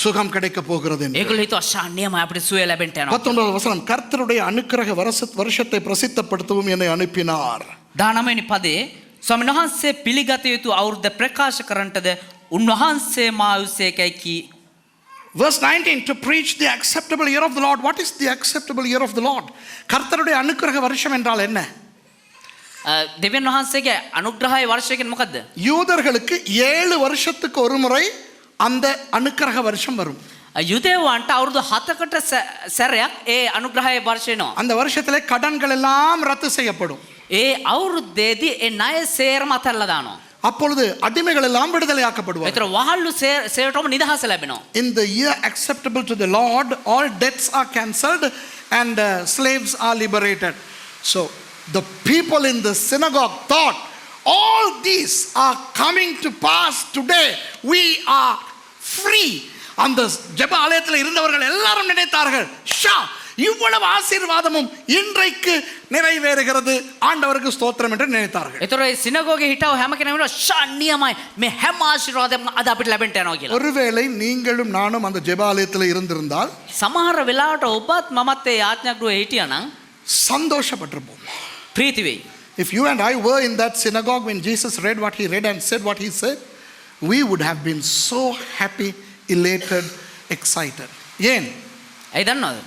சுகம் கிடைக்க போகிறது என்று. ඒගොල්ලෝ හිතුවා ෂා නියමයි අපිට සුවය ලැබෙන්න යනවා. 19வது வசனம் கர்த்தருடைய அனுக்கிரக வருஷத்தை பிரசித்தப்படுத்தவும் என்னை அனுப்பினார். 19වෙනි පදේ ස්වාමීන් වහන්සේ පිළිගත යුතු අවුරුද්ද ප්‍රකාශ කරන්නටද උන්වහන්සේ මා උසේකයි කී. Verse 19, to preach the acceptable year of the Lord. What is the acceptable year of the Lord? கர்த்தருடைய அனுக்கிரக வருஷம் என்றால் என்ன? දෙවියන් වහන්සේගේ අනුග්‍රහය වර්ෂය කියන්නේ මොකද්ද? யூதர்களுக்கு 7 வருஷத்துக்கு ஒரு முறை அந்த அனுக்கிரக வருஷம் வரும். යුදෙව්වන්ට අවුරුදු 7කට සැරයක් ඒ අනුග්‍රහය වර්ෂය එනවා. அந்த வருஷத்திலே கடன்கள் எல்லாம் ரத்து செய்யப்படும். ඒ අවුරුද්දේදී ඒ ණය සේරම අතහැරලා දානවා. அப்பொழுது அடிமைகள் எல்லாம் விடுதலையாக்கப்படுவார்கள். ඒතර වහල්ලු සේරටම නිදහස ලැබෙනවා. In the year acceptable to the Lord, all debts are cancelled and slaves are liberated. So the people in the synagogue thought, all these are coming to pass today. We are free. அந்த ஜெப ஆலயத்தில் இருந்தவர்கள் எல்லாரும் நினைத்தார்கள், ஷா இவ்வளவு ஆசீர்வாதமும் இன்றைக்கு நிறைவேறுகிறது, ஆண்டவருக்கு ஸ்தோத்திரம் என்று நினைத்தார்கள். ඒතර ඒ සිනගෝගේ හිටව හැම කෙනෙක්ම ශාන්නියමයි මේ හැම ආශිර්වාදයක්ම අද අපිට ලැබෙන්න යනවා කියලා. ஒருவேளை நீங்களும் நானும் அந்த ஜெபாலயத்தில் இருந்திருந்தால் සමහර වෙලාවට ඔබත් මමත් ඒ යාඥාගෘහේ හිටියා නම් சந்தோஷப்பட்டிருப்போம். ප්‍රීති වෙයි. If you and I were in that synagogue when Jesus read what he read and said what he said, we would have been so happy, elated, excited. ஏன்? ඇයි දන්නවද?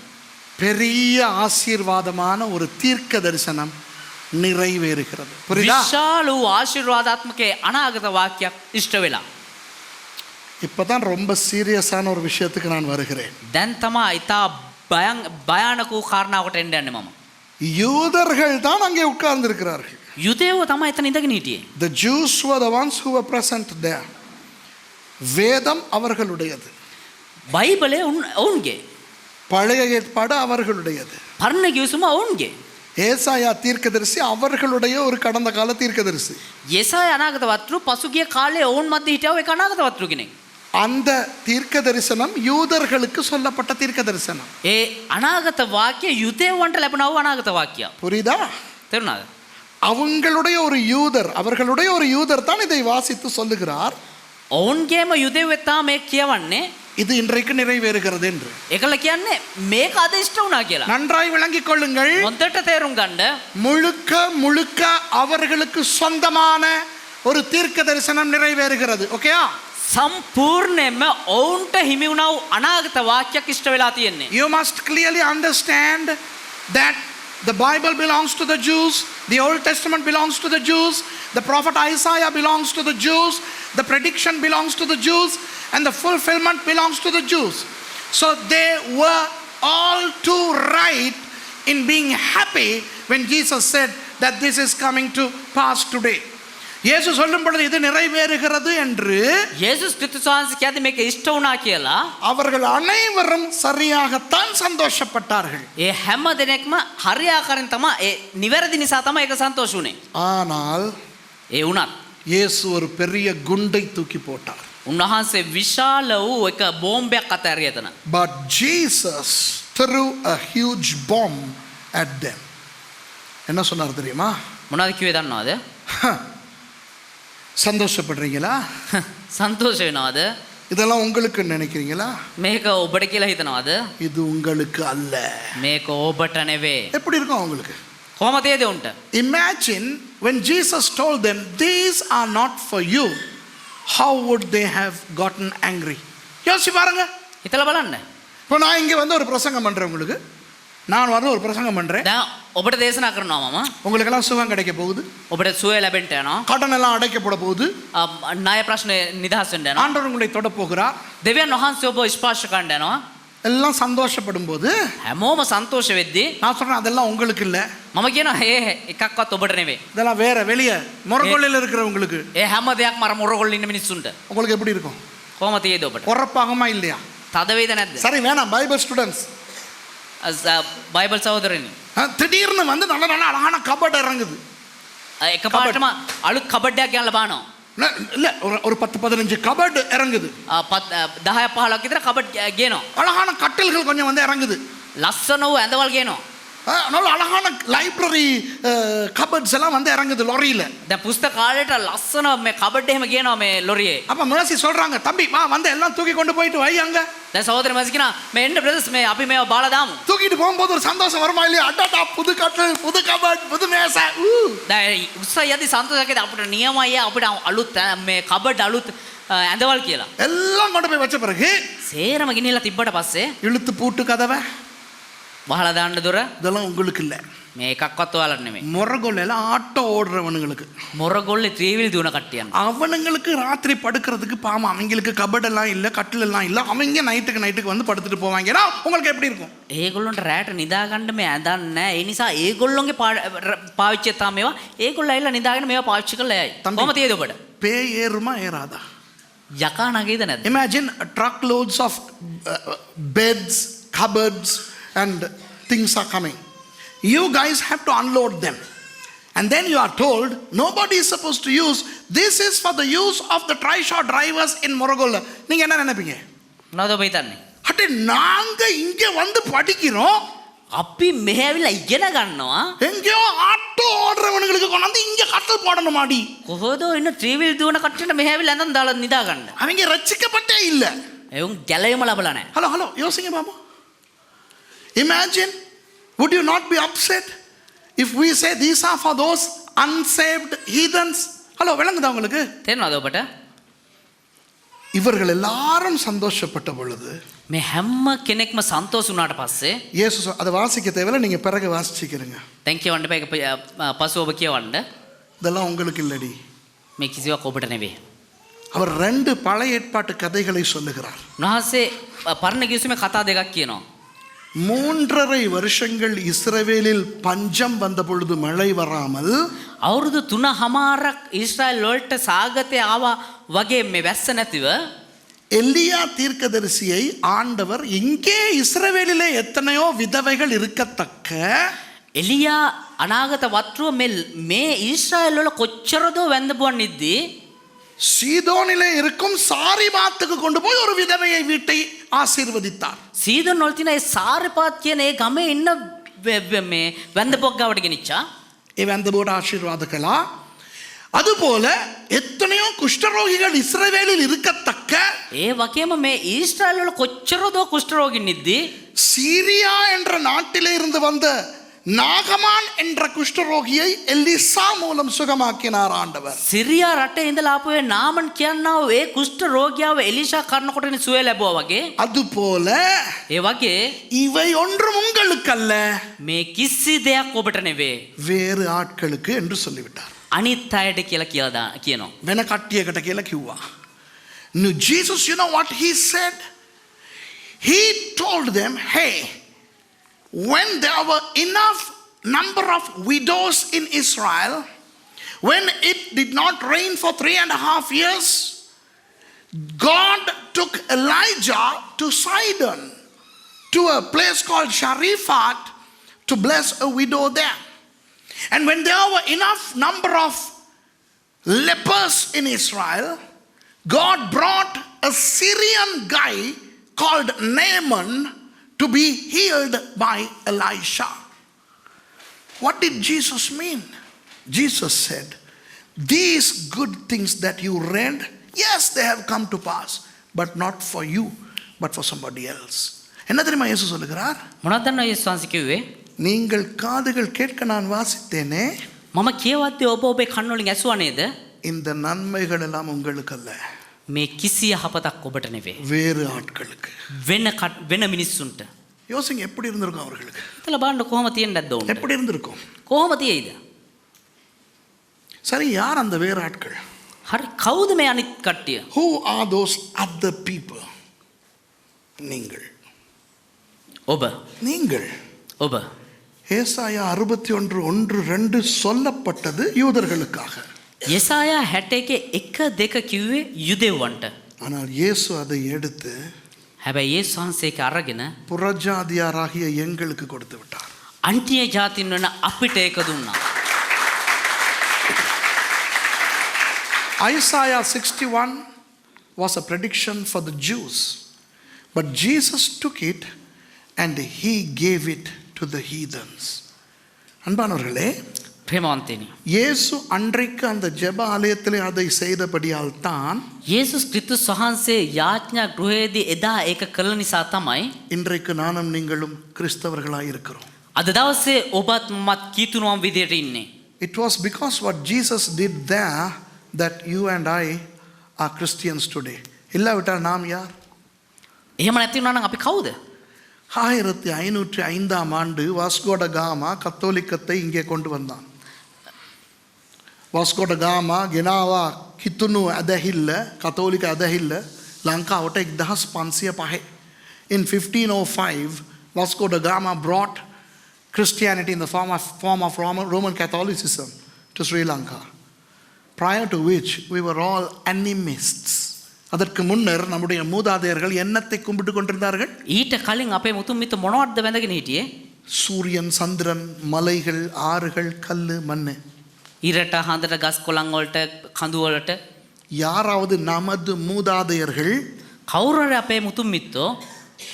பெரிய ஆசீர்வாதமான ஒரு தீர்க்க தரிசனம் நிறைவேறுகிறது. புரியுதா? විශාල වූ ආශිර්වාදාත්මක අනාගත වාක්‍යයක් ඉෂ්ට වෙලා. இப்பதான் ரொம்ப சீரியஸான ஒரு விஷயத்துக்கு நான் வருகிறேன். දැන් තමයි ඉතා භයානක වූ කාරණාවකට එන්න යන්නේ මම. யூதர்கள் தான் அங்கே உட்கார்ந்து இருக்கிறார்கள். යුදෙව්ව තමයි එතන ඉඳගෙන හිටියේ. The Jews were the ones who were present there. வேதம் அவர்களுடையது, බයිබලය ඔවුන්ගේ. பழைய ஏற்பாடு அவர்களுடையது, පරණ ගිවිසුම ඔවුන්ගේ. ஏசாயா தீர்க்கதரிசி அவர்களுடைய ஒரு கடந்த கால தீர்க்கதரிசி. යෙසාය අනාගත වත්රු පසුගිය කාලේ ඔවුන් මැද හිටියව ඒක අනාගත වත්රු කෙනෙක්. அந்த தீர்க்க தரிசனம் யூதர்களுக்கு சொல்லப்பட்ட தீர்க்க தரிசனம். ඒ අනාගත වාක්‍ය යුදෙව්වන්ට ලැබුණා වූ අනාගත වාක්‍යයක්. புரியுதா? තේරුණාද? அவங்களுடைய ஒரு யூதர், அவர்களுடைய ஒரு யூதர் தான் இதை வாசித்து சொல்லுகிறார், ඔවුන්ගේම යුදෙව්වෙ තමයි මේ කියවන්නේ. இது இன்றைக்கு நிறைவேறுகிறது என்று. ඒකල කියන්නේ මේක අද ඉෂ්ට වුණා කියලා. நன்றாய் விளங்கிக் கொள்ளுங்கள். හොඳට තේරුම් ගන්න. முழுக்க முழுக்க அவர்களுக்கு சொந்தமான ஒரு தீர்க்க தரிசனம் நிறைவேறுகிறது. ஓகேயா? සම්පූර්ණයෙන්ම ඔවුන්ට හිමි වුණා වූ අනාගත වාක්‍යයක් ඉෂ්ට වෙලා තියෙන්නේ. You must clearly understand that the Bible belongs to the Jews, the Old Testament belongs to the Jews, the prophet Isaiah belongs to the Jews, the prediction belongs to the Jews, and the fulfillment belongs to the Jews. So they were all too right in being happy when Jesus said that this is coming to pass today. இயேசு சொல்லும் பொழுது இது நிறைவேறுகிறது என்று යේසුස් ක්‍රිස්තුස් වහන්සේ කියද්දි මේක ඉෂ්ට වුණා කියලා அவர்கள் அனைவரும் சரியாகத்தான் சந்தோஷப்பட்டார்கள். ඒ හැම දෙනෙක්ම හරියාකාරයෙන් තමයි ඒ නිවැරදි නිසා තමයි ඒක සන්තෝෂ වුනේ. ஆனால் ඒ වුණත් இயேசு ஒரு பெரிய குண்டை தூக்கி போட்டார். උන්වහන්සේ විශාල වූ එක බෝම්බයක් අතහැරිය එතන. But Jesus threw a huge bomb at them. என்ன சொன்னார் தெரியுமா? මොනවද කිව්වේ දන්නවද? சந்தோஷப்படுறீங்களா? සන්තෝෂ වෙනවද? இதெல்லாம் உங்களுக்கு நினைக்கிறீங்களா? මේක ඔබට කියලා හිතනවද? இது உங்களுக்கு அல்ல. මේක ඔබට නෙවෙයි. எப்படி இருக்கும் உங்களுக்கு? කොහොමද ඒ දෙවුන්ට? Imagine when Jesus told them these are not for you, how would they have gotten angry? யோசிச்சு பாருங்க. හිතලා බලන්න. இப்போ நான் இங்கே வந்து ஒரு பிரசங்கம் பண்ணுறேன், உங்களுக்கு நான் வந்து ஒரு பிரசங்கம் பண்ணுறேன், දැන් ඔබට දේශනා කරනවා මම. உங்களுக்கெல்லாம் சுகம் கிடைக்க போகுது, ඔබට සුවය ලැබෙන්න යනවා. கடன் எல்லாம் அடைக்கப்பட போகுது, ණය ප්‍රශ්න නිදහස් වෙන්න යනවා. ஆண்டவர் உங்களை தொட போகிறார், දෙවියන් වහන්සේ ඔබ ස්පර්ශ කරන්න යනවා. எல்லாம் சந்தோஷப்படும் போது හැමෝම සන්තෝෂ වෙද්දී நான் சொல்றேன் அதெல்லாம் உங்களுக்கு இல்லை, මම කියනවා ඒ එකක්වත් ඔබට නෙවෙයි. இதெல்லாம் வேற வெளியே முறகொள்ளையில் இருக்கிறவங்களுக்கு. ඒ හැම දෙයක්ම අර මොරගොල්ල ඉන්න මිනිස්සුන්ට. உங்களுக்கு எப்படி இருக்கும்? කොහොම තියෙද ඔබට? உறப்பாகுமா இல்லையா? තද වේද නැද්ද? சரி வேணாம், பைபிள் ஸ்டூடெண்ட்ஸ் බයිබල් සහෝදරයනි. திடீர்னு வந்து நல்ல நல்ல அழகான கபட் இறங்குது. එකපාරටම අලුත් කබඩ්ඩයක් ගෙනල්ලා බානවා. இல்ல ஒரு 10-15 கபட் இறங்குது. 10-15ක් විතර කබඩ් ගේනවා. அழகான கட்டில்கள் கொஞ்சம் வந்து இறங்குது. ලස්සන වූ ඇඳවල් ගේනවා. நல்ல அழகான லைப்ரரி கபட்ஸ் எல்லாம் வந்து இறங்குது லாரியில. දැන් පුස්තකාලයට ලස්සන මේ කබඩ් එහෙම ගේනවා මේ ලොරියේ. அப்ப மேசி சொல்றாங்க, தம்பி வா வந்து எல்லாம் தூக்கி கொண்டு போயிட்டு வை அங்க. දැන් සහෝදර මැසි කියනවා මේ එන්න බ්‍රදර්ස් මේ අපි මේව බාලා දාමු. தூக்கிட்டு போகும்போது ஒரு சந்தோஷம் வருமா இல்லையா? அடடா புது கட்டில், புது கபட், புது மேசை. දැන් උත්සාහයදී සන්තෝෂකද අපිට නියමයි අපිට අලුත් මේ කබඩ් අලුත් ඇඳවල් කියලා. எல்லாம் கொண்டு போய் வச்ச பிறகு සේරම ගෙනියලා තිබ්බට පස්සේ இழுத்து பூட்டு கதவை, වහලා දාන්න දොර. இதெல்லாம் உங்களுக்கு இல்ல. මේ එකක්වත් ඔයාලට නෙමෙයි. முறகொல்லையில ஆட்டோ ஓடுறவனுங்களுக்கு, මොරගොල්ලේ ත්‍රිවිල් දුවන කට්ටියන්. அவனுங்களுக்கு ராத்திரி படுக்கிறதுக்கு பாவம், அவங்களுக்கு கபட் எல்லாம் இல்ல, கட்டில் எல்லாம் இல்ல, அவங்க நைட்டுக்கு வந்து படுத்துட்டு போவாங்க. உங்களுக்கு எப்படி இருக்கும்? ඒගොල්ලොන්ට රැට නිදා ගන්න මේ ඇඳන්නේ නැහැ. ඒ නිසා ඒගොල්ලොන්ගේ පාවිච්චිය තමයි මේවා. ඒගොල්ලෝ ඇවිල්ලා නිදාගෙන මේවා පාවිච්චි කරලා යයි. කොහොම තියෙද ඔබට? பேய் ஏறுமா ஏறாதா? යකා නගේද නැද්ද? Imagine truckloads of beds, cupboards and things are coming. You guys have to unload them. And then you are told nobody is supposed to use. This is for the use of the trishaw drivers in Morogolla. நீங்க என்ன நினைப்பீங்க? මොනවද ඔබ හිතන්නේ? அட்டே நாங்க இங்க வந்து படிக்கிறோம், අපි මෙහැවිලා ඉගෙන ගන්නවා எங்கேயோ ஆட்டோ ஓடுறவனுங்களுக்கு கொண்டாந்து இங்க கட்டல் போடணும் மாடி. කොහොදෝ ඉන්න ත්‍රිවිල් දුවන කට්ටියට මෙහැවිලා ඇඳන් දාලා නිදා ගන්න. அவங்க ரட்சிக்கப்பட்டே இல்ல. එවුන් ගැලවීම ලැබලා නැහැ. ஹலோ யோசிங்க பாப்பா. Imagine, would you not be upset if we say these are for those unsaved heathens? Hello விளங்குதா உங்களுக்கு? තේරෙනවද ඔබට? இவர்கள் எல்லாரும் சந்தோஷப்பட்ட பொழுது මේ හැම කෙනෙක්ම සන්තෝෂ වුණාට පස්සේ இயேசு அதை வாசிக்க தேவையில்லை, நீங்க பிறகு வாசிச்சுக்கிறீங்க. දැන් කියවන්න බෑ පසු ඔබ කියවන්න. இதெல்லாம் உங்களுக்கு இல்லடி. මේ කිසිවක් ඔබට නෙවෙයි. அவர் 2 பழைய ஏற்பாட்டு கதைகளை சொல்லுகிறார். උන්වහන්සේ පරණ කිවිසුමේ කතා දෙකක් කියනවා. 3.5 வருஷங்கள் இஸ்ரவேலில் பஞ்சம் வந்த பொழுது மழை வராமல் අවුරුදු 3.5ක් ඊශ්‍රායල් වලට සාගතය ආවා වගේ මේ වැස්ස නැතිව எலியா தீர்க்கதரிசியை ஆண்டவர் இங்கே இஸ்ரவேலிலே எத்தனையோ விதவைகள் இருக்கத்தக்க එලියා අනාගත වත්රුව මේ ඊශ්‍රායල් වල කොච්චරදෝ වැඳපුවන් ඉද්දී சீதோனிலே இருக்கும் சாரிபாத்துக்கு கொண்டு போய் ஒரு விதவையை வீட்டை ஆசீர்வதித்தார். සීදන් වල තියෙන ඒ සාරිපාත් කියන ඒ ගමේ ඉන්න මේ වැඳපොක් ගාවට ගෙනිච්චා. ඒ වැඳපොට ஆசீர்வாதங்களா. அதுபோல எத்தனையோ குஷ்டரோகிகள் இஸ்ரவேலில் இருக்கத்தக்க ඒ වගේම මේ ඊශ්‍රායල් වල කොච්චරදෝ කුෂ්ඨරෝගීන් ඉද්දී சீரியா என்ற நாட்டிலே இருந்து வந்த நாகமான் என்ற குஷ்டரோகியை எலிசா மூலம் சுகமாக்கினார் ஆண்டவர். සිරියා රටේ ඉඳලා ආපු ඒ නාමන් කියනවා ඒ කුෂ්ඨ රෝගියාව එලිෂා කරනකොටනේ සුවය ලැබුවා වගේ. அதுபோல ඒ වගේ இவை ஒன்றும் உங்களுக்கல்ல, මේ කිසි දෙයක් ඔබට නෙවෙයි. வேறு ஆட்களுக்கு என்று சொல்லிவிட்டார். අනිත් අයට කියලා කියනවා. වෙන කට්ටියකට කියලා කිව්වා. No, Jesus, you know what he said? He told them, hey, when there were enough number of widows in Israel, when it did not rain for 3.5 years, God took Elijah to Sidon, to a place called Sharifat, to bless a widow there. And when there were enough number of lepers in Israel, God brought a Syrian guy called Naaman to be healed by Elisha. What did Jesus mean? Jesus said, these good things that you read, yes, they have come to pass, but not for you, but for somebody else. என்ன தெரியுமா இயேசு சொல்லுகிறார்? මොනවද යේසුස් වහන්සේ කිව්වේ? நீங்கள் காதுகள் கேட்க நான் வாசித்தேனே, මම කියවද්දී ඔබ ඔබේ කන් වලින් ඇසුවා නේද? இந்த நன்மைகள் எல்லாம் உங்களுக்கு அல்ல, මේ කිසි යහපතක් ඔබට නෙවෙයි. வேறு ஆட்களுக்கு. වෙන මිනිස්සුන්ට. யோசிங்க எப்படி இருந்திருக்கும் அவர்களுக்கு. හිතලා බලන්න කොහොම තියෙන්නද උන්ට? எப்படி இருந்திருக்கும்? කොහොම තියෙයිද? சரி, யார் அந்த வேறு ஆட்கள்? හරි, කවුද මේ අනිත් කට්ටිය? Who are those other people? நீங்கள். நீங்கள். ஏசாயா 61:1-2 சொல்லப்பட்டது யூதர்களுக்காக. யெசாயா 61:1-2 කිව්වේ යුදෙව්වන්ට. ஆனால் இயேசு அதை எடுத்து හැබැයි යේසුස් වහන්සේ ඒක අරගෙන புறஜாதியாராகிய எங்களுக்கு கொடுத்து விட்டார். අන්තිය ජාතින් වෙන අපිට ඒක දුන්නා. Isaiah 61 was a prediction for the Jews, but Jesus took it and he gave it to the heathens. அன்பானவர்களே, ප්‍රේමවන්තනි, இயேசு அன்றைக்கு அந்த ஜெப ஆலயத்திலே அதை செய்தபடியால் தான் යේසුස් ක්‍රිස්තුස් වහන්සේ යාඥා ගෘහයේදී එදා ඒක කළ නිසා තමයි இன்றைக்கு நானும் நீங்களும் கிறிஸ்தவர்களாய் இருக்கிறோம். අද දවසේ ඔබත් මත් කීතුරුවම් විදියට ඉන්නේ. It was because what Jesus did there that you and I are Christians today. இல்லாவிட்டால் நாம் யார்? එහෙම නැති වුණා නම් අපි කවුද? 1505ஆம் ஆண்டு வாஸ்கோட காமா கத்தோலிக்கத்தை இங்கே கொண்டு வந்தான். வாஸ்கோட காமா ගෙනාවා කිතුණු ඇදහිල්ල, කතෝලික ඇදහිල්ල ලංකාවට 1505. In 1505, Vasco da Gama brought Christianity in the form of Roman Catholicism to Sri Lanka. Prior to which we were all animists. அதற்கு முன்னர் நம்முடைய மூதாதையர்கள் என்னத்தை கும்பிட்டு கொண்டிருந்தார்கள்? ඊට කලින් අපේ මුතුන් මිත්ත මොනවද වැඳගෙන හිටියේ? சூரியன், சந்திரன், மலைகள், ஆறுகள், கல்லு, மண்ணு. ඉරට, හඳට, ගස් කොළන් වලට, කඳු වලට. யாராவது நமது மூதாதையர்கள் කවුරු හරි අපේ මුතුන් මිත්තෝ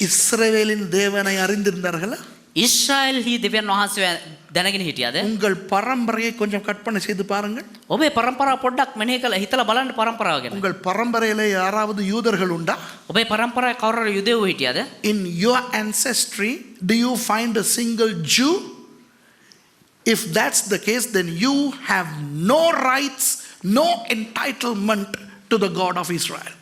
இஸ்ரவேலின் தேவனை அறிந்திருந்தார்களா? ඊශ්‍රායෙල්හි දෙවියන් වහන්සේ දැනගෙන හිටියද? உங்கள் பரம்பரையை கொஞ்சம் கற்பனை செய்து பாருங்கள். ඔබේ පරම්පරාව පොඩ්ඩක් මෙනෙහි කරලා හිතලා බලන්න පරම්පරාව ගැන. உங்கள் பரம்பரையில யாராவது யூதர்கள் உண்டா? ඔබේ පරම්පරාවේ කවුරු හරි යුදෙව්වෝ හිටියද? In your ancestry, do you find a single Jew? If that's the case, then you have no rights, no entitlement to the God of Israel.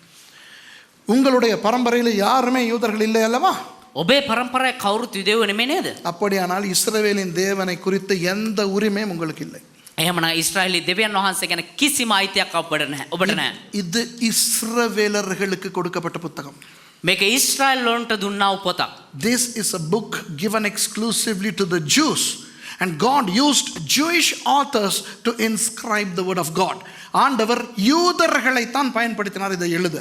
உங்களுடைய பரம்பரையில யாருமே யூதர்கள் இல்லை அல்லவா? ඔබේ පරම්පරාවේ කවුරුත් යුදෙව්වෝ නෙමෙයි නේද? அப்படியானால் இஸ்ரவேலின் தேவனை குறித்து எந்த உரிமையும் உங்களுக்கு இல்லை. එහෙමනම් ඊශ්‍රායෙලි දෙවියන් වහන්සේ ගැන කිසිම අයිතියක් ඔබට නැහැ. இது இஸ்ரவேலர்களுக்கு கொடுக்கப்பட்ட புத்தகம். මේක ඊශ්‍රායෙල් වලට දුන්නා වූ පොතක්. This is a book given exclusively to the Jews, and God used Jewish authors to inscribe the word of God. ஆண்டவர் யூதர்களை தான் பயன்படுத்தினார் இதை எழுத.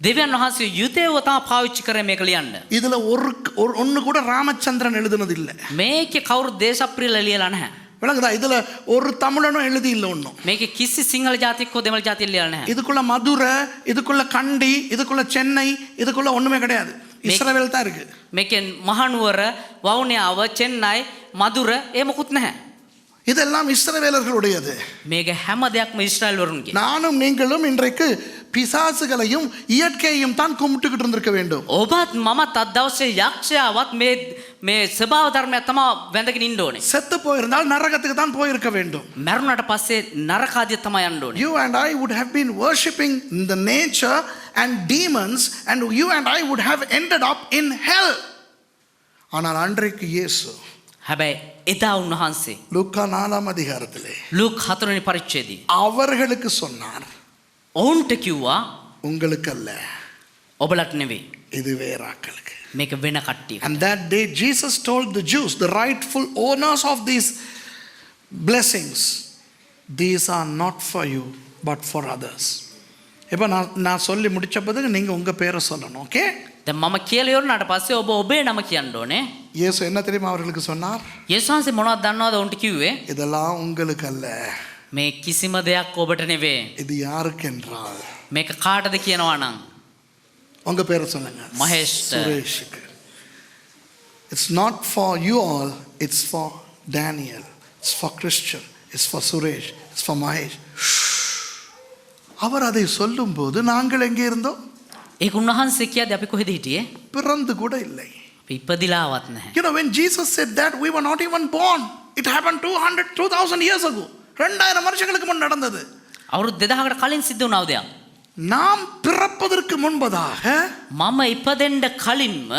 දෙවියන් වහන්සේ යුදෙව්වෝ තමයි පාවිච්චි කරේ මේක ලියන්න. இதுல ஒன்னு கூட ராமச்சந்திரன் எழுதுனது இல்ல. මේකේ කවුරු දේශප්‍රියලා ලියලා නැහැ. விளங்குதா? இதுல ஒரு தமிழனும் எழுதி இல்ல ஒன்னும். මේකේ කිසි සිංහල ජාතිකෝ දෙමළ ජාතිය ලියලා නැහැ. இதுக்குள்ள மதுரை, இதுக்குள்ள கண்டி, இதுக்குள்ள சென்னை, இதுக்குள்ள ஒண்ணுமே கிடையாது. இஸ்ரவேல் தான் இருக்கு. මේකෙන් මහනුවර, වවුනියාව, චෙන්නයි, මදුර ඒ මොකුත් නැහැ. இதெல்லாம் இஸ்ரவேலர்களுடையது. මේක හැම දෙයක්ම ඊශ්‍රායෙල් වරුන්ගේ. நானும் நீங்களும் இன்றைக்கு பிசாசுகளையும் இயற்கையையும் தான் கும்பிட்டுக்கிட்டு இருந்திருக்க வேண்டும். ඔබත් මමත් අද දවසේ යක්ෂයාවත් මේ ස්වභාව ධර්මයක් තමයි වැඳගෙන ඉන්න ඕනේ. செத்து போயிருந்தால் நரகத்துக்கு தான் போயிருக்க வேண்டும். මරුණාට පස්සේ නරකාදිය තමයි යන්න ඕනේ. You and I would have been worshipping the nature and demons, and you and I would have ended up in hell. ஆனால் அன்றைக்கு இயேசு හැබැයි එදා උන්වහන්සේ லூக்கா 4 அதிகாரத்திலே ලූක් 4 වෙනි පරිච්ඡේදයේ அவர்களுக்கு சொன்னார், ඔවුන්ට කිව්වා உங்களுக்கு அல்ல, ඔබලට නෙවෙයි. இது வேறாக்களுக்கு. මේක වෙන කට්ටිය. And that day Jesus told the Jews, the rightful owners of these blessings, these are not for you but for others. இப்போ நான் சொல்லி முடிச்ச பிறகு நீங்க உங்க பேரை சொல்லணும். ஓகே? දැන් මම කියලා ඉවරනාට පස්සේ ඔබ ඔබේ නම කියන්න ඕනේ. இயேசு என்ன தெரியுமா அவர்களுக்கு சொன்னார்? යේසුස් වහන්සේ මොනවද දන්නවද ඔවුන්ට කිව්වේ? இதெல்லாம் உங்களுக்கு அல்ல. මේ කිසිම දෙයක් ඔබට නෙවෙයි. இது யாருக்கு என்றால், මේක කාටද කියනවා නම් உங்க பேரை சொல்லுங்க. மகேஷ்க்கு. சுரேஷ்க்கு. It's not for you all, it's for Daniel, it's for Christian, it's for Suresh, it's for Mahesh. அவர் அதை சொல்லும்போது நாங்கள் எங்கே இருந்தோம்? ඒක උන්වහන්සේ කියද්දී අපි කොහෙද හිටියේ? பிறந்து கூட இல்லை. අපි ඉපදිලාවත් නැහැ. You know, when Jesus said that, we were not even born. It happened 2000 years ago. 2000 வருஷங்களுக்கு முன் நடந்தது. අවුරුදු 2000කට කලින් සිද්ධ වුණා දෙයක්. நாம் பிறப்பதற்கு முன்பதாக මම ඉපදෙන්න කලින්ම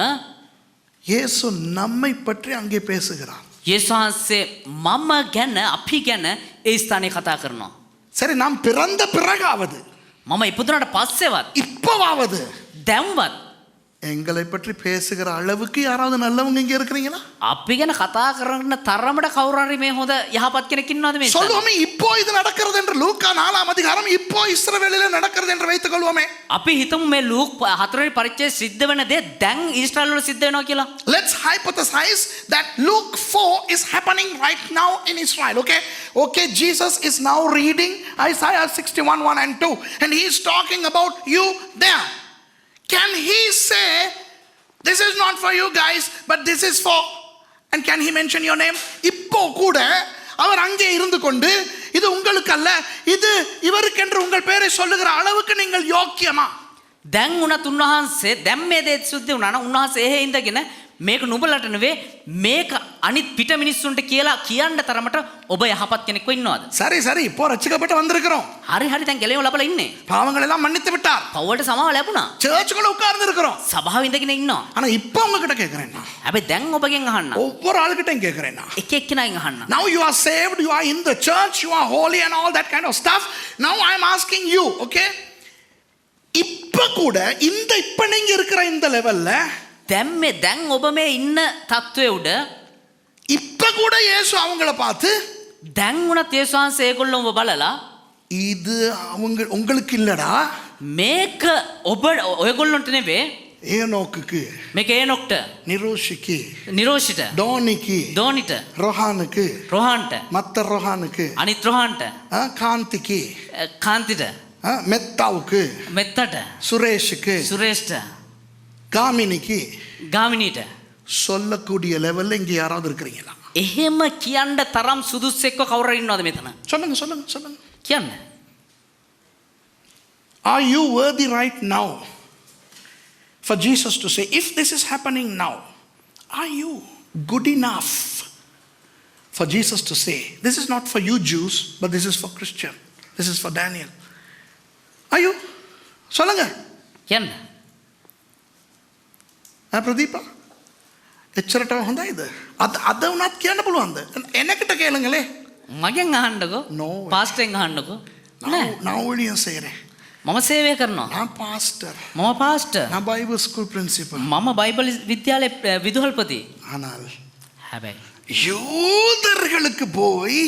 இயேசு நம்மை பற்றி அங்கே பேசுகிறார். යේසුස් වහන්සේ මම ගැන අපි ගැන ඒ ස්ථානයේ කතා කරනවා. சரி, நாம் பிறந்த பிறகாவது, මම ඉපදුනාට පස්සේවත් இப்பவாவது දැන්වත් எங்களை பற்றி பேசுகிற அளவுக்கு யாராவது நல்லவங்க இங்க இருக்கிறீங்களா? අපි ගැන කතා කරන තරමට කවුරු හරි මේ හොඳ යහපත් කෙනෙක් ඉන්නවද මේ? சொல்லுவோமே, இப்போ இது நடக்கிறது என்று லூக்கா 4 அதிகாரம் இப்போ இஸ்ரவேலிலே நடக்கிறது என்று வைத்துக் கொள்வோமே. අපි හිතමු මේ ලූක් 4 වෙනි පරිච්ඡේදයේ සිද්ධ වෙන දේ දැන් ඊශ්‍රායෙල් වල සිද්ධ වෙනවා කියලා. Let's hypothesize that Luke 4 is happening right now in Israel. Okay, Jesus is now reading Isaiah 61:1 and 2, and he is talking about you there. Can he say, this is not for you guys, but this is for, and can he mention your name? இப்போ கூட அவர் அங்கே இருந்து கொண்டு இது உங்களுக்கு அல்ல, இது இவருக்கென்று உங்கள் பேரை சொல்லுகிற அளவுக்கு நீங்கள் யோக்கியமா? දැන් උනත් උන්වහන්සේ දැන් මේ දේ සුද්ධ වුණා නම් උන්වහන්සේ එහෙ ඉඳගෙන මේක නුඹලට නෙවෙයි මේක අනිත් පිට මිනිස්සුන්ට කියලා කියන්න තරමට ඔබ යහපත් කෙනෙක්ව ඉන්නවද? சரி, இப்போ ரட்சிக்கப்பட்டு வந்திருக்கிறோம். හරි දැන් ගැලවෙම ලබලා ඉන්නේ. பாவங்கள் எல்லாம் மன்னித்து விட்டார். පවුලට සමාව ලැබුණා. சர்ச்சுக்குள்ள உட்கார்ந்து இருக்கிறோம். සභාව ඉඳගෙන ඉන්නවා. ஆனா இப்போ உங்ககிட்ட கேக்குறேன் நான். හැබැයි දැන් ඔබගෙන් අහන්න. ஒவ்வொரு ஆளுகிட்டையும் கேக்குறேன் நான். එක එක්කෙනාගෙන් අහන්න. Now you are saved, you are in the church, you are holy and all that kind of stuff. Now I am asking you, okay? இப்ப கூட இப்ப நீங்க இருக்கிற இந்த லெவல்ல දැන් ඔබ මේ ඉන්න තත්වයේ උඩ இப்ப கூட இயேசு அவங்கள பார்த்து දැන් උනත් යේසුස් වහන්සේ ඒගොල්ලෝව බලලා இது உங்களுக்கு இல்லடா, මේක ඔබ ඔයගොල්ලන්ට නෙවෙයි, ஏனோக்குக்கு, මේක ඒනොක්ට, නිරෝෂිට, දෝනිට, රොහාන්ට, மத்த රොහාனுக்கு, අනිත් රොහාන්ට, කාන්තිට, மெத்தாவுக்கு, මෙත්තට, சுரேஷுக்கு, සුරේෂ්ට, காமினிக்கு, ගාමිනීට, சொல்லக்கூடிய லெவல்ல இங்க யாராவது இருக்கிறீங்களா? එහෙම කියන්න තරම් සුදුස්සෙක්ව කවුරු ඉන්නවද මෙතන? சொல்லுங்க சொல்லுங்க சொல்லுங்க. කියන්න. Are you worthy right now for Jesus to say, if this is happening now, are you good enough for Jesus to say, this is not for you Jews, but this is for Christian, this is for Daniel? Are you? சொல்லுங்க. කියන්න. ප්‍රදීපා එච්චරට හොඳයි ඉද? අද උනත් කියන්න පුළුවන්ද? එනකට கேளுங்களே. මගෙන් අහන්නකෝ. No. පාස්ටරෙන් අහන්නකෝ. நான் ஊழியம் செய்கிறேன். මම සේවය කරනවා. நான் பாஸ்டர். මම පාස්ටර්. நான் பைபிள் ஸ்கூல் பிரின்சிபல். මම බයිබල් විද්‍යාලයේ විදුහල්පති. ஆனால் හැබැයි யூதர்களுக்கு போய்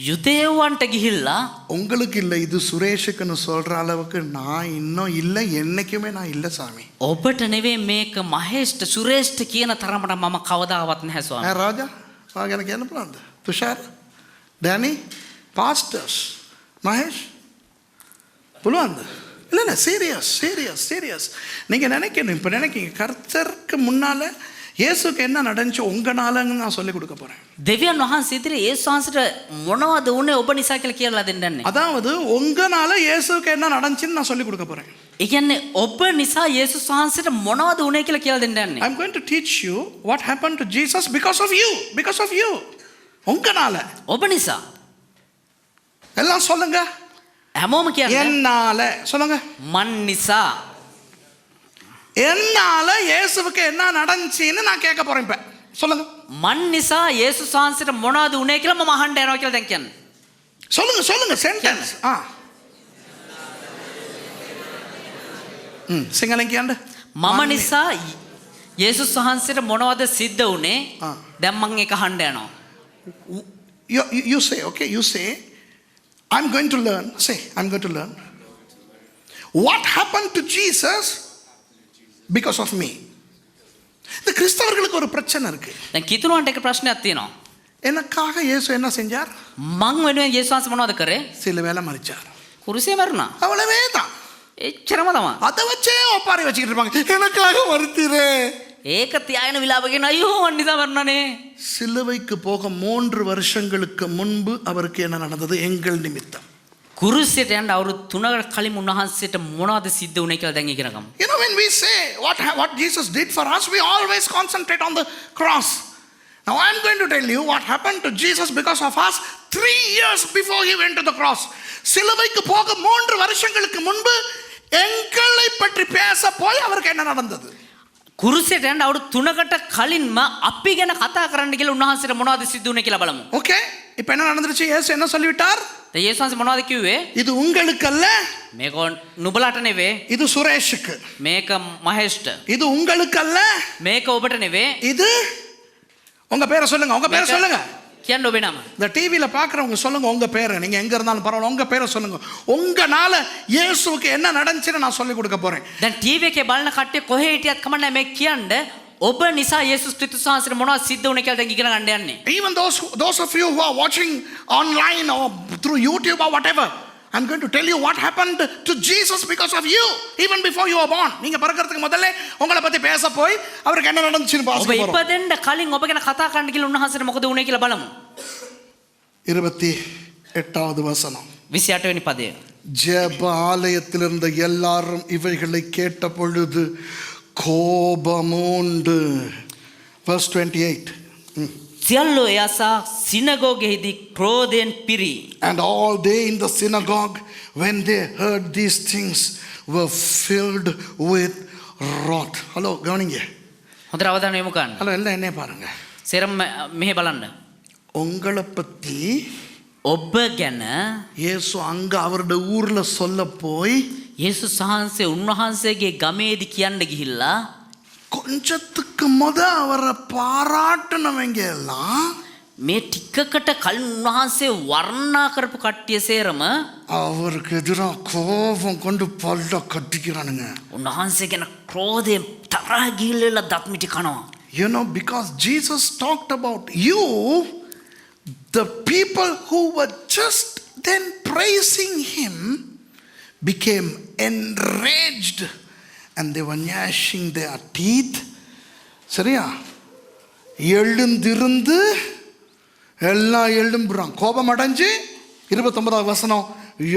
යුදෙව්වන්ට ගිහිල්ලා உங்களுக்கு இல்லை, இது சுரேஷுக்குன்னு சொல்ற அளவுக்கு நான் இன்னும் இல்லை, என்னைக்குமே நான் இல்லை சாமி. ඔබට නෙවෙයි මේක මහේෂ්ට සුරේෂ්ට කියන තරමට මම කවදාවත් නැහැ ස්වාමී. ராஜா வாங்க, எனக்கு என்ன plan? Tushar, Danny, pastors, Mahesh புலுவாந்து இல்லை இல்லை, சீரியஸ் சீரியஸ் சீரியஸ். நீங்கள் நினைக்கணும், இப்போ நினைக்கிங்க கர்த்தருக்கு முன்னால் இயேசுக்கு என்ன நடந்துச்சு உங்களாலன்னு நான் சொல்லிக் கொடுக்க போகிறேன். දෙවියන් වහන්සේ ඉදිරියේ යේසුස් වහන්සේට මොනවද උනේ ඔබ නිසා කියලා කියලා දෙන්නන්නේ. அதாவது உங்களால இயேசுக்கு என்ன நடந்துச்சுன்னு நான் சொல்லிக் கொடுக்க போகிறேன். ඒ කියන්නේ ඔබ නිසා යේසුස් වහන්සේට මොනවද උනේ කියලා කියලා දෙන්නන්නේ. I'm going to teach you what happened to Jesus because of you. Because of you. உங்களால. ඔබ නිසා. எல்லாம் சொல்லுங்க. හැමෝම කියන්නේ. என்னால சொல்லுங்க. මන් නිසා. என்னால இயேசுவுக்கு என்ன நடந்துச்சுன்னு நான் கேட்க போறேன் இப்ப. சொல்லுங்க. මන් නිසා යේසුස් වහන්සේට මොනවද උනේ කියලා මම අහන්න යනවා කියලා දැන් කියන්නේ. சொல்லுங்க சொல்லுங்க சென்டென்ஸ். සිංහලෙන් කියන්න. මම නිසා යේසුස් වහන්සේට මොනවද සිද්ධ උනේ? දැන් මම ඒක අහන්න යනවා. You say, okay, you say, I'm going to learn. Say, I'm going to learn. What happened to Jesus because of me? இந்த கிறிஸ்தவர்களுக்கு ஒரு பிரச்சனை இருக்கு. දැන් කිතුණුවන්ට එක ප්‍රශ්නයක් තියෙනවා. எனக்காக இயேசு என்ன செஞ்சார்? මං වෙනුවෙන් යේසුස් වහන්සේ මොනවද කරේ? சிலுவையில மரிச்சார். කුරුසියේ මරුණා. அவ்வளவே தான். එච්චරම තමයි. அதை வச்சே ஒப்பாரி வச்சுக்கிட்டு இருப்பாங்க. எனக்காக மரித்தீரே. ඒක තියාගෙන විලාප කියන අයියෝ මන් නිසා මරුණානේ. சிலுவைக்கு போக 3 வருஷங்களுக்கு முன்பு அவருக்கு என்ன நடந்தது? எங்கள் நிமித்தம். කුරුසියට යන්න අවුරුදු 3කට කලින් උන්වහන්සේට මොනවද සිද්ධ වුනේ කියලා දැන් ඉගෙනගමු. You know, when we say what Jesus did for us, we always concentrate on the cross. Now I'm going to tell you what happened to Jesus because of us 3 years before he went to the cross. சிலுவைக்கு போக 3 வருஷங்களுக்கு முன்பு எங்களை பற்றி பேச போய் அவருக்கு என்ன நடந்தது? කුරුසියට යන්න අවුරුදු 3කට කලින්ම අපි ගැන කතා කරන්න කියලා උන්වහන්සේට මොනවද සිද්ධ වුනේ කියලා බලමු. Okay, இப்போ என்ன நடந்துருச்சு? இயேசு என்ன சொல்லிவிட்டார்? දැන් යේසුස් වහන්සේ මොනවද කිව්වේ? இது உங்களுக்கு அல்ல, මේක නුඹලාට නෙවෙයි. இது சுரேஷுக்கு. මේක මහේෂ්ට. இது உங்களுக்கு அல்ல, මේක ඔබට නෙවෙයි. இது உங்க பேரை சொல்லுங்க. உங்க பேரை சொல்லுங்க. කියන්න ඔබේ නම. இந்த டிவியில பார்க்குறவங்க சொல்லுங்க உங்க பேரை. நீங்க எங்க இருந்தாலும் பரவாயில்ல, உங்க பேரை சொல்லுங்க. உங்கனால இயேசுவுக்கு என்ன நடந்துச்சுன்னு நான் சொல்லி கொடுக்க போறேன். දැන් ටීවී එකේ බලන කට්ටිය කොහේ හිටියත් කමන්නේ මේ කියන්න ඔබ නිසා යේසුස් ක්‍රිස්තුස් වහන්සේට මොනවද සිද්ධ වුනේ කියලා දැන් ඉගෙන ගන්න යන්නේ. Even those of you who are watching online or through YouTube or whatever, I'm going to tell you what happened to Jesus because of you even before you were born. நீங்க பிறக்கிறதுக்கு முதல்ல உங்களை பத்தி பேச போய் அவருக்கு என்ன நடந்துச்சுன்னு ඔබ பாக்க போறோம். ඉපදෙන්න කලින් ඔබ ගැන කතා කරන්න කියලා උන්වහන්සේට මොකද වුනේ කියලා බලමු. 28வது வசனம். 28 වෙනි පදය. ஜெப ஆலயத்தில் இருந்த எல்லாரும் இவைகளை கேட்ட பொழுது கோபமூண்டு. Verse 28. සියල්ලෝ එයාසා සිනගෝගෙහිදී ක්‍රෝධයෙන් පිරි. And all they in the synagogue, when they heard these things, were filled with wrath. Hello, கவனிங்க. හොඳට අවධානය යොමු කරන්න. ஹலோ, எல்லாம் என்ன பாருங்க. සෙරම මෙහෙ බලන්න. உங்களை பத்தி ඔබ ගැන இயேசு அங்க அவருடைய ஊர்ல சொல்ல போய் යේසුස් වහන්සේ උන්වහන්සේගේ ගමේදී කියන්න ගිහිල්ලා கொஞ்சத்துக்கு முத அவரை பாராட்டினவங்க எல்லாம் මේ ටිකකට කලින් උන්වහන්සේ වර්ණනා කරපු කට්ටිය සේරම அவருக்கு எதிராக கோபம் கொண்டு பல்ல கட்டிக்கிறானுங்க. උන්වහන්සේ ගැන ක්‍රෝධයෙන් තරහ ගිහිල්ලා දත් මිටි කනවා. You know, because Jesus talked about you, the people who were just then praising him became enraged and they were gnashing their teeth. சரியா? எழுந்திருந்து எல்லாம் எழும்புறான். கோபம் அடைஞ்சு 29வது வசனம்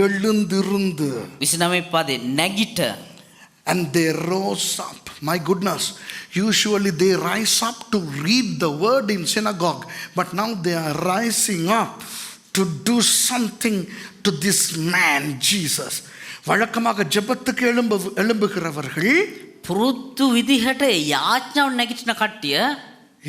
எழுந்திருந்து. 29 පදේ නැගිට. And they rose up. My goodness, usually they rise up to read the word in synagogue, but now they are rising up to do something to this man Jesus. வழக்கமாக ஜெபத்துக்கு எழும்புகிறவர்கள் පුරුදු විදිහට යාඥාව නැගිටින කට්ටිය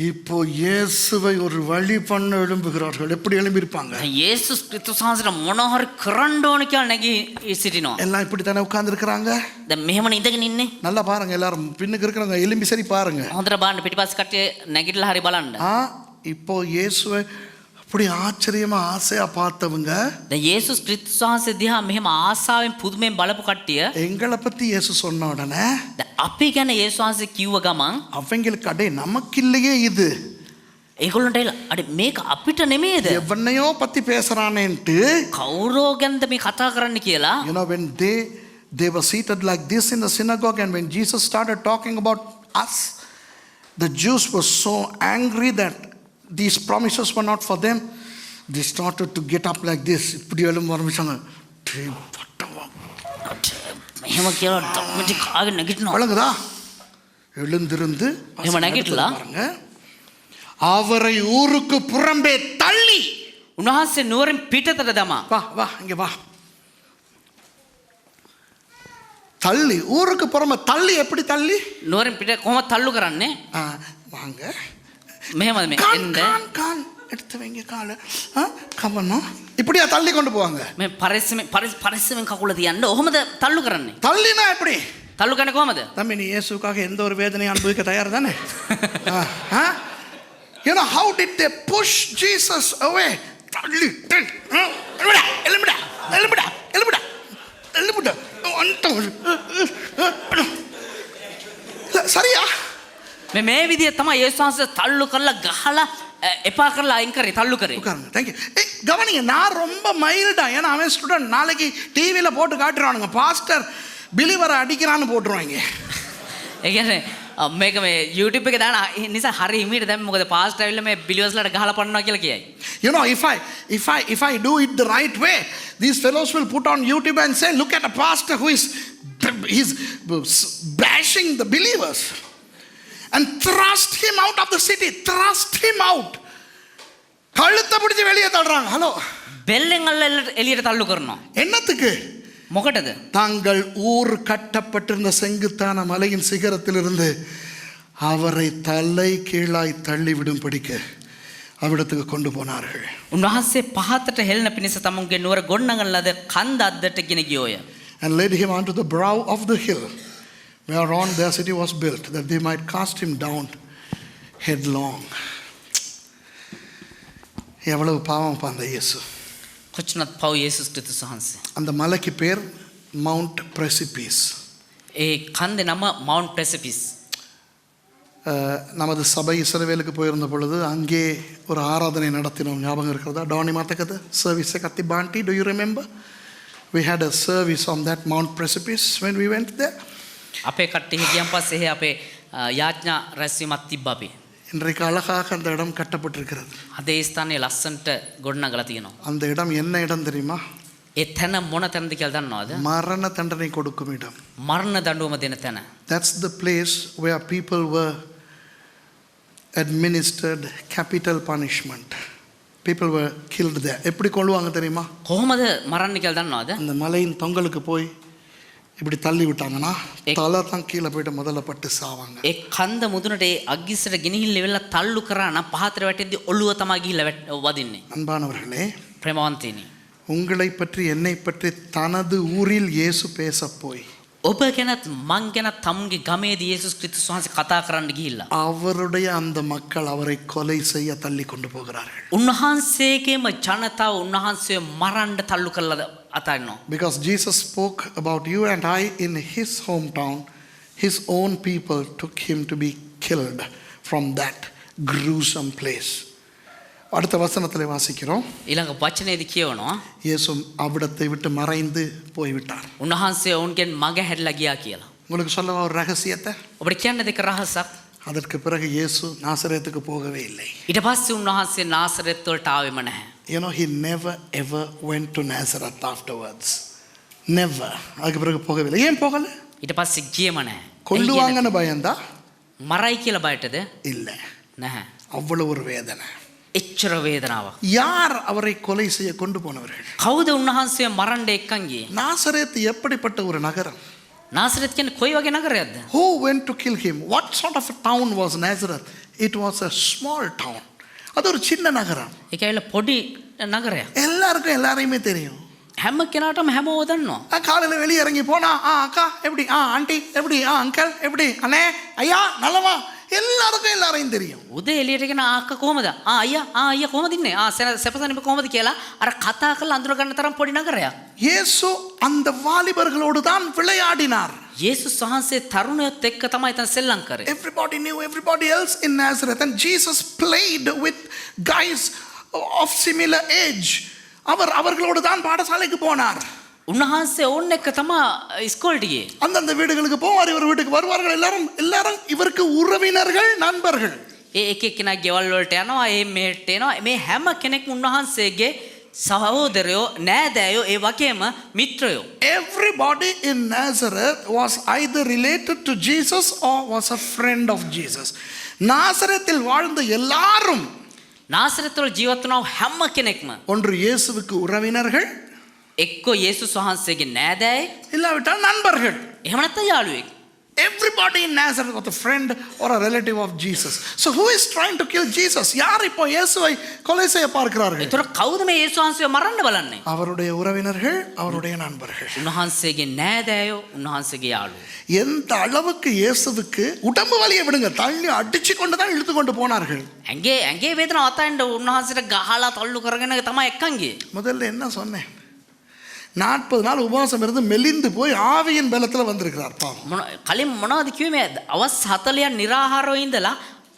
இப்போ இயேசுவை ஒரு வழி பண்ண எழும்புகிறார்கள். எப்படி எழும்பியிருப்பாங்க? යේසුස් ක්‍රිස්තුස් වහන්සේට මොන හරි කරන්න ඕන කියලා නැගී සිටිනවා. எல்லாம் இப்படி தானே உட்கார்ந்துருக்கிறாங்க. දැන් මෙහෙමනේ ඉඳගෙන ඉන්නේ. நல்லா பாருங்க, எல்லாரும் பின்னுக்கு இருக்கிறவங்க எலும்பி சரி பாருங்க. හොඳට බලන්න පිටිපස්ස කට්ටිය නැගිටලා හරි බලන්න. இப்போ இயேசுவை அப்படி ஆச்சரியமா ஆசையா பார்த்தவங்க, දැන් යේසුස් ක්‍රිස්තුස් වහන්සේ දිහා මෙහෙම ආසාවෙන් පුදුමෙන් බලපු කට්ටිය எங்களை பத்தி இயேசு சொன்ன உடனே දැන් අපි ගැන යේසුස් වහන්සේ කිව්ව ගමන් அவங்களுக்கு அடே நமக்கு இல்லையே இது, ඒගොල්ලන්ට අඩේ මේක අපිට නෙමේද? எவனையோ பத்தி பேசுறானேன்ட்டு කවුරෝ ගැනද මේ කතා කරන්න කියලා. You know, when they were seated like this in the synagogue, and when Jesus started talking about us, the Jews were so angry that these promises were not for them. They started to get up like this. இப்படி எழும்ப ஆரம்பிச்சாங்க. මෙහෙම කියලා ධම්මටි කාගෙන නැගිටිනවා. வழங்குதா? எழுந்திருந்து එහෙම නැගිටලා பாருங்க, அவரை ஊருக்கு புறம்பே தள்ளி, උන්වහන්සේ නුවරින් පිටතට දමා. வா வா இங்க வா, தள்ளி ஊருக்கு புறம்ப தள்ளி. எப்படி தள்ளி? නුවරින් පිට කොහොමද තල්ලු කරන්නේ? வாங்க, මෙහෙමද මේ එන්න கால் எடுத்து வைங்க, காலை கவனம், இப்படியா தள்ளி கொண்டு போவாங்க? මේ පරිස්සමෙන් කකුල තියන්න. ඔහොමද තල්ලු කරන්නේ? தள்ளினா எப்படி? තල්ලු කරන්නේ කොහමද? தம்பி, நீ இயேசுக்காக எந்த ஒரு வேதனையும் அனுபவிக்க தயார் தானே? You know, how did they push Jesus away? தள்ளி எழும்புடா எழும்புடா எழும்புடா எழும்புடா எழும்புடா. சரியா? මේ විදිය තමයි යේසුස් වහන්සේ තල්ලු කරලා ගහලා එපා කරලා අයින් කරේ, තල්ලු කරේ. உட்காருங்க. தேங்க்யூ. கவனிங்க, நான் ரொம்ப மைல்டா, ஏன்னா அவன் ஸ்டூடெண்ட். நாளைக்கு டிவியில் போட்டு காட்டுறானுங்க, பாஸ்டர் பிலிவரை அடிக்கிறான்னு போட்டுருவாங்க. ඒ කියන්නේ මේක මේ YouTube එකේ දාන නිසා හරි හිමීට දැන් මොකද පාස්ටර් ඇවිල්ලා මේ බිලියර්ස්ලාට ගහලා පන්නනවා කියලා කියයි. You know, if I do it the right way, these fellows will put on YouTube and say, look at a pastor who is bashing the believers, and thrust him out of the city. Thrust him out. கழுத்தை பிடிச்சி வெளியே தள்ளுறாங்க. Hello, බෙල්ලෙන් අල්ලලා එළියට තල්ලු කරනවා. என்னத்துக்கு? මොකටද? தாங்கள் ஊர் கட்டப்பட்டிருந்த செங்குத்தான மலையின் சிகரத்திலிருந்து அவரை தலை கீழாய் தள்ளிவிடும்படிக்க அவ்விடத்துக்கு கொண்டு போனார்கள். උන්වහන්සේ පහතට හෙළන පිණිස තමුන්ගේ නුවර ගොඩනගන ලද කන්ද අද්දට ගෙන ගියෝය. And led him onto the brow of the hill whereon their city was built, that they might cast him down headlong. எவ்வளவு பாவம் அந்த இயேசு. කොච්චරත් පව් යේසුස් ක්‍රිස්තුස් වහන්සේ. அந்த மலைக்கு பேர் மவுண்ட் பிரசிபீஸ். ඒ කන්දේ නම මවුන්ට් ප්‍රෙසිපිස්. நமது சபை இஸ்ரவேலுக்கு போயிருந்த பொழுது அங்கே ஒரு ஆராதனை நடத்தினோம். ஞாபகம் இருக்கிறதா? டானி மாத்தக்கது சர்வீஸ் கத்தி Pandi, do you remember? We had a service on that Mount Precipice when we went there. අපේ කට්ටිය ගියන් පස්සේ එහේ අපේ යාඥා රැස්වීමක් තිබ්බා අපි. இன்றைக்கு அழகாக அந்த இடம் கட்டப்பட்டிருக்கிறது. අද ඒ ස්ථානයේ ලස්සනට ගොඩනගලා තියෙනවා. அந்த இடம் என்ன இடம் தெரியுமா? ඒ තැන මොන තැනද කියලා දන්නවද? மரண தண்டனை கொடுக்கும் இடம். මරණ දඬුවම දෙන තැන. That's the place where people were administered capital punishment. People were killed there. எப்படி கொல்லுவாங்க தெரியுமா? කොහොමද මරන්නේ කියලා දන්නවද? அந்த மலையின் தொங்கலுக்கு போய் இப்படி தள்ளி விட்டாங்கன்னா தலை தான் கீழே போயிட்டு முதல்ல பட்டு சாவாங்க. ඒ කන්ද මුදුනට ඒ අග්ගිස්සට ගෙනහිල්ල වෙලා තල්ලු කරා නම් පහතට වැටෙද්දි ඔළුව තමයි ගිහිල්ලා වදින්නේ. அன்பானவர்களே, ප්‍රේමවන්තයනි, உங்களை பற்றி என்னை பற்றி தனது ஊரில் இயேசு பேச போய் ඔබ ගැනත් මං ගැනත් තමුන්ගේ ගමේදී යේසුස් ක්‍රිස්තුස් වහන්සේ කතා කරන්න ගිහිල්ලා அவருடைய அந்த மக்கள் அவரை கொலை செய்ய தள்ளி கொண்டு போகிறார்கள். උන්වහන්සේගේම ජනතාව උන්වහන්සේ මරන්න තල්ලු කරලා අතාරිනවා. Because Jesus spoke about you and I in his hometown, his own people took him to be killed from that gruesome place. அடுத்த வசனத்தில் வாசிக்கிறோம். ඊළඟ වචනේදී කියවනවා இயேசு அவ்விடத்தை விட்டு மறைந்து போய்விட்டார். උන්වහන්සේ ඔවුන්ගෙන් මග හැරිලා ගියා කියලා. உங்களுக்கு சொல்லவா ஒரு ரகசியத்தை? ඔබට කියන්න දෙක රහසක්. அதற்கு பிறகு இயேசு நாசரேத்துக்கு போகவே இல்லை. ඊට පස්සේ උන්වහන්සේ නාසරෙත් වලට ආවෙම නැහැ. You know, he never ever went to Nazareth afterwards. Never. அதுக்கு பிறகு போகவே இல்லை. ஏன் போகல? ඊට පස්සේ ගියම නැහැ. கொல்லுவாங்கன்னு பயந்தா? මරයි කියලා බයටද? இல்லை. නැහැ. அவ்வளவு ஒரு வேதனை. එච්චර වේදනාවක්. யார் அவரை கொலை செய்ய கொண்டு போனவர்கள்? කවුද උන්වහන්සේ මරන්න එක්කන් ගියේ? நாசரேத் எப்படிப்பட்ட ஒரு நகரம்? නාසරෙත් කියන්නේ කොයි වගේ නගරයක්ද? Who went to kill him? What sort of a town was Nazareth? It was a small town. அது ஒரு சின்ன நகரம். ඒක ඇවිල්ලා පොඩි නගරයක්. எல்லாருக்கும் எல்லாரையுமே தெரியும். හැම කෙනාටම හැමෝම දන්නවා. காலையில் வெளியே இறங்கி போனா அக்கா எப்படி ஆண்டி எப்படி அங்கிள் எப்படி அண்ணே ஐயா நல்லவா எல்லாருக்கும் எல்லாரையும் தெரியும். උදේ එළියට ගෙන අක්කා කොහමද? අයියා කොහමද ඉන්නේ? සැපසනිප කොහමද කියලා අර කතා කරලා අඳුර ගන්න තරම් පොඩි නගරයක්. இயேசு அந்த வாலிபர்களோடு தான் விளையாடினார். යේසුස් වහන්සේ තරුණයොත් එක්ක තමයි තන සෙල්ලම් කරේ. Everybody knew everybody else in Nazareth and Jesus played with guys of similar age. அவர்களோடு தான் பாடசாலைக்கு போனார். උන්වහන්සේ ඕන්න එක්ක තමයි ඉස්කෝලේට ගියේ. அந்தந்த வீடுகளுக்கு போவார், இவர் வீட்டுக்கு வருவார்கள். எல்லாரும் இவருக்கு உறவினர்கள், நண்பர்கள். එක එක්කෙනා ගෙවල් වලට යනවා, ඒ මෙහෙට එනවා. මේ හැම කෙනෙක්ම උන්වහන්සේගේ සහෝදරයෝ, නෑදෑයෝ, ඒ වගේම මිත්‍රයෝ. Everybody in Nazareth was either related to Jesus or was a friend of Jesus. நாசரேத்தில் வாழ்ந்த எல்லாரும் නාසරෙත් වල ජීවත් වුණා හැම කෙනෙක්ම ஒன்று இயேசுவுக்கு உறவினர்கள், එක්ක යේසුස් වහන්සේගේ නෑදෑයෙක්, இல்லாவிட்டால் நண்பர்கள். එහෙම නැත්නම් යාළුවෙක්. Everybody in Nazareth was a friend or a relative of Jesus. So who is trying to kill Jesus? யார் இப்போ இயேசுவை கொலை செய்ய பார்க்கிறார்கள்? ඒතර කවුද මේ යේසුස් වහන්සේව මරන්න බලන්නේ? அவருடைய உறவினர்கள், அவருடைய நண்பர்கள். උන්වහන්සේගේ නෑදෑයෝ, උන්වහන්සේගේ යාළුවෝ. எந்த அளவுக்கு இயேசுவுக்கு உடம்பு வலியை விடுங்க, தள்ளி அடிச்சு கொண்டு தான் இழுத்து கொண்டு போனார்கள். ඇඟේ වේදනාව අතරින්ද උන්වහන්සේට ගහලා තල්ලු කරගෙන තමයි එක්කන් ගියේ. முதல்ல என்ன சொன்னேன்? 40 நாள் உபவாசம் இருந்து மெலிந்து போய் ஆவியின் பலத்தில் வந்திருக்கிறார் பாவம். කලින් මොනවද කිව්වේ? මේ අවස් 40ක් निराහාරව ඉඳලා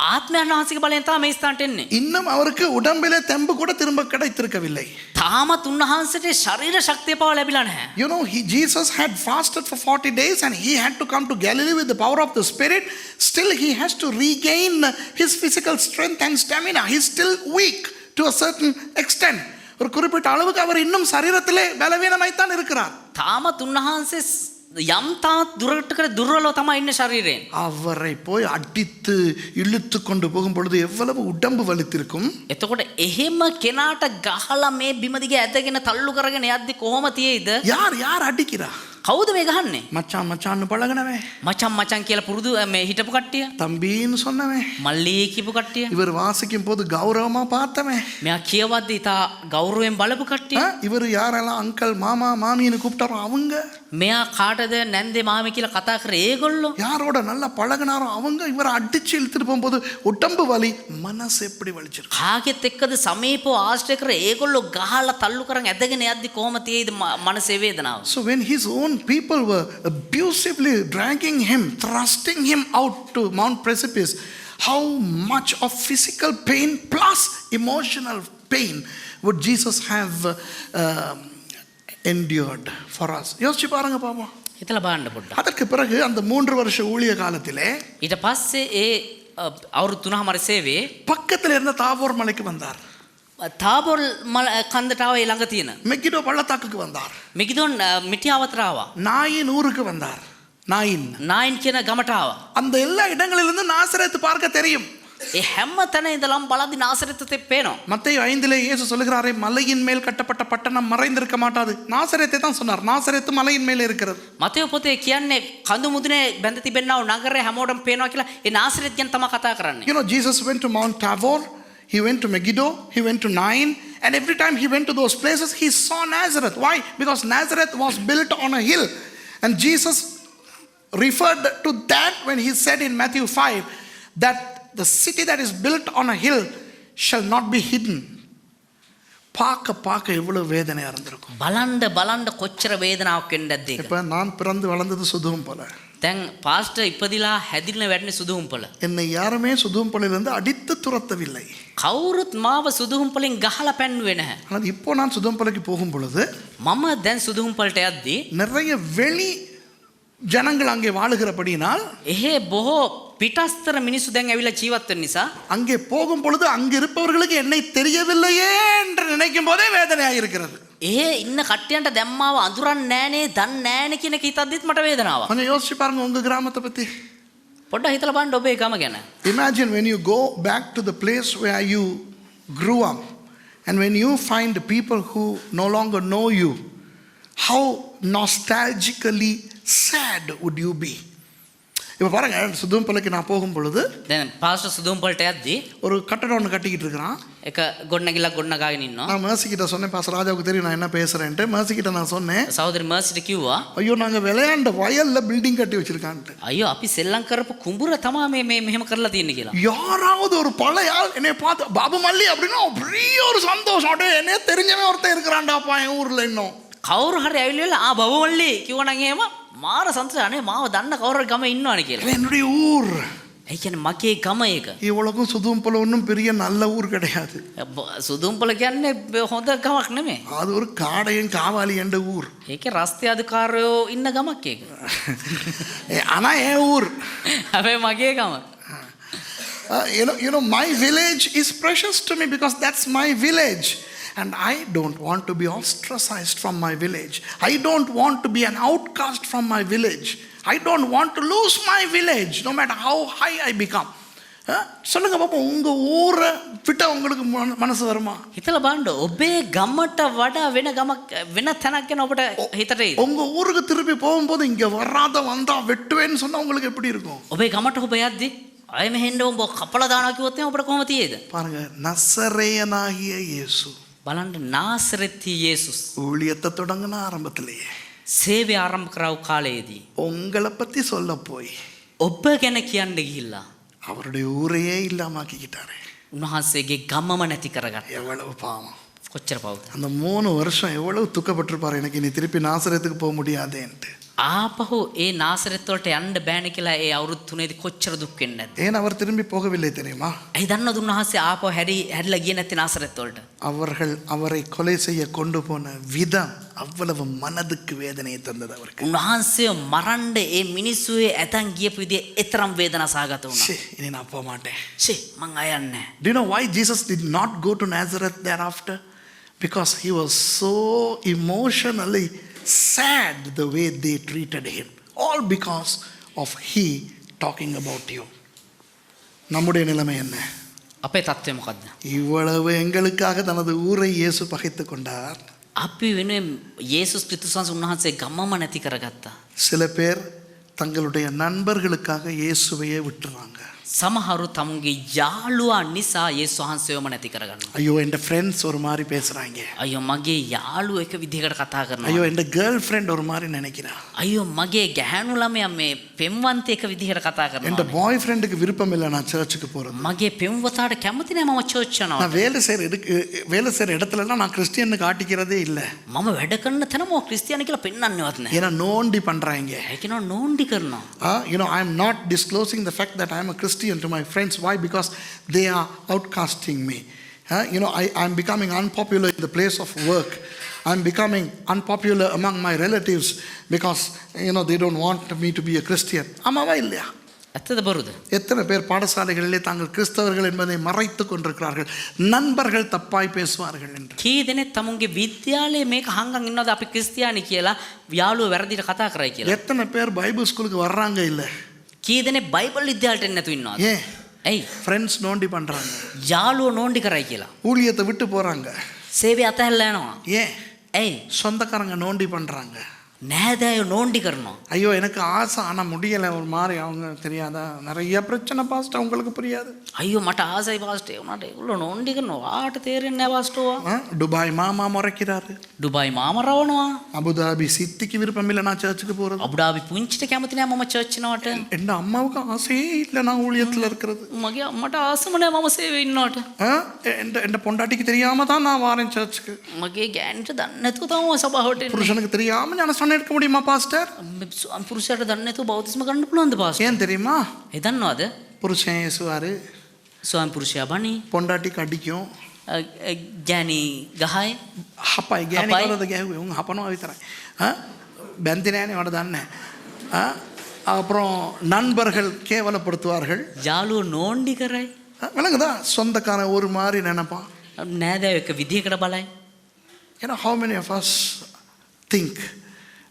ආත්මයන් වහන්සේගේ බලයෙන් තමයි මේ ස්ථානට එන්නේ. இன்னும் அவருக்கு உடம்பிலே தெம்பு கூட திரும்ப கிடைத்திருக்கவில்லை. තාමත් උන්වහන්සේට ශරීර ශක්තිය පව ලැබිලා නැහැ. You know, Jesus had fasted for 40 days and he had to come to Galilee with the power of the Spirit. Still he has to regain his physical strength and stamina. He's still weak to a certain extent. ஒரு குறிப்பிட்ட அளவுக்கு அவர் இன்னும் சரீரத்திலே பலவீனமாய்த்தான் இருக்கிறார். තාමත් උන්වහන්සේ යම් තාත් දුරකට දුර්වලව තමයි ඉන්නේ ශරීරයෙන්. அவரை போய் அடித்து இழுத்து கொண்டு போகும் பொழுது எவ்வளவு உடம்பு வலித்திருக்கும். එතකොට එහෙම කෙනාට ගහලා මේ බිම දිගේ ඇදගෙන තල්ලු කරගෙන යද්දි කොහොම තියෙයිද? யார் அடிக்கிறா? කවුද මේ ගහන්නේ? மச்சான் மச்சான்னு பழகுனவே, මචං කියලා පුරුදු මේ හිටපු කට්ටිය, தம்பின்னு சொன்னவே, මල්ලී කියපු කට්ටිය, இவர் வாசிக்கும் போது கௌரவமா பார்த்தவே, මෙයා කියවද්දි තා ගෞරවයෙන් බලපු කට්ටිය, இவர் யாரெல்லாம் அங்கிள் மாமா மாமின்னு கூப்பிட்டாரோ அவங்க, මෙයා කාටද නැන්දේ මාමි කියලා කතා කරේ ඒගොල්ලෝ, யாரோட நல்லா பழகுனாரோ அவங்க இவரை அடிச்சு இழுத்துட்டு போகும்போது உடம்பு வலி, மனசு எப்படி வலிச்சிருக்கு. කාගෙත් එක්කද සමීපව ආශ්‍රය කර ඒගොල්ලෝ ගහලා තල්ලු කරන් ඇදගෙන යද්දි කොහොම තියෙයිද මනසේ වේදනාව. So when his own people were abusively dragging him, thrusting him out to Mount Precipice, how much of physical pain plus emotional pain would Jesus have endured for us? யோசிச்சு பாருங்க பாப்போம். හිතලා බලන්න පොඩ්ඩක්. அதற்கு பிறகு அந்த 3 வருஷ ஊழிய காலத்திலே ඊට පස්සේ ඒ අවුරුදු 3මාර සේවයේ பக்கத்தில் இருந்த தாபோர் மலைக்கு வந்தார். තාබොර් කන්දට ආවා ළඟ තියෙන. மெகிடோ பள்ளத்தாக்குக்கு வந்தார். මිගිදොන් මිටියාවතට ආවා. நாயின் ஊருக்கு வந்தார். நாயின் කියන ගමට ආවා. அந்த எல்லா இடங்களிலிருந்து நாசரேத்து பார்க்க தெரியும். ඒ හැම තැන ඉඳලම බලද්දි නාසරෙත් පේනවා. மத்தேயு 5 இயேசு சொல்லுகிறாரே, மலையின் மேல் கட்டப்பட்ட பட்டணம் மறைந்திருக்க மாட்டாது. நாசரேத்தை தான் சொன்னார். நாசரேத்து மலையின் மேல் இருக்கிறது. මතෙව් පොතේ කියන්නේ කඳු මුදුනේ බැඳ තිබෙනා වූ නගරේ හැමෝටම පේනවා කියලා. ඒ නාසරෙත් ගැන තමයි කතා කරන්නේ. You know, Jesus went to Mount Tabor, he went to Megiddo, he went to Nain, and every time he went to those places he saw Nazareth. Why? Because Nazareth was built on a hill, and Jesus referred to that when he said in Matthew 5 that the city that is built on a hill shall not be hidden. பார்க்க எவ்வளவு வேதனையா இருந்திருக்கும். බලන්න කොච්චර වේදනාවක් වෙන්නද ඒක. இப்ப நான் பிறந்து வளர்ந்தது சுதுவும் போல. දැන් පාස්ටර් ඉපදිලා හැදිලා වැඩිනේ සුදුහුම්පල. என்னை யாருமே சுதுவும்பலிலிருந்து அடித்து துரத்தவில்லை. කවුරුත් මාව සුදුහුම්පලෙන් ගහලා පැන්නුවේ නැහැ. ஆனால் இப்போ நான் சுதுவும்பலைக்கு போகும் பொழுது මම දැන් සුදුහුම්පලට යද්දී நிறைய வெளி ஜனங்கள் அங்கே வாழுகிறபடியினால் එහෙ බොහෝ පිටස්තර මිනිස්සු දැන් ඇවිල්ලා ජීවත් වෙන නිසා அங்கே போகும் பொழுது அங்கு இருப்பவர்களுக்கு என்னை தெரியவில்லையே என்று நினைக்கும் போதே வேதனையாக இருக்கிறது. ඒ ඉන්න කට්ටියන්ට දැම්මාව අඳුරන්නේ නෑනේ, දන්නේ නෑනේ කියන එක හිතද්දිත් මට වේදනාවක්. கொஞ்சம் யோசிச்சு பாருங்க உங்க கிராமத்தை பத்தி. පොඩ්ඩක් හිතලා බලන්න ඔබේ ගම ගැන. Imagine when you go back to the place where you grew up and when you find people who no longer know you, how nostalgically sad would you be? இப்போ பாருங்க சுதும்பலுக்கு நான் போகும் பொழுது දැන් පාස්ටර් සුදුම්පලට යද්දී ஒரு கட்டடம் ஒன்று கட்டிக்கிட்டு இருக்கிறான். එක ගොඩනැගිල්ලක් ගොඩනගාගෙන ඉන්නවා. நான் மேர்சி கிட்ட சொன்னேன், பாஸ்டர் ராஜாவுக்கு தெரியும் நான் என்ன பேசுறேன்ட்டு. மேர்சி கிட்ட நான் சொன்னேன், සහෝදරි මර්සිට කිව්වා ஐயோ நாங்கள் விளையாண்ட வயல்ல பில்டிங் கட்டி வச்சிருக்கான்ட்டு. අයියෝ අපි සෙල්ලම් කරපු කුඹුර තමයි මේ මෙහෙම කරලා තියෙන්නේ කියලා. யாராவது ஒரு பழைய ஆள் என்னை பார்த்து பாபு மல்லி அப்படின்னா பெரிய ஒரு சந்தோஷம். அப்படியே என்னைய தெரிஞ்சவன் ஒருத்தன் இருக்கிறான்டாப்பா என் ஊர்ல. இன்னும் කවුරු හරි ඇවිල්ලා ආ බබුවල්ලි කිව්වනම් එහෙම මාර සන්තෝෂ අනේ මාව දන්න කවුරු හරි ගමේ ඉන්නවනේ කියලා. என்னுடைய ஊர். ඒ කියන්නේ මගේ ගම ඒක. இவ்வளவுக்கும் சுதும்பல ஒன்றும் பெரிய நல்ல ஊர் கிடையாது. සුදුම්පල කියන්නේ හොඳ ගමක් නෙමෙයි. அது ஒரு காடையும் காவாலி என்ற ஊர். ඒකේ රස්තිය අධිකාරයෝ ඉන්න ගමක් ඒක. ஆனா என் ஊர். හැබැයි මගේ ගම. You know my village is precious to me because that's my village. And I don't want to be ostracized from my village. I don't want to be an outcast from my village. I don't want to lose my village no matter how high I become. சொல்லுங்க பாப்பா, உங்க ஊரை விட்ட உங்களுக்கு மனசு வருமா? හිතලා බලන්න ඔබේ ගමට වඩා වෙන ගමක් වෙන තැනක් ගැන ඔබට හිතට එයි. உங்க ஊருக்கு திருப்பி போகும்போது இங்க வராத வந்தா வெட்டுவேன்னு சொன்னா உங்களுக்கு எப்படி இருக்கும்? ඔබේ ගමට ඔබ යද්දි අය මෙහෙන්න ඔබ කපලා දානවා කිව්වොත් එහෙනම් ඔබට කොහොම තියේද? பாருங்க, நசரேயனாகிய இயேசு බලන්න නාසරෙත් යේසුස් ஊழியத்தை தொடங்கின ஆரம்பத்திலேயே සේවය ආරම්භ කරව කාලයේදී உங்களை பத்தி சொல்ல போய் ඔබ ගැන කියන්න ගිහිල්ලා அவருடைய ஊரையே இல்லாமக்கிட்டாரு. උන්වහන්සේගේ ගමම නැති කරගත්තා. எவ்வளவு பாவம். කොච්චර පවුද? அந்த 3 வருஷம் எவ்வளவு துக்கப்பட்டிருப்பாரு, எனக்கு இனி திருப்பி நாசரேத்துக்கு போக முடியாதேன்ட்டு. ආපහු ඒ නාසරෙත් වලට යන්න බෑනේ කියලා ඒ අවුරුදු 3ේදී කොච්චර දුක් වෙන්නේ නැද්ද? ஏன் அவர் திரும்பி போகவில்லை தெரியுமா? ඇයි දන්නවද උන්වහන්සේ ආපහු හැරිලා ගියේ නැත්තේ නාසරෙත් වලට? அவர்கள் அவரை கொலை செய்ய கொண்டு போன விதம் அவ்வளவு மனதுக்கு வேதனையை தந்தது அவருக்கு. උන්වහන්සේ මරන්න ඒ මිනිස්සුවේ ඇතන් ගියපු විදිය එතරම් වේදනා සහගත වුණා. இனி நான் போக மாட்டேன். මං අයන්නේ. Do you know why Jesus did not go to Nazareth thereafter? Because he was so emotionally sad the way they treated him. All because of he talking about you. நம்முடைய நிலைமை என்ன? අපේ තත්ත්වය මොකද්ද? இவ்வளவு எங்களுக்காக தனது ஊரை இயேசு பகைத்துக் கொண்டார். අපි වෙනුවෙන් යේසුස් ක්‍රිස්තුස් උන්වහන්සේ ගමම නැති කරගත්තා. சில பேர் தங்களுடைய நண்பர்களுக்காக இயேசுவையே விட்டுறாங்க. සමහරු තමුන්ගේ යාළුවා නිසා යේසුස් වහන්සේවම නැති කරගන්නවා. ஐயோ என் ஃப்ரெண்ட்ஸ் ஒரு மாதிரி பேசுறாங்க. අයියෝ මගේ යාළුවෝ එක විදිහකට කතා කරනවා. ஐயோ என் கேர்ள் ஃப்ரெண்ட் ஒரு மாதிரி நினைக்கிறா. අයියෝ මගේ ගැහැණු ළමයා මේ පෙම්වන්ත එක විදිහට කතා என் කරනවා. பாய் ஃப்ரெண்டுக்கு விருப்பம் இல்லை நான் சர்ச்சுக்கு போறது. මගේ පෙම්වතාට කැමති නෑ මම චර්ච් යනවා. நான் வேலை செய்யற இடத்துலலாம் நான் கிறிஸ்டியன்னு காட்டிக்கிறதே இல்லை. මම වැඩ කරන තැන මම ක්‍රිස්තියානි කියලා පෙන්වන්නේවත් නෑ. ஏன்னா நோண்டி பண்றாங்க. ඒ කියනවා නෝන්ඩි කරනවා. You know, I am not disclosing the fact that I am a Christian to my friends. Why? Because they are outcasting me. You know, I am becoming unpopular in the place of work. I am becoming unpopular among my relatives because, you know, they don't want me to be a Christian. ஆமாவா இல்லையா? ඇත්තද බොරුද? எத்தனை பேர் பாடசாலைகளிலே தாங்கள் கிறிஸ்தவர்கள் என்பதை மறைத்துக் கொண்டிருக்கிறார்கள். நண்பர்கள் தப்பாய் பேசுவார்கள் என்று. කී දෙනෙක් තමුන්ගේ විද්‍යාලයේ මේක හංගන් ඉන්නවද අපි ක්‍රිස්තියානි කියලා යාළුවෝ වැරදිට කතා කරයි කියලා? எத்தனை பேர் பைபிள் ஸ்கூலுக்கு வர்றாங்க இல்ல? කී දෙනෙක් බයිබල් විද්‍යාලයට එන්නේ නැතු ඉන්නවද? ஏன்? ඇයි? ஃப்ரெண்ட்ஸ் நோண்டி பண்றாங்க. යාළුවෝ නෝන්ඩි කරයි කියලා. ஊழியத்தை விட்டு போறாங்க. සේවය අතහැරලා යනවා. ஏன்? ඇයි? சொந்தக்காரங்க நோண்டி பண்றாங்க. නෑදෑයෝ නෝන්ඩි කරනවා. ஐயோ எனக்கு ஆசை ஆனால் முடியலை, ஒரு மாதிரி அவங்க தெரியாதா, நிறைய பிரச்சனை பாஸ்ட் அவங்களுக்கு புரியாது. අයියෝ මට ආසයි පාස්ටර් උනාට ඒගොල්ලෝ නෝන්ඩි කරනවා. ආට තේරෙන්නේ නෑ පාස්ටර්. துபாய் மாமா முறைக்கிறாரு. ඩුබයි මාම රවනවා. அபுதாபி சித்திக்கு விருப்பம் இல்லை நான் சர்ச்சுக்கு போகிறது. අබුඩාබි පුංචිට කැමති නෑ මම චර්ච් යනවට. என் அம்மாவுக்கு ஆசையே இல்லை நான் ஊழியத்தில் இருக்கிறது. මගේ අම්මට ආසම නෑ මම සේවයේ ඉන්නවට. என் பொண்டாட்டிக்கு தெரியாம தான் நான் வாரேன் சர்ச்சுக்கு. මගේ ගෑනිට දන්නේ නැතුව තමයි සභාවට එන්නේ. புருஷனுக்கு தெரியாம ஞானஸ்நானம் எடுக்க முடியுமா பாஸ்டர்? පුරුෂයාට දන්නේ නැතුව බෞතිස්ම ගන්න පුළුවන්ද පාස්ටර්? ஏன் தெரியுமா? ඒ දන්නවද? புருஷன் ஏசுவாரு, ස්වාමි පුරුෂයා බණි, பொண்டாட்டிக்கு அடிக்கும். ගෑණි ගහයි. හපයි ගෑණි කවුරුද ගැහුවේ? උන් හපනවා විතරයි. බැන්දි නෑනේ මට දන්නේ නැහැ. அப்புறம் நண்பர்கள் கேவலப்படுத்துவார்கள். යාළුවෝ නෝන්ඩි කරයි. விளங்குதா? சொந்தக்காரன் ஒரு மாதிரி நினைப்பான். නෑදෑයෝ එක විදිහකට බලයි. You know how many of us think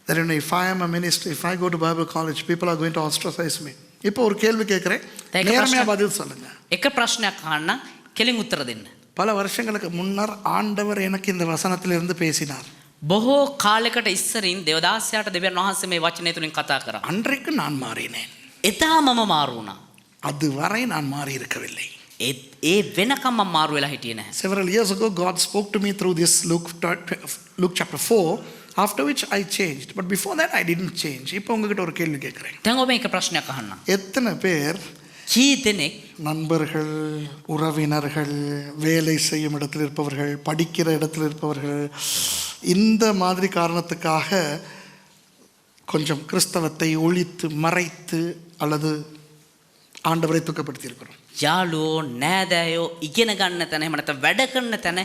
that if I am a minister, if I go to Bible college, people are going to ostracize me. இப்போ ஒரு கேள்வி கேட்குறேன், நேர்மையாக பதில் சொல்லுங்க. එක ප්‍රශ්නයක් අහන්න කෙලින් උත්තර දෙන්න. பல வருஷங்களுக்கு முன்னர் ஆண்டவர் எனக்கு இந்த வசனத்திலிருந்து பேசினார். බොහෝ කාලයකට ඉස්සරින් දෙවදාසයාට දෙවියන් වහන්සේ මේ වචනය තුලින් කතා කරා. அன்றைக்கு நான் மாறினேன். එදා මම මාරු වුණා. அதுவரை நான் மாறி இருக்கவில்லை. ඒ වෙනකම් මම මාරු වෙලා හිටියේ නැහැ. Several years ago, God spoke to me through this Luke chapter 4, after which I changed. But before that, I didn't change. இப்போ உங்ககிட்ட ஒரு கேள்வி கேட்குறேன். දැන් ඔබ එක ප්‍රශ්නයක් අහන්න. எத்தனை பேர் කී දෙනෙක් நண்பர்கள், உறவினர்கள், வேலை செய்யும் இடத்தில் இருப்பவர்கள், படிக்கிற இடத்தில் இருப்பவர்கள், இந்த மாதிரி காரணத்துக்காக கொஞ்சம் கிறிஸ்தவத்தை ஒழித்து மறைத்து அல்லது ஆண்டவரை துக்கப்படுத்தி இருக்கிறோம். යාළුවෝ නෑදෑයෝ ඉගෙන ගන්න තැන එහෙම නැත්නම් වැඩ කරන තැන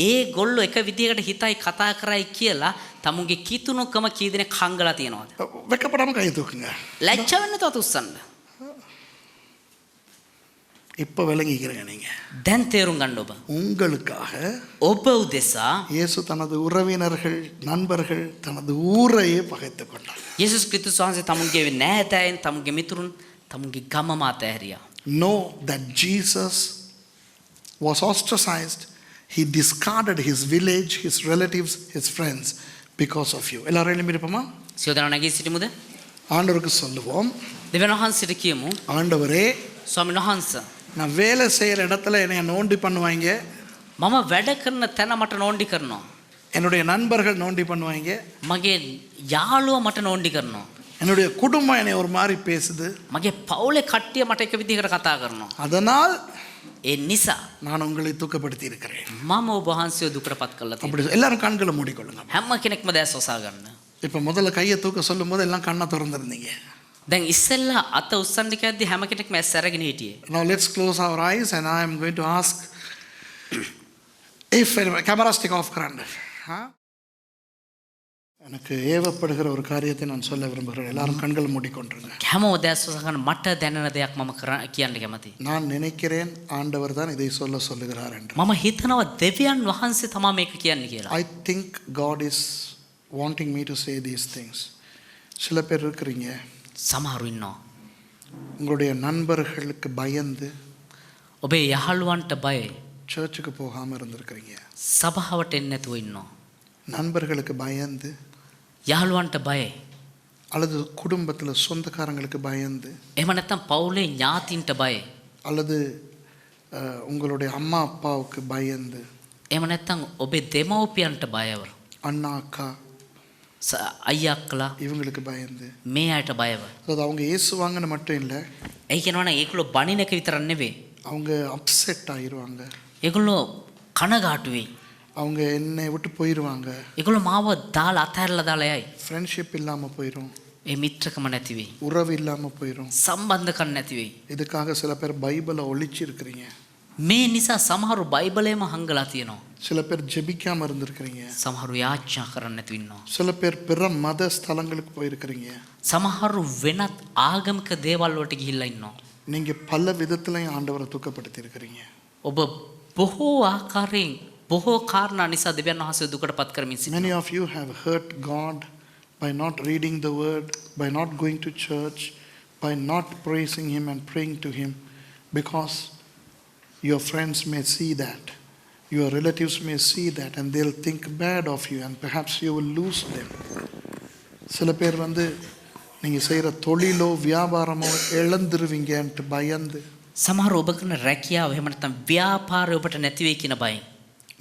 ඒ ගොල්ලෝ එක විදිහකට හිතයි කතා කරයි කියලා තමුන්ගේ කිතුණුකම කී දෙනෙක් හංගලා තියෙනවද? வெக்கப்படாம கை தூக்குங்க. ලැජ්ජ වෙන්න තවත් උස්සන්න. இப்போ விளங்கிக்கிறீங்க நீங்க. දැන් තේරුම් ගන්න ඔබ. உங்களுக்காக ඔබ උදෙසා இயேசு தனது உறவினர்கள், நண்பர்கள், தனது ஊரையே பகைத்து கொண்டார். යේසුස් ක්‍රිස්තුස් වහන්සේ තමුන්ගේ නෑදෑයන්, තමුන්ගේ මිතුරුන්, තමුන්ගේ ගමම අතහැරියා. Know that Jesus was ostracized. He discarded his village, his relatives, his friends because of you. எல்லாரும் எழும்பிருப்போமா? සියදෙනා නැගී සිටිමුද? ஆண்டவருக்கு சொல்லுவோம், දෙවියන් වහන්සේට කියමු, ஆண்டவரே, ස්වාමීන් වහන්සේ நான் வேலை செய்கிற இடத்துல என்னை நோண்டி பண்ணுவாங்க, මම වැඩ කරන තැන මට නෝන්ඩි කරනවා. என்னுடைய நண்பர்கள் நோண்டி பண்ணுவாங்க, මගේ යාළුවා මට නෝන්ඩි කරනවා. என்னுடைய குடும்பம் என்னை ஒரு மாதிரி பேசுது, මගේ පවුලේ කට්ටිය මට එක විදිහකට කතා කරනවා. அதனால் ඒ නිසා நான் உங்களை தூக்கப்படுத்தி இருக்கிறேன். මම ඔබ වහන්සේව දුකටපත් කරලා තියෙනවා. அப்படி எல்லாரும் கண்களை மூடிக்கொள்ளுங்க. හැම කෙනෙක්ම දැස් ඔසා ගන්න. இப்போ முதல்ல கையை தூக்க சொல்லும் போது எல்லாம் கண்ணை திறந்துருந்தீங்க. දැන් ඉස්සෙල්ලා අත උස්සන්න කියද්දි හැම කෙනෙක්ම ඇස් අරගෙන හිටියේ. Now let's close our eyes and I am going to ask if camera stick off කරන්න. எனக்கு ஏவப்படுகிற ஒரு காரியத்தை நான் சொல்ல விரும்புகிறேன். எல்லாரும் கண்கள் மூடிக்கொண்டிருங்க. හැමෝ දැස් ඔසා ගන්න. මට දැනෙන දෙයක් මම කියන්න කැමතියි. நான் நினைக்கிறேன் ஆண்டவர் தான் இதை சொல்லுகிறார் என்று. මම හිතනවා දෙවියන් වහන්සේ තමයි මේක කියන්නේ කියලා. I think God is wanting me to say these things. சில பேர் இருக்கிறீங்க, සමහරු ඉන්නවා. உங்களுடைய நண்பர்களுக்கு பயந்து ඔබේ යහළුවන්ට බයයි. சர்ச்சுக்கு போகாமல் இருந்திருக்கிறீங்க. සභාවට එන්නේ නැතුව ඉන්නවා. நண்பர்களுக்கு பயந்து යහළුවන්ට බයයි. அல்லது குடும்பத்தில் சொந்தக்காரங்களுக்கு பயந்து එහෙම නැත්නම් පවුලේ ඥාතින්ට බයයි. அல்லது உங்களுடைய அம்மா அப்பாவுக்கு பயந்து, එහෙම නැත්නම් ඔබේ දෙමව්පියන්ට බයව. அண்ணா அக்கா අයියා අක්කලා இவங்களுக்கு பயந்து, මේ අයට බයව. அதாவது அவங்க ஏசுவாங்கன்னு மட்டும் இல்லை, ඒ කියනවනේ ඒගොල්ලෝ බණින එක විතරක් නෙවෙයි. அவங்க அப்செட் ஆயிடுவாங்க, ඒගොල්ලෝ කනගාටු වෙයි. அவங்க என்னை விட்டு போயிடுவாங்க, ඒගොල්ලෝ මාව දාලා අතහැරලා දාලා යයි. ஃப்ரெண்ட்ஷிப் இல்லாமல் போயிடும், ඒ මිත්‍රකම නැති වෙයි. உறவு இல்லாமல் போயிடும். සම්බන්ධකම් නැති වෙයි. இதுக்காக சில பேர் பைபிளை ஒழிச்சிருக்கிறீங்க, මේ නිසා සමහරු බයිබලයම හංගලා තියෙනවා. சில பேர் ஜெபிக்காமல் இருந்திருக்கிறீங்க, සමහරු යාච්ඤා කරන්න නැතුව ඉන්නවා. சில பேர் பிற மத ஸ்தலங்களுக்கு போயிருக்கிறீங்க. සමහරු වෙනත් ආගමික දේවල් වලට ගිහිල්ලා ඉන්නවා. நீங்கள் பல விதத்துலையும் ஆண்டவரை தூக்கப்படுத்தி இருக்கிறீங்க. ඔබ බොහෝ ආකාරයෙන් බොහෝ කාරණා නිසා දෙවියන් වහන්සේ දුකටපත් කරමින් සිටිනවා. Many of you have hurt God by not reading the word, by not going to church, by not praising him and praying to him, because your friends may see that, your relatives may see that, and they'll think bad of you and perhaps you will lose them. சில பேர் நீங்கள் செய்கிற தொழிலோ வியாபாரமோ இழந்துருவீங்கன்ட்டு பயந்து, සමහර ඔබ කරන රැකියාව එහෙම නැත්නම් ව්‍යාපාරය ඔබට නැති වෙයි කියන බයෙන්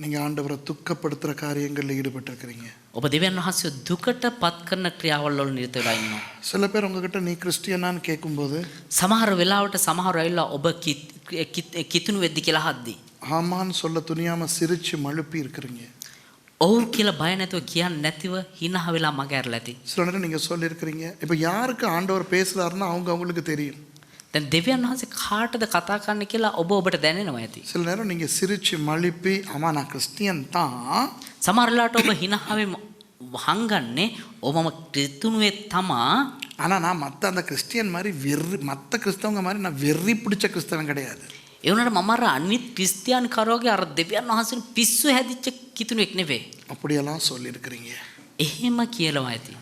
நீங்கள் ஆண்டவரை துக்கப்படுத்துகிற காரியங்களில் ஈடுபட்டிருக்கிறீங்க. ඔබ දෙවියන් වහන්සේ දුකටපත් කරන ක්‍රියාවල් වල නිරත වෙලා ඉන්නවා. சில பேர் உங்ககிட்ட நீ கிறிஸ்டியனான்னு கேட்கும்போது සමහර වෙලාවට සමහර අයලා ඔබ කිතුණු වෙද්දි කියලා හද්දි ஆமான்னு சொல்ல துணியாமல் சிரித்து மழுப்பி இருக்கிறீங்க. ඔව් කියලා බය නැතුව කියන්නේ නැතිව hina වෙලා මග ඇරලා ඇති. சில நேரம் நீங்கள் சொல்லியிருக்கிறீங்க, இப்போ யாருக்கு ஆண்டவர் பேசுகிறாருன்னா அவங்களுக்கு தெரியும். දැන් දෙවියන් වහන්සේ කාටද කතා කරන්න කියලා ඔබ ඔබට දැනෙනවා ඇති. சில நேரம் நீங்கள் சிரித்து மழுப்பி ஆமாம் நான் கிறிஸ்டியன் தான், සමහර වෙලාවට ඔබ hina හංගන්නේ ඔබම ක්‍රිස්තුනුවේ තමා, ஆனால் நான் மற்ற அந்த கிறிஸ்டியன் மாதிரி மற்ற கிறிஸ்தவங்க மாதிரி நான் வெறி பிடிச்ச கிறிஸ்தவன் கிடையாது. ඒ වුණාට මම අර අනිත් ක්‍රිස්තියානි කරෝගේ අර දෙවියන් වහන්සේට පිස්සු හැදිච්ච කිතුණෙක් නෙවෙයි. அப்படியெல்லாம் சொல்லியிருக்கிறீங்க. එහෙම කියලාම ඇති.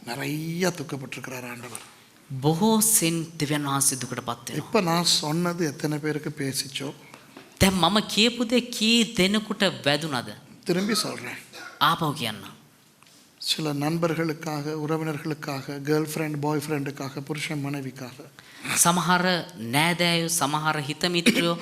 நிறைய துக்கப்பட்டிருக்கிறார் ஆண்டவர். බොහෝ සෙන් දෙවියන් වහන්සේ දුකටපත් වෙනවා. இப்போ நான் சொன்னது எத்தனை பேருக்கு பேசிச்சோ දැන් මම කියපු දේ කී දෙනෙකුට වැදුනද? திரும்பி சொல்கிறேன். ආපහු කියන්න. சில நண்பர்களுக்காக, உறவினர்களுக்காக, கேர்ள் ஃப்ரெண்ட் பாய் ஃப்ரெண்டுக்காக, புருஷன் மனைவிக்காக, සමහර නෑදෑයෝ, සමහර හිත මිත්‍රයෝ,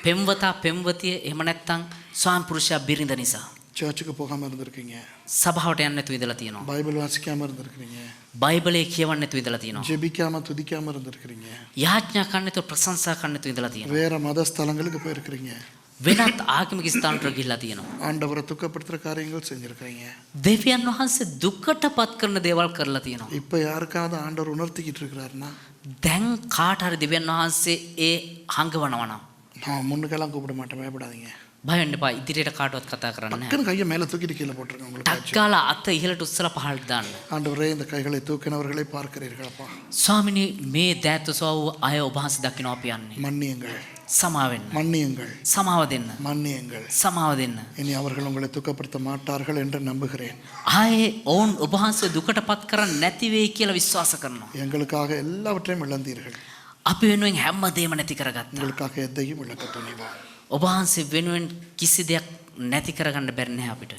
පෙම්වතා පෙම්වතිය, එහෙම නැත්නම් ස්වාමි පුරුෂයා බිරිඳ නිසා சர்ச்சுக்கு போகாமல் இருந்திருக்கீங்க, සභාවට යන්න නැතුව ඉඳලා තියෙනවා. பைபிள் வாசிக்காமல் இருந்திருக்கிறீங்க, බයිබලේ කියවන්න නැතුව ඉඳලා තියෙනවා. ஜெபிக்காம துதிக்காமல் இருந்திருக்கிறீங்க, යාඥා කරන්න නැතුව ප්‍රශංසා කරන්න නැතුව ඉඳලා තියෙනවා. வேற மத ஸ்தலங்களுக்கு போயிருக்கிறீங்க, වෙනත් ආගමික ස්ථානවලට ගිහිල්ලා තියෙනවා. ஆண்டவரை துக்கப்படுத்துகிற காரியங்கள் செஞ்சுருக்கிறீங்க. දෙවියන් වහන්සේ දුකටපත් කරන දේවල් කරලා තියෙනවා. இப்போ யாருக்காவது ஆண்டவர் உணர்த்திக்கிட்டு இருக்கிறாருன்னா, දැන් කාට හරි දෙවියන් වහන්සේ ඒ හංගවනවා නම් நான் முன்னுக்கெல்லாம் கூப்பிட மாட்டேன், பயப்படாதீங்க. බය වෙන්න එපා. ඉදිරියට කාටවත් කතා කරන්න නැහැ. டக்குன்னு கையை மேலே தூக்கிட்டு கீழே போட்டுருங்க. உங்களுக்கு ටක් ගාලා අත ඉහළට උස්සලා පහළට දාන්න. ஆண்டவரே, இந்த கைகளை தூக்கினவர்களை பார்க்கிறீர்களப்பா, ස්වාමිනී, මේ දෑත් ඔසවපු අය ඔබ වහන්සේ දකිනවා අපි යන්නේ. மன்னியுங்கள், සමාව වෙන්න. மன்னியுங்கள், සමාව දෙන්න. மன்னியுங்கள். සමාව දෙන්න. இனி அவர்கள் உங்களை துக்கப்படுத்த மாட்டார்கள் என்று நம்புகிறேன். ආයේ ඔවුන් ඔබ වහන්සේ දුකටපත් කරන්නේ නැති වෙයි කියලා විශ්වාස කරනවා. எங்களுக்காக எல்லாவற்றையும் இழந்தீர்கள், අපි වෙනුවෙන් හැමදේම නැති කරගත්තා. உங்களுக்காக எதையும் இழக்க துணிவா. ඔබ වහන්සේ වෙනුවෙන් කිසි දෙයක් නැති කරගන්න බැරි නැහැ අපිට.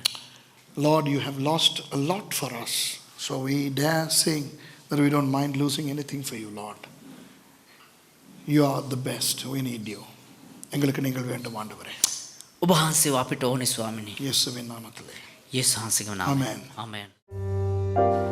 Lord, you have lost a lot for us, so we dare sing that we don't mind losing anything for you, Lord. You are the best, we need you. எங்களுக்கு நீங்கள் வேண்டும் ஆண்டவரே, ඔබ වහන්සේ අපිට ඕනේ ස්වාමිනී. இயேசுவின் நாமத்திலே. යේසුස් වහන්සේගේ නාමයෙන්. Amen. ආමෙන්.